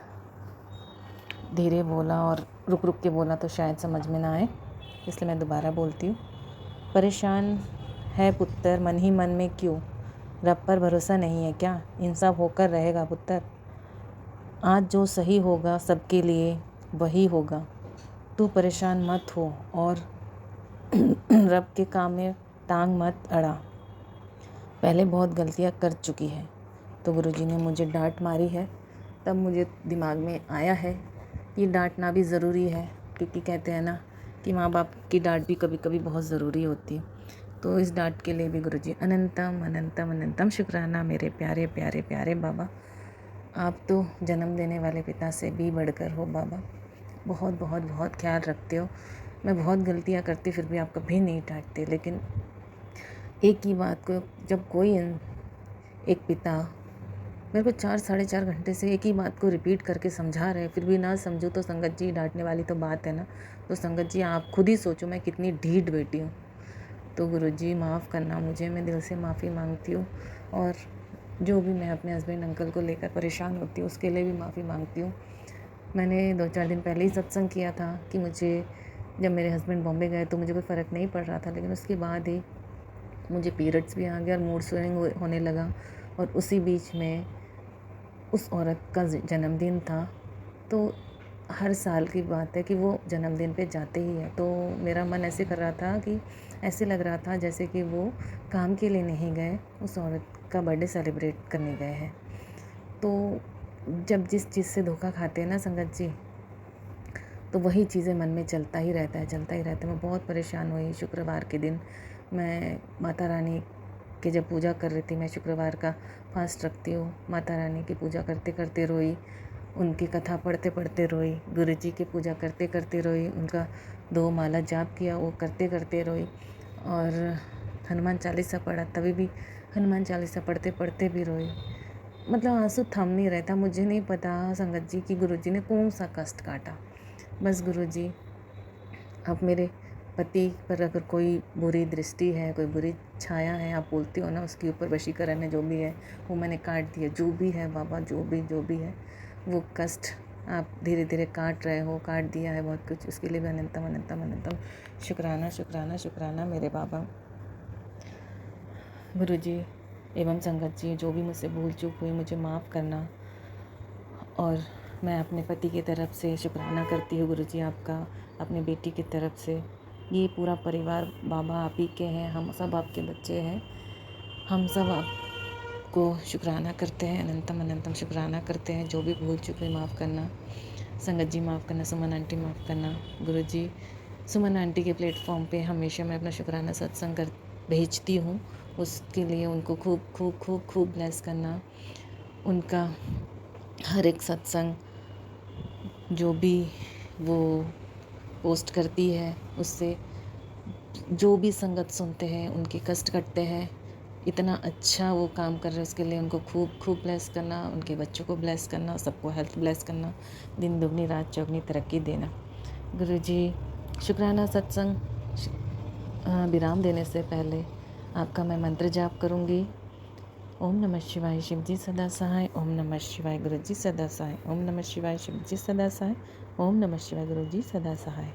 धीरे बोला और रुक रुक के बोला तो शायद समझ में ना आए, इसलिए मैं दोबारा बोलती हूँ। परेशान है पुत्र मन ही मन में, क्यों रब पर भरोसा नहीं है क्या, इंसाफ होकर रहेगा पुत्र। आज जो सही होगा सबके लिए वही होगा, तू परेशान मत हो और रब के काम में टांग मत अड़ा। पहले बहुत गलतियाँ कर चुकी है, तो गुरुजी ने मुझे डांट मारी है, तब मुझे दिमाग में आया है ये डांटना भी ज़रूरी है, क्योंकि कहते हैं ना कि माँ बाप की डांट भी कभी कभी बहुत ज़रूरी होती है। तो इस डांट के लिए भी गुरुजी अनंतम अनंतम अनंतम शुक्राना मेरे प्यारे प्यारे प्यारे बाबा। आप तो जन्म देने वाले पिता से भी बढ़कर हो बाबा, बहुत बहुत बहुत ख्याल रखते हो। मैं बहुत गलतियाँ करती फिर भी आप कभी नहीं डांटते, लेकिन एक ही बात को जब कोई एक पिता मेरे को 4 साढ़े 4 घंटे से एक ही बात को रिपीट करके समझा रहे, फिर भी ना समझूँ तो संगत जी डांटने वाली तो बात है ना। तो संगत जी आप खुद ही सोचो मैं कितनी ढीठ बेटी हूँ। तो गुरुजी माफ़ करना मुझे, मैं दिल से माफ़ी मांगती हूँ, और जो भी मैं अपने हस्बैंड अंकल को लेकर परेशान होती हूँ उसके लिए भी माफ़ी मांगती हूँ। मैंने 2-4 दिन पहले ही सत्संग किया था कि मुझे जब मेरे हस्बैंड बॉम्बे गए तो मुझे कोई फ़र्क नहीं पड़ रहा था, लेकिन उसके बाद ही मुझे पीरियड्स भी आ गया और मूड स्विंग होने लगा, और उसी बीच में उस औरत का जन्मदिन था। तो हर साल की बात है कि वो जन्मदिन पे जाते ही है, तो मेरा मन ऐसे कर रहा था कि ऐसे लग रहा था जैसे कि वो काम के लिए नहीं गए, उस औरत का बर्थडे सेलिब्रेट करने गए हैं। तो जब जिस चीज़ से धोखा खाते हैं ना संगत जी, तो वही चीज़ें मन में चलता ही रहता है। मैं बहुत परेशान हुई। शुक्रवार के दिन मैं माता रानी की जब पूजा कर रही थी, मैं शुक्रवार का फास्ट रखती हूँ, माता रानी की पूजा करते करते रोई, उनकी कथा पढ़ते पढ़ते रोई, गुरुजी की पूजा करते करते रोई, उनका 2 माला जाप किया वो करते करते रोई, और हनुमान चालीसा पढ़ा तभी भी हनुमान चालीसा पढ़ते पढ़ते भी रोई। मतलब आंसू थम नहीं रहता। मुझे नहीं पता संगत जी कि गुरुजी ने कौन सा कष्ट काटा। बस गुरुजी अब मेरे पति पर अगर कोई बुरी दृष्टि है, कोई बुरी छाया है, आप बोलती हो ना, उसके ऊपर वशीकरण है, जो भी है वो मैंने काट दिया। जो भी है बाबा, जो भी है वो कष्ट आप धीरे धीरे काट रहे हो, काट दिया है बहुत कुछ, उसके लिए भी अनंतम अनंतम अनंतम शुक्राना शुक्राना शुक्राना मेरे बाबा। गुरुजी एवं संगत जी, जो भी मुझसे भूल चूक हुई मुझे माफ़ करना, और मैं अपने पति की तरफ से शुक्राना करती हूँ गुरुजी आपका, अपनी बेटी की तरफ से। ये पूरा परिवार बाबा आप ही के हैं, हम सब आपके बच्चे हैं, हम सब आपको शुक्राना करते हैं, अनंतम अनंतम शुक्राना करते हैं। जो भी भूल चूक हुई माफ़ करना, संगत जी माफ़ करना, सुमन आंटी माफ़ करना। गुरुजी सुमन आंटी के प्लेटफॉर्म पे हमेशा मैं अपना शुक्राना सत्संग भेजती हूँ, उसके लिए उनको खूब खूब खूब खूब ब्लेस करना, उनका हर एक सत्संग जो भी वो पोस्ट करती है उससे जो भी संगत सुनते हैं उनके कष्ट कटते हैं। इतना अच्छा वो काम कर रहे हैं, उसके लिए उनको खूब खूब ब्लेस करना, उनके बच्चों को ब्लेस करना, सबको हेल्थ ब्लेस करना, दिन दुगनी रात चौगनी तरक्की देना। गुरुजी शुक्राना सत्संग विराम देने से पहले आपका मैं मंत्र जाप करूँगी। ओम नमः शिवाय शिवजी सदा सहाय, ओम नमः शिवाय गुरुजी सदा सहाय, ओम नमः शिवाय शिवजी सदा सहाय, ओम नमः शिवाय गुरुजी सदा सहाय।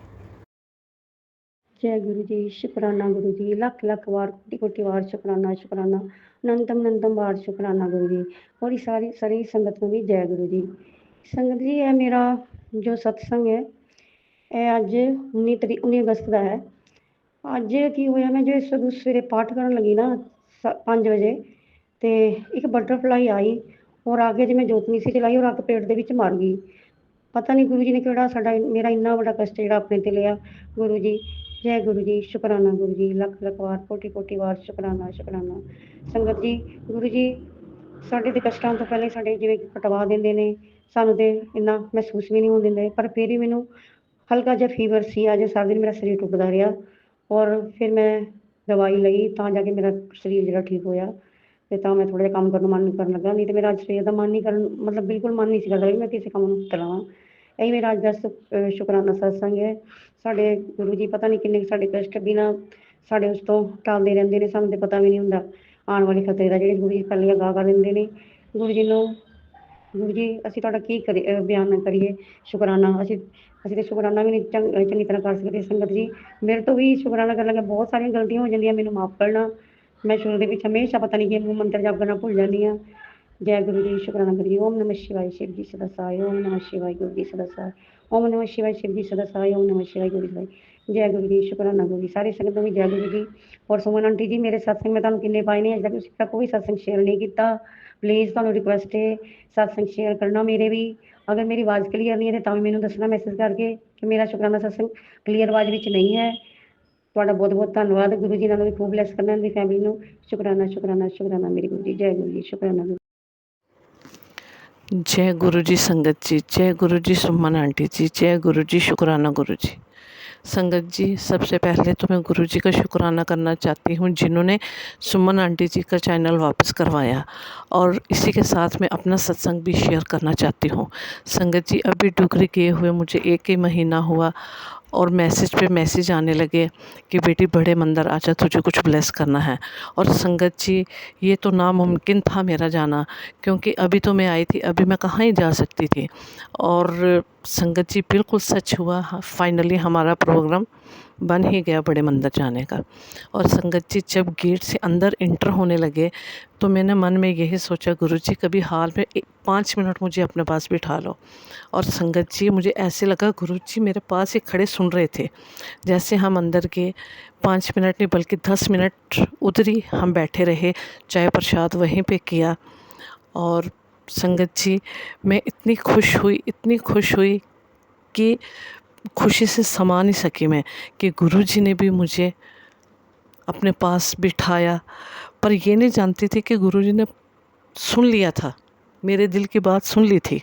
जय गुरु जी, शुक्राना गुरु जी, लख लख बार कोटि कोटि बार शुक्राना शुक्राना, अनंतम अनंतम बार शुक्राना गुरु जी। और इस सारी सारी संगत को भी जय गुरु जी। संगत जी, है मेरा जो सत्संग है ਇਹ ਅੱਜ 19 ਅਗਸਤ ਦਾ ਹੈ। ਅੱਜ ਕੀ ਹੋਇਆ, ਮੈਂ ਜੋ ਸਵੇਰੇ ਪਾਠ ਕਰਨ ਲੱਗੀ ਨਾ 5 ਵਜੇ, ਤੇ ਇੱਕ ਬਟਰਫਲਾਈ ਆਈ ਔਰ ਆਗੇ ਜੇ ਮੈਂ ਜੋਤ ਨਹੀਂ ਸੀ ਚਲਾਈ ਔਰ ਅੱਗ ਪੇਟ ਦੇ ਵਿੱਚ ਮਰ ਗਈ। ਪਤਾ ਨਹੀਂ ਗੁਰੂ ਜੀ ਨੇ ਕਿਹੜਾ ਮੇਰਾ ਇੰਨਾ ਵੱਡਾ ਕਸ਼ਟ ਜਿਹੜਾ ਆਪਣੇ ਤੇ ਲਿਆ। ਗੁਰੂ ਜੀ ਜੈ ਗੁਰੂ ਜੀ, ਸ਼ੁਕਰਾਨਾ ਗੁਰੂ ਜੀ, ਲੱਖ ਲੱਖ ਵਾਰ ਕੋਟि ਕੋਟि ਵਾਰ ਸ਼ੁਕਰਾਨਾ ਸ਼ੁਕਰਾਨਾ। ਸੰਗਤ ਜੀ, ਗੁਰੂ ਜੀ ਸਾਡੇ ਤੇ ਕਸ਼ਟਾਂ ਤੋਂ ਪਹਿਲੇ ਸਾਡੇ ਜਿਵੇਂ ਕਟਵਾ ਦਿੰਦੇ ਨੇ, ਸਾਨੂੰ ਤੇ ਇੰਨਾ ਮਹਿਸੂਸ ਵੀ ਨਹੀਂ ਹੋਣ ਦਿੰਦੇ, ਪਰ ਫਿਰ ਵੀ ਮੈਨੂੰ ਹਲਕਾ ਜਿਹਾ ਫੀਵਰ ਸੀ। ਅੱਜ ਸਾਰਾ ਦਿਨ ਮੇਰਾ ਸਰੀਰ ਟੁੱਟਦਾ ਰਿਹਾ ਔਰ ਫਿਰ ਮੈਂ ਦਵਾਈ ਲਈ ਤਾਂ ਜਾ ਕੇ ਮੇਰਾ ਸਰੀਰ ਜਿਹੜਾ ਠੀਕ ਹੋਇਆ, ਤੇ ਤਾਂ ਮੈਂ ਥੋੜ੍ਹਾ ਜਿਹਾ ਕੰਮ ਕਰਨ ਨੂੰ ਮਨ ਕਰਨ ਲੱਗਾ। ਨਹੀਂ ਤੇ ਮੇਰਾ ਅੱਜ ਸਵੇਰ ਦਾ ਮਨ ਨਹੀਂ ਕਰਨ, ਮਤਲਬ ਬਿਲਕੁਲ ਮਨ ਨਹੀਂ ਸੀ ਕਰਦਾ ਵੀ ਮੈਂ ਕਿਸੇ ਕੰਮ ਨੂੰ ਕਰਾਵਾਂ। ਇਹੀ ਮੇਰਾ ਅੱਜ ਦਾ ਸ਼ੁਕਰਾਨਾ ਸਤਸੰਗ ਹੈ। ਸਾਡੇ ਗੁਰੂ ਜੀ ਪਤਾ ਨਹੀਂ ਕਿੰਨੇ ਸਾਡੇ ਕਸ਼ਟ ਬਿਨਾਂ ਸਾਡੇ ਉਸ ਤੋਂ ਟਾਲਦੇ ਰਹਿੰਦੇ ਨੇ, ਸਾਨੂੰ ਤੇ ਪਤਾ ਵੀ ਨਹੀਂ ਹੁੰਦਾ ਆਉਣ ਵਾਲੇ ਖਤਰੇ ਦਾ, ਜਿਹੜੇ ਗੁਰੂ ਜੀ ਪਹਿਲੇ ਅਗਾਹ ਕਰ ਦਿੰਦੇ ਨੇ। ਗੁਰੂ ਜੀ ਨੂੰ, ਗੁਰੂ ਜੀ ਅਸੀਂ ਤੁਹਾਡਾ ਕੀ ਬਿਆਨ ਕਰੀਏ ਸ਼ੁਕਰਾਨਾ। ਅਸੀਂ ਤੇ ਸ਼ੁਕਰਾਨਾ ਵੀ ਨਹੀਂ ਚੰਗੀ ਤਰ੍ਹਾਂ ਕਰ ਸਕਦੇ। ਸੰਗਤ ਜੀ, ਮੇਰੇ ਤੋਂ ਵੀ ਸ਼ੁਕਰਾਨਾ ਕਰਨ ਲੱਗੇ ਬਹੁਤ ਸਾਰੀਆਂ ਗਲਤੀਆਂ ਹੋ ਜਾਂਦੀਆਂ, ਮੈਨੂੰ ਮਾਫ਼ ਕਰਨਾ। ਮੈਂ ਸ਼ੁਰੂ ਦੇ ਵਿੱਚ ਹਮੇਸ਼ਾ ਪਤਾ ਨਹੀਂ ਕਿ ਮੰਤਰ ਜਪ ਕਰਨਾ ਭੁੱਲ ਜਾਂਦੀ ਹਾਂ। ਜੈ ਗੁਰੂ ਜੀ, ਸ਼ੁਕਰਾਨਾ ਕਰੀਏ। ਓਮ ਨਮः शिवाय शिव जी सदा सहाय, ओम नमः शिवाय गुरु जी सदा सहाय, ओम नमः शिवाय शिव जी सदा सहाय, ओम नमः शिवाय गुरु जी। जय गुरु जी, शुकराना गुरु जी। सारी संगत ਨੂੰ ਵੀ ਜੈ ਗੁਰੂ ਜੀ। ਔਰ ਸੁਮਨ ਆਂਟੀ ਜੀ, ਮੇਰੇ ਸਤਸੰਗ ਮੈਂ ਤੁਹਾਨੂੰ ਕਿੰਨੇ ਪਾਏ ਨੇ, ਅਜੇ ਤੱਕ ਤੁਸੀਂ ਕੋਈ ਸਤਸੰਗ ਸ਼ੇਅਰ ਨਹੀਂ ਕੀਤਾ। ਪਲੀਜ਼ ਤੁਹਾਨੂੰ ਰਿਕੁਐਸਟ ਹੈ ਸਤਸੰਗ ਸ਼ੇਅਰ ਕਰਨਾ ਮੇਰੇ ਵੀ। ਅਗਰ ਮੇਰੀ ਆਵਾਜ਼ ਕਲੀਅਰ ਨਹੀਂ ਹੈ ਤਾਂ ਵੀ ਮੈਨੂੰ ਦੱਸਣਾ ਮੈਸੇਜ ਕਰਕੇ ਕਿ ਮੇਰਾ ਸ਼ੁਕਰਾਨਾ ਸਤਸੰਗ ਕਲੀਅਰ ਆਵਾਜ਼ ਵਿੱਚ ਨਹੀਂ ਹੈ। ਤੁਹਾਡਾ ਬਹੁਤ ਬਹੁਤ ਧੰਨਵਾਦ। ਗੁਰੂ ਜੀ ਨਾਲ ਵੀ ਖੂਬ ਬਲੈਸ ਕਰਨਾ ਮੇਰੀ ਫੈਮਿਲੀ ਨੂੰ। ਸ਼ੁਕਰਾਨਾ ਸ਼ੁਕਰਾਨਾ ਸ਼ੁਕਰਾਨਾ ਮੇਰੇ ਗੁਰੂ ਜੀ। ਜੈ ਗੁਰੂ ਜੀ, ਸ਼ੁਕਰਾਨਾ ਗੁਰੂ। जय गुरु जी संगत जी, जय गुरु जी सुमन आंटी जी, जय गुरु जी शुक्राना गुरु जी। संगत जी, सबसे पहले तो मैं गुरु जी का शुक्राना करना चाहती हूँ जिन्होंने सुमन आंटी जी का चैनल वापस करवाया, और इसी के साथ मैं अपना सत्संग भी शेयर करना चाहती हूँ। संगत जी, अभी डिग्री किए हुए मुझे 1 ही महीना हुआ और मैसेज पे मैसेज आने लगे कि बेटी बड़े मंदिर आजा, तुझे कुछ ब्लेस करना है। और संगत जी, ये तो नामुमकिन था मेरा जाना, क्योंकि अभी तो मैं आई थी, अभी मैं कहाँ ही जा सकती थी। और संगत जी, बिल्कुल सच हुआ, फाइनली हमारा प्रोग्राम बन ही गया बड़े मंदिर जाने का। और संगत जी, जब गेट से अंदर इंटर होने लगे तो मैंने मन में यही सोचा, गुरुजी कभी हाल में 5 मिनट मुझे अपने पास बिठा लो। और संगत जी, मुझे ऐसे लगा गुरुजी मेरे पास ही खड़े सुन रहे थे। जैसे हम अंदर गए, 5 मिनट नहीं बल्कि 10 मिनट उधर ही हम बैठे रहे, चाय प्रसाद वहीं पे किया। और संगत जी, मैं इतनी खुश हुई कि खुशी से समा नहीं सकी मैं, कि गुरुजी ने भी मुझे अपने पास बिठाया। पर ये नहीं जानती थी कि गुरुजी ने सुन लिया था, मेरे दिल की बात सुन ली थी।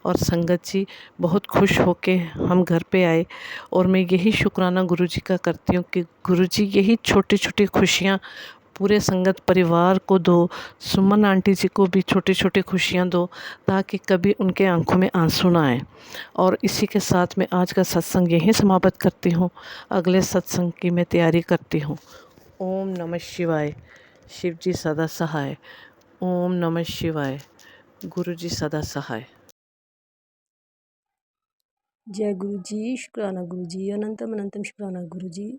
और संगत जी, बहुत खुश होके हम घर पे आए, और मैं यही शुक्राना गुरुजी का करती हूँ कि गुरुजी यही छोटी छोटी खुशियाँ पूरे संगत परिवार को दो, सुमन आंटी जी को भी छोटी छोटी खुशियाँ दो, ताकि कभी उनके आंखों में आंसू ना आए। और इसी के साथ मैं आज का सत्संग यहीं समाप्त करती हूँ, अगले सत्संग की मैं तैयारी करती हूँ। ओम नमः शिवाय, शिव जी सदा सहाय। ओम नमः शिवाय, गुरु जी सदा सहाय। जय गुरु जी, शुक्राना गुरु जी, अनंतम अनंतम शुक्राना गुरु जी।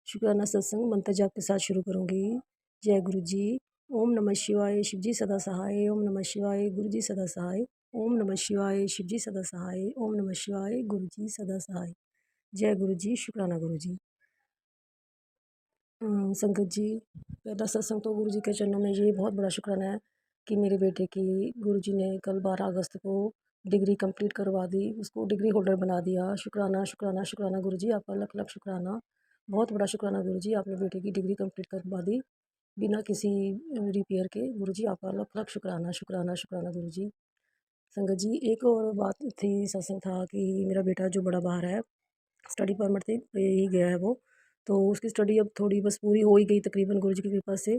शुक्राना सत्संग मंत्र जाप के साथ शुरू करूँगी। जय गुरु जी। ओम नमः शिवाय, शिव जी सदा सहाय, ओम नमः शिवाय, गुरु जी सदा सहाय, ओम नमः शिवाय, शिव जी सदा सहाय, ओम नमः शिवाय, गुरु जी सदा सहाय। जय गुरु जी, शुक्राना गुरु जी। संगत जी, पहला सत्संग तो गुरु जी के चरणों में ये बहुत बड़ा शुक्राना है कि मेरे बेटे की गुरु जी ने कल 12 अगस्त को डिग्री कंप्लीट करवा दी, उसको डिग्री होल्डर बना दिया। शुक्राना शुक्राना शुक्राना गुरु जी, आपका लख लख शुक्राना, बहुत बड़ा शुक्राना गुरु जी, आपने बेटे की डिग्री कंप्लीट करवा दी बिना किसी रिपेयर के। गुरु जी, आपका लख लख शुक्राना शुक्राना शुक्राना गुरु जी। संगत जी एक और बात थी, सत्संग था कि मेरा बेटा जो बड़ा बाहर है, स्टडी परमिट पे ही गया है वो, तो उसकी स्टडी अब थोड़ी बस पूरी हो ही गई तकरीबन गुरु जी की कृपा से।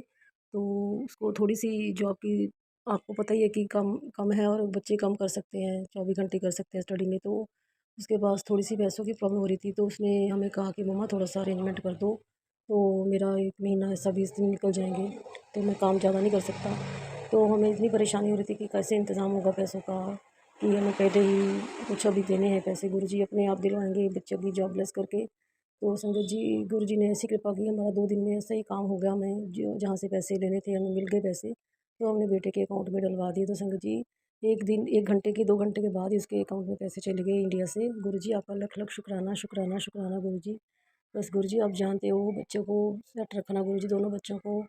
तो उसको थोड़ी सी जॉब की, आपको पता ही है कि कम कम है और बच्चे कम कर सकते हैं, 24 घंटे कर सकते हैं स्टडी में। तो उसके पास थोड़ी सी पैसों की प्रॉब्लम हो रही थी, तो उसने हमें कहा कि मम्मा थोड़ा सा अरेंजमेंट कर दो, तो मेरा 1 महीना ऐसा 20 दिन निकल जाएंगे, तो मैं काम ज़्यादा नहीं कर सकता। तो हमें इतनी परेशानी हो रही थी कि कैसे इंतज़ाम होगा पैसों का, कि हमें पहले ही कुछ अभी देने हैं पैसे, गुरुजी अपने आप दिलवाएंगे बच्चों की जॉब लेस करके। तो संगत जी गुरुजी ने ऐसी कृपा की, हमारा 2 दिन में ऐसा ही काम हो गया, हमें जो जहाँ से पैसे लेने थे हमें मिल गए पैसे, तो हमने बेटे के अकाउंट में डलवा दिए। तो संगत जी 1 दिन 1 घंटे के 2 घंटे के बाद ही उसके अकाउंट में पैसे चले गए इंडिया से। गुरुजी आपका लख लख शुक्राना शुक्राना शुक्राना गुरुजी। बस गुरुजी आप जानते हो बच्चों को सेट रखना गुरुजी, दोनों बच्चों को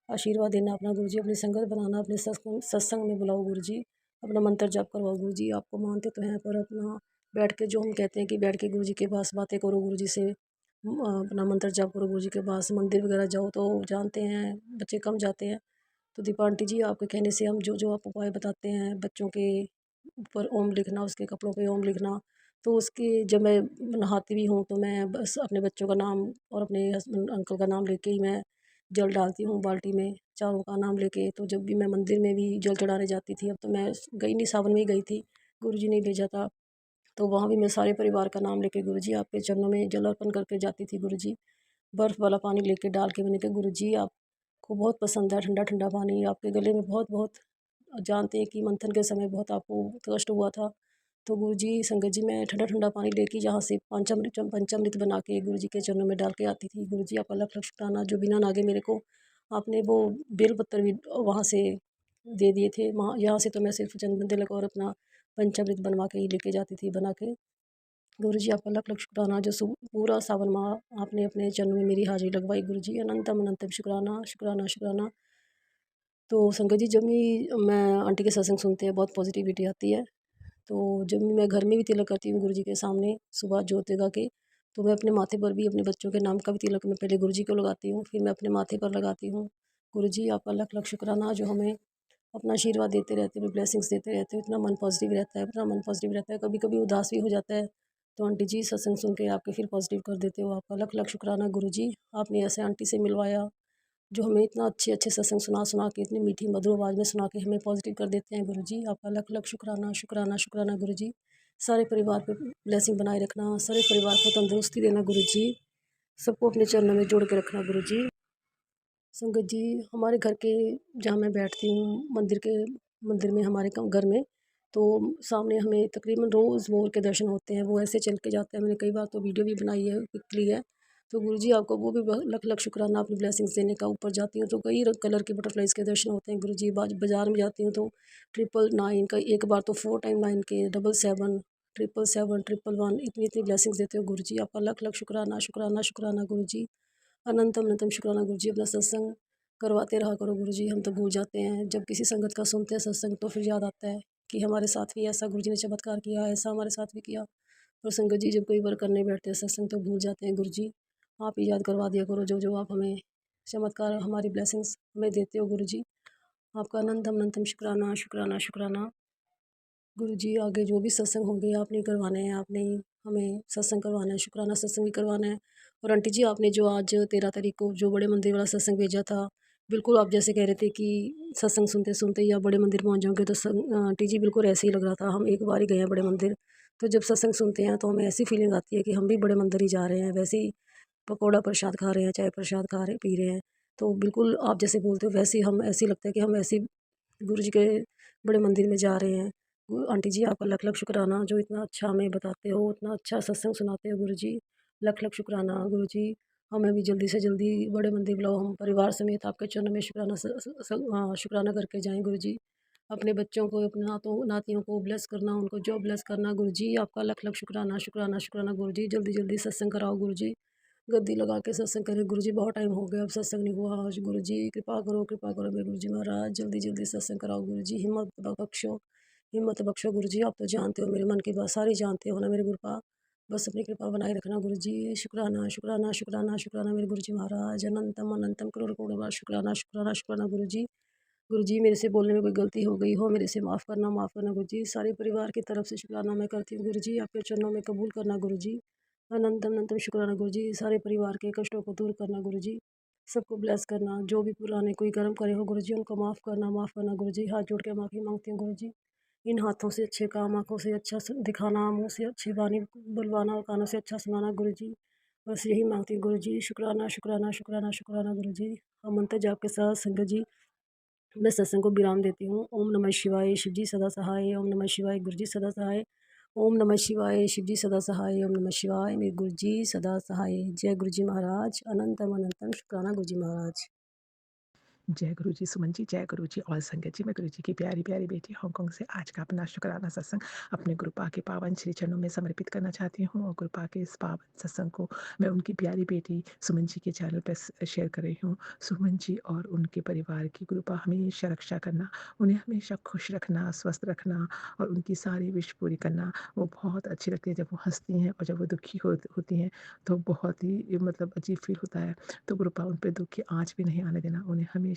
आशीर्वाद देना अपना गुरुजी, अपनी संगत बनाना, अपने सत्संग में बुलाओ गुरुजी, अपना मंत्र जाप करवाओ गुरुजी। आपको मानते तो हैं पर अपना बैठ के, जो हम कहते हैं कि बैठ के गुरुजी के पास बातें करो गुरुजी से, अपना मंत्र जाप करो गुरुजी के पास। मंदिर वगैरह जाओ तो जानते हैं बच्चे कम जाते हैं, तो दीपा आंटी जी आपके कहने से हम जो जो आप उपाय बताते हैं, बच्चों के ऊपर ओम लिखना, उसके कपड़ों पे ओम लिखना, तो उसके जब मैं नहाती भी हूँ तो मैं बस अपने बच्चों का नाम और अपने हस्बैंड अंकल का नाम लेके ही मैं जल डालती हूँ बाल्टी में, चारों का नाम लेके। तो जब भी मैं मंदिर में भी जल चढ़ाने जाती थी, अब तो मैं गई नहीं, सावन में ही गई थी, गुरुजी ने भेजा था, तो वहाँ भी मैं सारे परिवार का नाम लेके गुरुजी आपके चरणों में जल अर्पण करके जाती थी गुरुजी। बर्फ़ वाला पानी लेके डाल के मैंने कहा गुरुजी आपको बहुत पसंद है ठंडा ठंडा पानी, आपके गले में बहुत बहुत, जानते हैं कि मंथन के समय बहुत आपको कष्ट हुआ था, तो गुरुजी संगत जी मैं ठंडा ठंडा पानी लेके जहाँ से पंचामृत बना के गुरुजी के चरणों में डाल के आती थी। गुरुजी आपका लख लख शुक्राना, जो बिना नागे मेरे को आपने वो बेल पत्तर भी वहाँ से दे दिए थे, वहाँ यहाँ से तो मैं सिर्फ चंदन तिलक और अपना पंचामृत बनवा के ही लेके जाती थी बना के। गुरुजी आपका लख लख शुक्राना, जो पूरा सावन माह आपने अपने चरणों में मेरी हाजिरी लगवाई गुरुजी, अनंतम अनंतम शुक्राना शुक्राना शुक्राना। तो संगत जी जब भी मैं आंटी के सत्संग सुनते हैं बहुत पॉजिटिविटी आती है, तो जब भी मैं घर में भी तिलक करती हूँ गुरुजी के सामने सुबह जोत जगा के, तो मैं अपने माथे पर भी अपने बच्चों के नाम का भी तिलक मैं पहले गुरुजी को लगाती हूँ, फिर मैं अपने माथे पर लगाती हूँ। गुरुजी आपका लख लख शुक्राना, जो हमें अपना आशीर्वाद देते रहते हैं, ब्लेसिंग्स देते रहते हैं, इतना मन पॉजिटिव रहता है, इतना मन पॉजिटिव रहता है, कभी कभी उदास भी हो जाता है, तो आंटी जी सत्संग सुन के आपके फिर पॉजिटिव कर देते हो। आपका लख लख शुक्राना गुरुजी, आपने ऐसे आंटी से मिलवाया, जो हमें इतना अच्छे अच्छे सत्संग सुना सुना के, इतनी मीठी मधुर आवाज़ में सुना के हमें पॉजिटिव कर देते हैं गुरुजी। आपका लख लख शुक्राना शुक्राना शुक्राना गुरुजी। सारे परिवार पे ब्लेसिंग बनाए रखना, सारे परिवार को तंदुरुस्ती देना गुरुजी, सबको अपने चरणों में जोड़ के रखना गुरुजी। संगत जी हमारे घर के, जहाँ मैं बैठती हूँ मंदिर में हमारे घर में, तो सामने हमें तकरीबन रोज़ मोर के दर्शन होते हैं, वो ऐसे चल के जाते हैं, मैंने कई बार तो वीडियो भी बनाई है, पिक ली है। तो गुरुजी आपको वो भी लख लख शुक्राना अपनी ब्लेसिंग्स देने का। ऊपर जाती हूँ तो कई कलर के बटरफ्लाइज के दर्शन होते हैं गुरुजी। बाज़ार में जाती हूँ तो 999 का, एक बार तो 4 टाइम 9 के, 777, 777, 111, इतनी इतनी ब्लेसिंग्स देते हो गुरुजी। आपका लख लख शुक्राना शुक्राना शुक्राना गुरुजी, अनंतम अनंतम शुक्राना गुरुजी। अपना सत्संग करवाते रहा करो गुरुजी, हम तो भूल जाते हैं, जब किसी संगत का सुनते हैं सत्संग तो फिर याद आता है कि हमारे साथ भी ऐसा गुरुजी ने चमत्कार किया, ऐसा हमारे साथ भी किया। और संगत जी जब कई बार करने बैठते हैं सत्संग तो भूल जाते हैं गुरुजी, आप ही याद करवा दिया करो जो जो आप हमें चमत्कार, हमारी ब्लेसिंग्स हमें देते हो गुरुजी। आपका अनंतम अनंतम शुक्राना शुक्राना शुक्राना गुरुजी। आगे जो भी सत्संग होंगे आपने ही करवाने हैं, आपने ही हमें सत्संग करवाना है, शुक्राना सत्संग भी करवाना है। और आंटी जी आपने जो आज 13 तारीख को जो बड़े मंदिर वाला सत्संग भेजा था, बिल्कुल आप जैसे कह रहे थे कि सत्संग सुनते सुनते ही आप बड़े मंदिर पहुंच जाओगे, तो आंटी जी बिल्कुल ऐसे ही लग रहा था। हम एक बार ही गए हैं बड़े मंदिर, तो जब सत्संग सुनते हैं तो हमें ऐसी फीलिंग आती है कि हम भी बड़े मंदिर ही जा रहे हैं, वैसे ही पकौड़ा प्रसाद खा रहे हैं, चाय प्रसाद खा रहे पी रहे हैं। तो बिल्कुल आप जैसे बोलते हो वैसे ही हम, ऐसे ही लगता है कि हम ऐसे गुरु जी के बड़े मंदिर में जा रहे हैं। आंटी जी आपका लख लख शुक्राना, जो इतना अच्छा हमें बताते हो, इतना अच्छा सत्संग सुनाते हो गुरु जी, लख लख शुक्राना गुरु जी। हमें भी जल्दी से जल्दी बड़े मंदिर बुलाओ, हम परिवार समेत आपके चरणों में शुक्राना शुक्राना करके जाएं गुरु जी। अपने बच्चों को, अपने नातियों को ब्लेस करना, उनको जो ब्लेस करना गुरु जी। आपका लख लख शुक्राना शुक्राना शुक्राना गुरु जी। जल्दी जल्दी सत्संग कराओ गुरु जी, गद्दी लगा के सत्संग करें गुरु जी। बहुत टाइम हो गया अब सत्संग नहीं हुआ, आज गुरु जी कृपा करो मेरे गुरु जी महाराज, जल्दी जल्दी सत्संग कराओ गुरु जी। हिम्मत बख्शो गुरु जी। आप तो जानते हो मेरे मन की बात, सारी जानते हो ना मेरे गुरुपा, बस अपनी कृपा बनाए रखना गुरु जी। शुक्राना शुक्राना शुक्राना शुक्राना मेरे गुरु जी महाराज, अनंतम अनंतम करोड़ करोड़ बार शुक्राना शुक्राना शुक्राना गुरु जी। गुरुजी मेरे से बोलने में कोई गलती हो गई हो मेरे से माफ़ करना गुरुजी। सारे परिवार की तरफ से शुक्राना मैं करती हूँ गुरुजी, आपके चरणों में कबूल करना गुरुजी। अनंतम अनंतम शुक्राना गुरुजी, सारे परिवार के कष्टों को दूर करना गुरुजी, सबको ब्लेस करना। जो भी पुराने कोई कर्म करे हो गुरुजी उनको माफ़ करना गुरुजी। हाथ जोड़ के माफ़ी माँगती हूँ गुरुजी। इन हाथों से अच्छे काम, आँखों से अच्छा दिखाना, मुँह से अच्छी वाणी बुलवाना और कानों से अच्छा सुनाना गुरुजी। बस यही माँगती हूँ गुरुजी। शुक्राना शुक्राना शुक्राना शुक्राना गुरुजी। हम मंत्र जाप के साथ संगत जी मैं सत्संग को विराम देती हूँ। ओम नमः शिवाय, शिव जी सदा सहाय। ओम नमः शिवाय, गुरु जी सदा सहाय। ओम नमः शिवाय, शिव जी सदा सहाय। ओम नमः शिवाय, मेरे गुरु जी सदा सहाय। जय गुरु जी महाराज। अनंतम अनंतम शुक्राना गुरु जी महाराज। जय गुरु जी सुमन जी, जय गुरु जी और संगत जी। मैं गुरु जी की प्यारी प्यारी बेटी हांगकांग से आज का अपना शुक्राना सत्संग अपने गुरुपा के पावन श्री चरणों में समर्पित करना चाहती हूँ और गुरुपा के इस पावन सत्संग को मैं उनकी प्यारी बेटी सुमन जी के चैनल पर शेयर कर रही हूँ। सुमन जी और उनके परिवार की गुरुपा हमेशा रक्षा करना, उन्हें हमेशा खुश रखना, स्वस्थ रखना और उनकी सारी विश पूरी करना। वो बहुत अच्छी लगती है जब वो हंसती हैं और जब वो दुखी होती हैं तो बहुत ही मतलब अजीब फील होता है। तो गुरुपा उन पे दुख की आँच भी नहीं आने देना, उन्हें हमेशा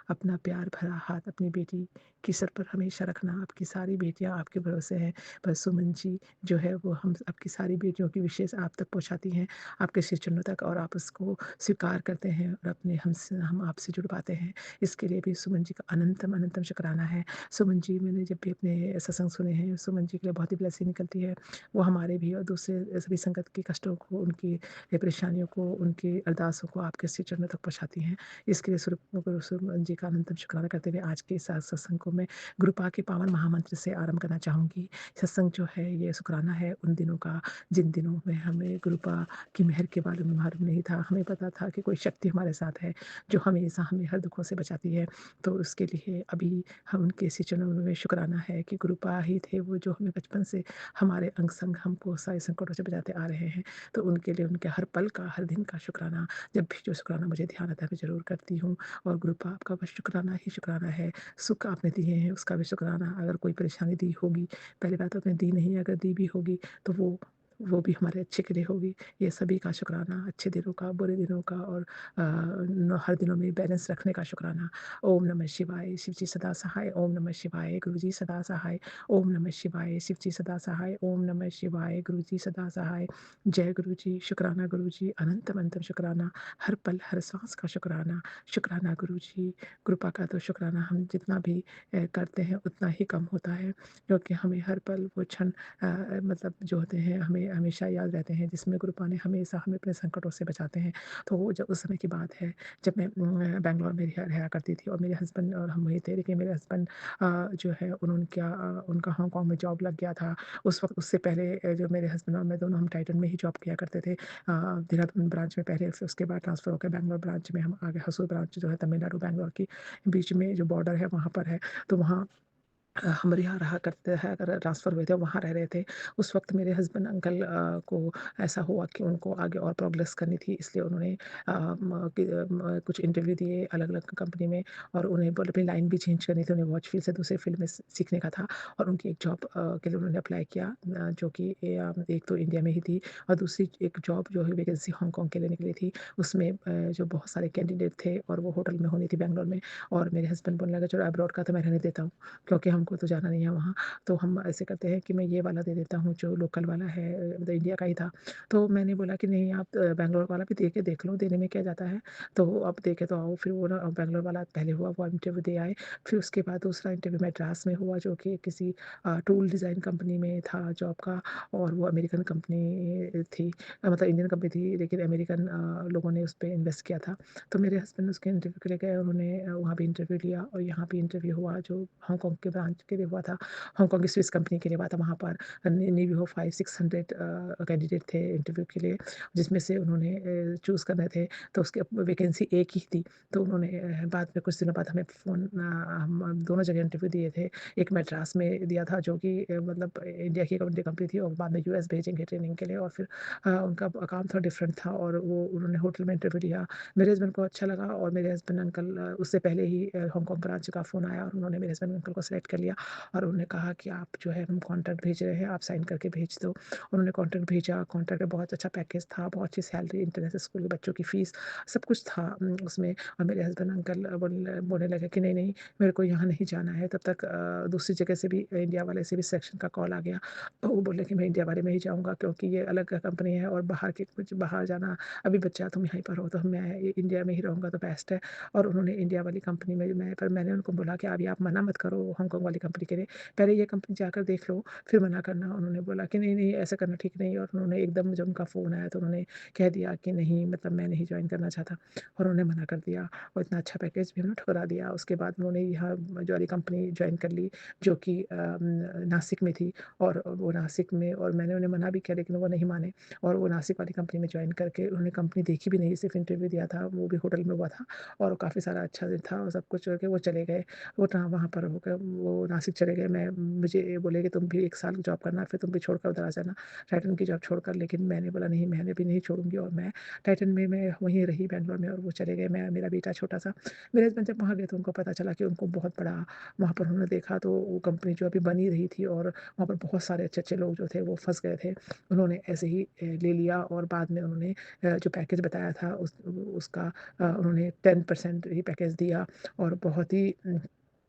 अपना प्यार भरा हाथ अपनी बेटी की सर पर हमेशा रखना। आपकी सारी बेटियां आपके भरोसे हैं, पर सुमन जी जो है वो हम आपकी सारी बेटियों की विशेष आप तक पहुंचाती हैं, आपके श्री चरणों तक, और आप उसको स्वीकार करते हैं और अपने हम आपसे जुड़ पाते हैं। इसके लिए भी सुमन जी का अनंतम अनंतम शुक्राना है। सुमन जी मैंने जब भी अपने सत्संग सुने हैं, सुमन जी के लिए बहुत ही ब्लेसिंग निकलती है। वो हमारे भी और दूसरे सभी संगत के कष्टों को, उनकी परेशानियों को, उनकी अरदासों को आपके श्री चरणों तक पहुँचाती हैं। इसके लिए गुरु सुमन जी का अनंतम शुक्राना करते हुए आज के इस सत्संग को मैं गुरुपा के पावन महामंत्र से आरंभ करना चाहूँगी। सत्संग जो है ये शुक्राना है उन दिनों का जिन दिनों में हमें गुरुपा की मेहर के बारे में मालूम नहीं था। हमें पता था कि कोई शक्ति हमारे साथ है जो हमेशा हमें हर दुखों से बचाती है। तो उसके लिए अभी हम उनके इसी चरणों में शुक्राना है कि गुरुपा ही थे वो जो हमें बचपन से हमारे अंग संग हमको सारे संकटों से बचाते आ रहे हैं। तो उनके लिए उनके हर पल का, हर दिन का शुक्राना, जब भी जो शुक्राना मुझे ध्यान आता है मैं ज़रूर करती हूँ। और गुरुपा आपका बस शुक्राना ही शुक्राना है। सुख आपने दिए हैं उसका भी शुक्राना। अगर कोई परेशानी दी होगी, पहली बात तो आपने दी नहीं, अगर दी भी होगी तो वो भी हमारे अच्छे के लिए होगी। ये सभी का शुक्राना, अच्छे दिनों का, बुरे दिनों का और हर दिनों में बैलेंस रखने का शुक्राना। ओम नमः शिवाय, शिव जी सदा सहाय। ओम नमः शिवाय, गुरु जी सदा सहाय। ओम नमः शिवाय, शिव जी सदा सहाय। ओम नमः शिवाय, गुरु जी सदा सहाय। जय गुरु जी, शुक्राना गुरु जी, अनंतम अनंतम शुक्राना, हर पल हर सांस का शुक्राना। शुक्राना गुरु जी। कृपा का तो शुक्राना हम जितना भी करते हैं उतना ही कम होता है, क्योंकि हमें हर पल वो क्षण मतलब जो होते हैं हमें हमेशा याद रहते हैं जिसमें गुरुपा ने हमेशा हमें अपने संकटों से बचाते हैं। तो वो जब उस समय की बात है जब मैं बैंगलोर में रहा करती थी और मेरे हस्बैंड और हम वहीं थे, लेकिन मेरे हस्बैंड जो है उन्होंने क्या उनका हांगकांग में जॉब लग गया था। उस वक्त उससे पहले जो मेरे हस्बैंड और मैं दोनों हम टाइटन में ही जॉब किया करते थे, देहरादून ब्रांच में पहले, फिर उसके बाद ट्रांसफ़र होकर बैंगलोर ब्रांच में हम आ गए। हसूर ब्रांच जो है तमिलनाडु बैंगलोर की बीच में जो बॉर्डर है वहाँ पर है। तो वहाँ हम यहाँ रहा करते हैं, अगर ट्रांसफ़र हुए थे वहाँ रह रहे थे। उस वक्त मेरे हस्बैंड अंकल को ऐसा हुआ कि उनको आगे और प्रोग्रेस करनी थी, इसलिए उन्होंने कुछ इंटरव्यू दिए अलग अलग कंपनी में और उन्हें बोले अपनी लाइन भी चेंज करनी थी, उन्हें वॉच फील्ड से दूसरे फील्ड में सीखने का था। और उनकी एक जॉब के लिए उन्होंने अप्लाई किया, जो कि एक तो इंडिया में ही थी और दूसरी एक जॉब जो है वैकेंसी हांगकांग के लिए निकली थी। उसमें जो बहुत सारे कैंडिडेट थे और वो होटल में होनी थी बैंगलोर में। और मेरे हस्बैंड बोलने लगे चलो अब्रॉड का तो मैं रहने देता हूँ, क्योंकि हमको तो जाना नहीं है वहाँ। तो हम ऐसे करते हैं कि मैं ये वाला दे देता हूँ जो लोकल वाला है, मतलब इंडिया का ही था। तो मैंने बोला कि नहीं आप बैंगलोर वाला भी दे के देख लो, देने में क्या जाता है। तो आप दे के तो आओ। फिर वो ना बैंगलोर वाला पहले हुआ, वो इंटरव्यू दे आए। फिर उसके बाद दूसरा इंटरव्यू मद्रास में हुआ, जो कि किसी टूल डिज़ाइन कंपनी में था जॉब का, और वो अमेरिकन कंपनी थी, मतलब इंडियन कंपनी थी लेकिन अमेरिकन लोगों ने उस पे इन्वेस्ट किया था। तो मेरे हस्बैंड उसके इंटरव्यू के लिए गए, उन्होंने वहाँ भी इंटरव्यू लिया और यहाँ भी इंटरव्यू हुआ जो हांगकांग के ब्रांच के लिए हुआ था। हांगकांग की स्विस कंपनी के लिए हुआ था। वहाँ पर नियरली वो 500-600 कैंडिडेट थे इंटरव्यू के लिए, जिसमें से उन्होंने चूज़ करने थे। तो उसकी वैकेंसी एक ही थी। तो उन्होंने बाद में कुछ दिनों बाद हमें फ़ोन, हम दोनों जगह इंटरव्यू दिए थे। एक मद्रास में दिया था जो कि मतलब इंडिया की कंपनी थी, और बाद में यूएस भेजेंगे ट्रेनिंग के लिए, और फिर उनका काम थोड़ा डिफरेंट था और वो उन्होंने होटल में इंटरव्यू लिया। मेरे हस्बैंड को अच्छा लगा और मेरे हस्बैंड अंकल उससे पहले ही हांगकांग ब्रांच का फ़ोन आया और उन्होंने मेरे हस्बैंड अंकल को सेलेक्ट कर लिया। लिया और उन्होंने कहा कि आप जो है हम कॉन्ट्रैक्ट भेज रहे हैं, आप साइन करके भेज दो। उन्होंने कॉन्ट्रैक्ट भेजा, कॉन्ट्रैक्ट में बहुत अच्छा पैकेज था, बहुत अच्छी सैलरी, इंटरनेशनल स्कूल के बच्चों की फ़ीस, सब कुछ था उसमें। और मेरे हस्बैंड अंकल बोलने लगे कि नहीं, नहीं मेरे को यहाँ नहीं जाना है। तब तक दूसरी जगह से भी इंडिया वाले से भी सिलेक्शन का कॉल आ गया। तो वो बोले कि मैं इंडिया वाले में ही जाऊँगा क्योंकि ये अलग कंपनी है और बाहर के कुछ बाहर जाना अभी बच्चा तुम यहीं पर हो तो मैं इंडिया में ही रहूँगा तो बेस्ट है। और उन्होंने इंडिया वाली कंपनी में पर मैंने उनको बोला कि अभी आप मना मत करो हांगकांग वाली कंपनी के लिए, पहले ये कंपनी जाकर देख लो फिर मना करना। उन्होंने बोला कि नहीं, नहीं ऐसा करना ठीक नहीं है और उन्होंने एकदम जब उनका फ़ोन आया तो उन्होंने कह दिया कि नहीं मतलब मैं नहीं जॉइन करना चाहता और उन्होंने मना कर दिया और इतना अच्छा पैकेज भी उन्होंने ठुकरा दिया। उसके बाद उन्होंने यहाँ जो वाली कंपनी जॉइन कर ली जो कि नासिक में थी और वो नासिक में और मैंने उन्हें मना भी किया लेकिन वो नहीं माने और वो नासिक वाली कंपनी में जॉइन करके उन्होंने कंपनी देखी भी नहीं, सिर्फ इंटरव्यू दिया था, वो भी होटल में हुआ था और काफ़ी सारा अच्छा दिन था और सब कुछ करके वो चले गए। वो वहाँ पर हो गए, वो नासिक चले गए। मैं मुझे बोले कि तुम भी 1 साल जॉब करना फिर तुम भी छोड़कर उधर आ जाना, टाइटन की जॉब छोड़कर। लेकिन मैंने बोला नहीं, मैंने भी नहीं छोड़ूँगी और मैं टाइटन में मैं वहीं रही बैंगलोर में और वो चले गए। मैं मेरा बेटा छोटा-सा, मेरे हस्बैंड जब वहाँ गए तो उनको पता चला कि उनको बहुत बड़ा वहाँ पर उन्होंने देखा तो वो कंपनी जो अभी बन ही रही थी और वहाँ पर बहुत सारे अच्छे-अच्छे लोग जो थे वो फँस गए थे। उन्होंने ऐसे ही ले लिया और बाद में उन्होंने जो पैकेज बताया था उसका उन्होंने 10% ही पैकेज दिया और बहुत ही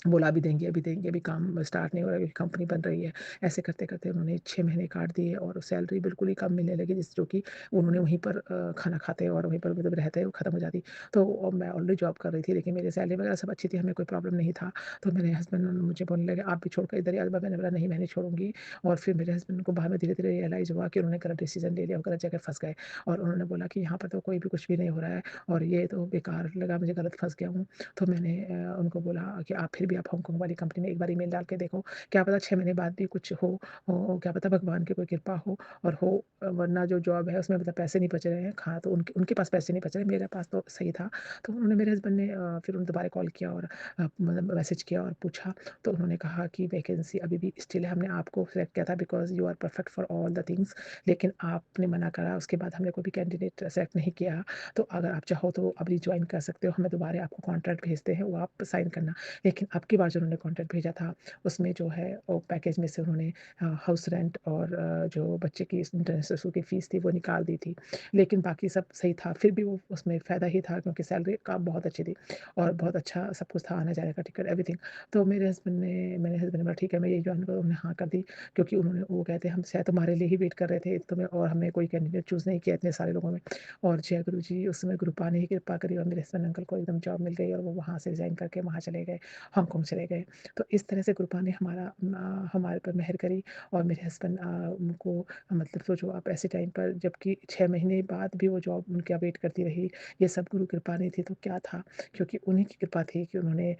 बोला अभी देंगे, अभी काम स्टार्ट नहीं हो रहा है, अभी कंपनी बन रही है। ऐसे करते-करते उन्होंने 6 महीने काट दिए और सैलरी बिल्कुल ही कम मिलने लगी जिस जो कि उन्होंने वहीं पर खाना खाते और वहीं पर मतलब रहते वो खत्म हो जाती। तो मैं ऑलरेडी जॉब कर रही थी लेकिन मेरी सैलरी वगैरह सब अच्छी थी, हमें कोई प्रॉब्लम नहीं था। तो मेरे हस्बैंड मुझे बोलने लगे आप भी छोड़कर इधर ही आ जाओ। मैंने बोला नहीं मैं नहीं छोड़ूँगी और फिर मेरे हस्बैंड को बाद में धीरे-धीरे रियलाइज़ हुआ कि उन्होंने गलत डिसीज़न ले लिया और गलत जगह फँस गए और उन्होंने बोला कि यहाँ पर तो कोई भी कुछ भी नहीं हो रहा है और ये तो बेकार लगा मुझे, गलत फँस गया हूँ। तो मैंने उनको बोला कि आप फिर भी आप हांगकांग वाली कंपनी में एक बार ईमेल डाल के देखो, क्या पता 6 महीने बाद भी कुछ हो, क्या पता भगवान की कोई कृपा हो और हो वरना जो जॉब है उसमें मतलब पैसे नहीं बच रहे हैं। हाँ, तो उनके उनके पास पैसे नहीं बच रहे, मेरे पास तो सही था। तो उन्होंने मेरे हस्बैंड ने फिर उन्होंने दोबारा कॉल किया और मतलब मैसेज किया और पूछा, तो उन्होंने कहा कि वैकेंसी अभी भी स्टिल है, हमने आपको सिलेक्ट किया था because you are perfect for all the things, लेकिन आपने मना करा, उसके बाद हमने कोई भी कैंडिडेट सेलेक्ट नहीं किया। तो अगर आप चाहो तो अभी जॉइन कर सकते हो, हमें दोबारा आपको कॉन्ट्रैक्ट भेजते हैं, वो आप साइन करना। लेकिन अब की बार जो उन्होंने कॉन्ट्रैक्ट भेजा था, उसमें जो है वो पैकेज में से उन्होंने हाउस रेंट और जो बच्चे की इंटरनेशनल स्कूल की फ़ीस थी, वो निकाल दी थी। लेकिन बाकी सब सही था, फिर भी वो उसमें फ़ायदा ही था क्योंकि सैलरी का बहुत अच्छी थी और बहुत अच्छा सब कुछ था, आने-जाने का टिकट एवरीथिंग। तो मेरे हस्बैंड ने बोला ठीक है मैं यही जॉइन करूँ, उन्होंने हाँ कर दी क्योंकि उन्होंने वो कहते हम शायद तुम्हारे लिए ही वेट कर रहे थे तुम्हें और हमने कोई कैंडिडेट चूज़ नहीं किया इतने सारे लोगों में। और जय गुरु जी उस समय गुरुपा ने ही कृपा करी और मेरे हस्बैंड अंकल को एकदम जॉब मिल गई और वो वहाँ से रिज़ाइन करके वहाँ चले गए, हांगकांग चले गए। तो इस तरह से गुरुपा ने हमारे पर मेहर करी और मेरे हस्बैंड को मतलब सोचो आप ऐसे टाइम पर जबकि 6 महीने बाद भी वो जॉब उनका वेट करती रही। ये सब गुरु कृपा नहीं थी तो क्या था? क्योंकि उन्हीं की कृपा थी कि उन्होंने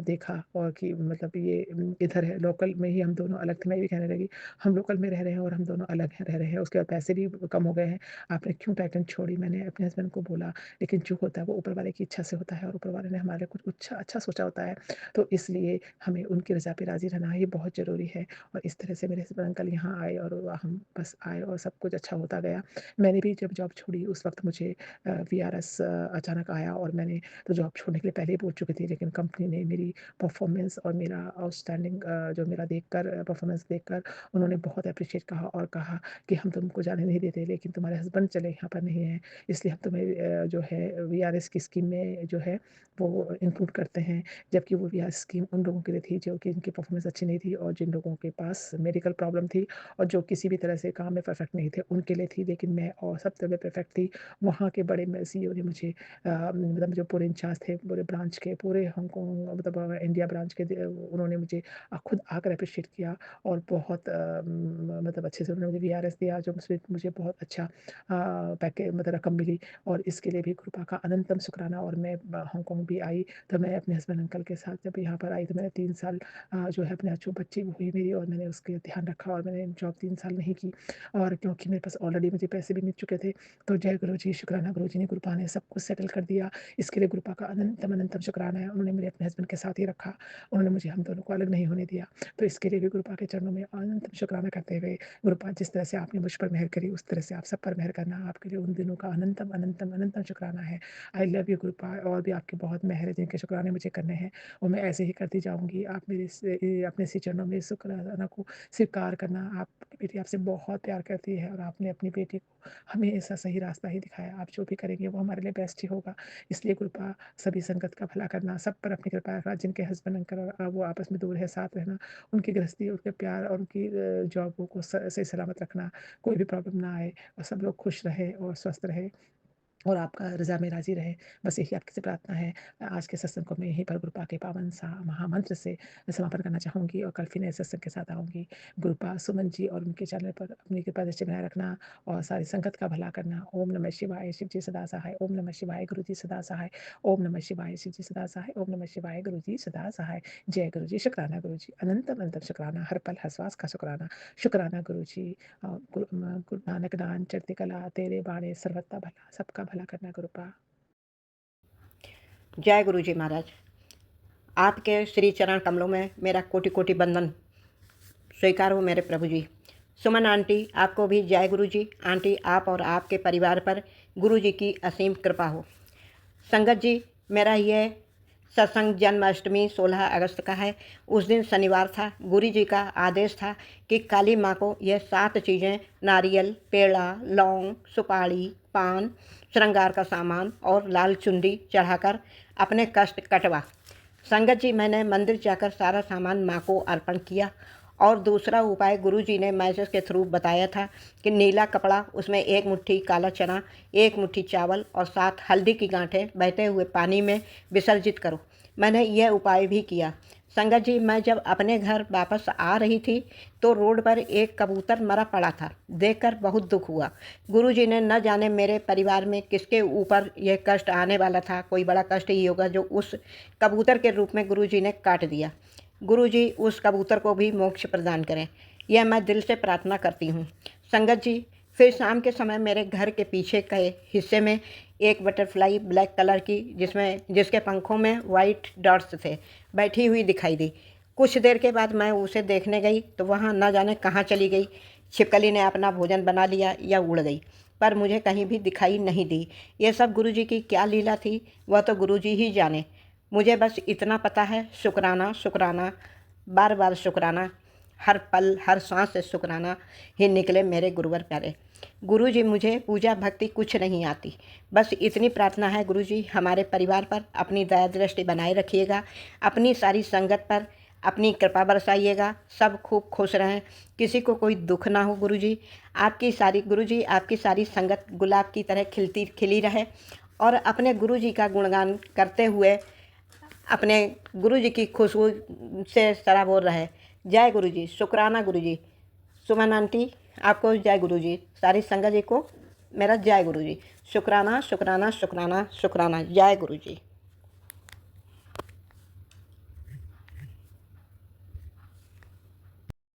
देखा और कि मतलब ये इधर है लोकल में ही हम दोनों अलग थे। मैं ये कहने लगी हम लोकल में रह रहे हैं और हम दोनों अलग हैं रह रहे हैं। उसके बाद पैसे भी कम हो गए हैं। आपने क्यों टाइटन छोड़ी? मैंने अपने हस्बैंड को बोला लेकिन जो होता है वो ऊपर वाले की इच्छा से होता है और ऊपर वाले ने हमारे लिए कुछ अच्छा अच्छा सोचा होता है। तो इसलिए हमें उनकी रज़ा पे राज़ी रहना ये बहुत ज़रूरी है और इस तरह से मेरे हस्बैंड अंकल यहाँ आए और हम बस आए और सब कुछ अच्छा होता गया। मैंने भी जब जॉब छोड़ी उस वक़्त मुझे वीआरएस अचानक आया और मैंने तो जॉब छोड़ने के लिए पहले ही बोल चुकी थी लेकिन कंपनी ने मेरी परफ़ॉर्मेंस और मेरा आउटस्टैंडिंग जो मेरा देखकर परफ़ॉर्मेंस देखकर उन्होंने बहुत एप्रिशिएट कहा और कहा कि हम तुमको जाने नहीं देते लेकिन तुम्हारे हस्बैंड चले यहाँ पर नहीं हैं, इसलिए हम तुम्हें जो है वीआरएस की स्कीम में जो है वो इंक्लूड करते हैं। जबकि वो वीआरएस स्कीम उन लोगों के लिए थी जो कि जिनकी परफ़ॉर्मेंस अच्छी नहीं थी और जिन लोगों के पास मेडिकल प्रॉब्लम थी और जो किसी भी तरह से काम में परफ़ेक्ट नहीं थे, उनके लिए थी। लेकिन मैं और सब तरह परफ़ेक्ट थी। वहाँ के बड़े सीईओ ने मुझे मतलब जो पूरे इंचार्ज थे पूरे ब्रांच के, पूरे हांगकांग मतलब इंडिया ब्रांच के उन्होंने मुझे खुद आकर एप्रिशिएट किया और बहुत मतलब अच्छे से उन्होंने मुझे वीआरएस दिया जो मुझे बहुत अच्छा पैके मतलब रकम मिली और इसके लिए भी कृपा का अनंतम शुक्राना। और मैं हांगकांग भी आई तो मैं अपने हस्बैंड अंकल के साथ जब यहाँ पर आई तो मैंने 3 साल जो है अपने जो बच्ची हुई मेरी और मैंने उसके ध्यान रखा और मैंने जॉब 3 साल नहीं की और क्योंकि मेरे पास ऑलरेडी मुझे पैसे भी मिल चुके थे। तो जय गुरु जी, शुक्राना गुरु जी ने, कृपा ने सब कुछ सेटल कर दिया। इसके लिए कृपा का अनंतम अनंतम शुक्राना है। उन्होंने मुझे अपने हस्बैंड के साथ ही रखा, उन्होंने मुझे हम दोनों को अलग नहीं होने दिया। तो इसके लिए भी कृपा के चरणों में अनंतम शुक्राना करते हुए गुरुपा जिस तरह से आपने मुझ पर मेहर करी उस तरह से आप सब पर मेहर करना, आपके लिए उन दिनों का अनंतम अनंतम अनंतम शुक्राना है। आई लव यू गुरुपा और भी आपके बहुत मेहर है जिनके शुक्राने मुझे करने हैं और मैं ऐसे ही करती जाऊँगी। आप मेरे से अपने श्री चरणों में शुक्राना को स्वीकार करना। आपकी बेटी आपसे बहुत प्यार करती है और आपने अपनी बेटी को हमेशा सही रास्ता ही दिखाया। आप जो भी करेंगे वो हमारे लिए बेस्ट ही होगा। इसलिए कृपा सभी संगत का भला करना, सब पर अपनी कृपा रखना, जिनके हस्बैंड अंकल और वो आपस में दूर है, साथ रहना, उनकी गृहस्थी, उनके प्यार और उनकी जॉबों को सही सलामत रखना, कोई भी प्रॉब्लम ना आए और सब लोग खुश रहे और स्वस्थ रहे और आपका रज़ा में राज़ी रहे। बस यही आपसे प्रार्थना है। आज के सत्संग को मैं यहीं पर गुरुपा के पावन सा महामंत्र से समापन करना चाहूँगी और कल फिर नए सत्संग के साथ आऊँगी। गुरुपा सुमन जी और उनके चैनल पर अपनी कृपा दृष्टि बनाए रखना और सारी संगत का भला करना। ओम नमः शिवाय, शिव जी सदा सहाय। ओम नमः शिवाय, गुरु जी सदा सहाय। ओम नमः शिवाय, शिव जी सदा सहाय। ओम नमः शिवाय, गुरु जी सदा सहाय। जय गुरु जी, शुक्राना गुरु जी, अनंतम अनंतम शुक्राना, हर पल हर श्वास का शुक्राना। शुक्राना गुरु जी, गुरु नानक दान चढ़ती कला, तेरे बाणे सर्वथा भला, सबका भला करना गुरुपा। जय गुरु जी महाराज। आपके श्री चरण कमलों में मेरा कोटि कोटि बंदन स्वीकार हो मेरे प्रभु जी। सुमन आंटी आपको भी जय गुरु जी। आंटी आप और आपके परिवार पर गुरु जी की असीम कृपा हो। संगत जी, मेरा यह सत्संग जन्माष्टमी 16 अगस्त का है। उस दिन शनिवार था। गुरु जी का आदेश था कि काली माँ को यह 7 चीज़ें नारियल, पेड़ा, लौंग, सुपारी, पान, श्रृंगार का सामान और लाल चुंडी चढ़ाकर अपने कष्ट कटवा। संगत जी, मैंने मंदिर जाकर सारा सामान माँ को अर्पण किया और दूसरा उपाय गुरु जी ने मैसेज के थ्रू बताया था कि नीला कपड़ा, उसमें 1 मुट्ठी काला चना, 1 मुट्ठी चावल और 7 हल्दी की गांठें बहते हुए पानी में विसर्जित करो। मैंने यह उपाय भी किया। संगत जी, मैं जब अपने घर वापस आ रही थी तो रोड पर एक कबूतर मरा पड़ा था। देखकर बहुत दुख हुआ। गुरु जी ने न जाने मेरे परिवार में किसके ऊपर यह कष्ट आने वाला था। कोई बड़ा कष्ट ही होगा जो उस कबूतर के रूप में गुरु जी ने काट दिया। गुरु जी उस कबूतर को भी मोक्ष प्रदान करें, यह मैं दिल से प्रार्थना करती हूँ। संगत जी, फिर शाम के समय मेरे घर के पीछे के हिस्से में एक बटरफ्लाई ब्लैक कलर की, जिसके पंखों में वाइट डॉट्स थे, बैठी हुई दिखाई दी। कुछ देर के बाद मैं उसे देखने गई तो वहाँ न जाने कहाँ चली गई। छिपकली ने अपना भोजन बना लिया या उड़ गई, पर मुझे कहीं भी दिखाई नहीं दी। ये सब गुरु जी की क्या लीला थी, वह तो गुरु जी ही जाने। मुझे बस इतना पता है, शुक्राना शुक्राना, बार बार शुक्राना, हर पल हर सांस से शुक्राना ही निकले मेरे गुरुवर प्यारे। गुरु जी, मुझे पूजा भक्ति कुछ नहीं आती। बस इतनी प्रार्थना है गुरु जी, हमारे परिवार पर अपनी दया दृष्टि बनाए रखिएगा, अपनी सारी संगत पर अपनी कृपा बरसाइएगा, सब खूब खुश रहें, किसी को कोई दुख ना हो। गुरु जी, आपकी सारी संगत गुलाब की तरह खिली रहे और अपने गुरु जी का गुणगान करते हुए अपने गुरु जी की खुशबू से सराबोर रहे। जय गुरु जी, शुक्राना गुरु जी। सुमन आंटी आपको जय गुरु जी। सारी संगत जी को मेरा जय गुरु जी। शुक्राना शुक्राना शुक्राना शुक्राना। जय गुरु जी।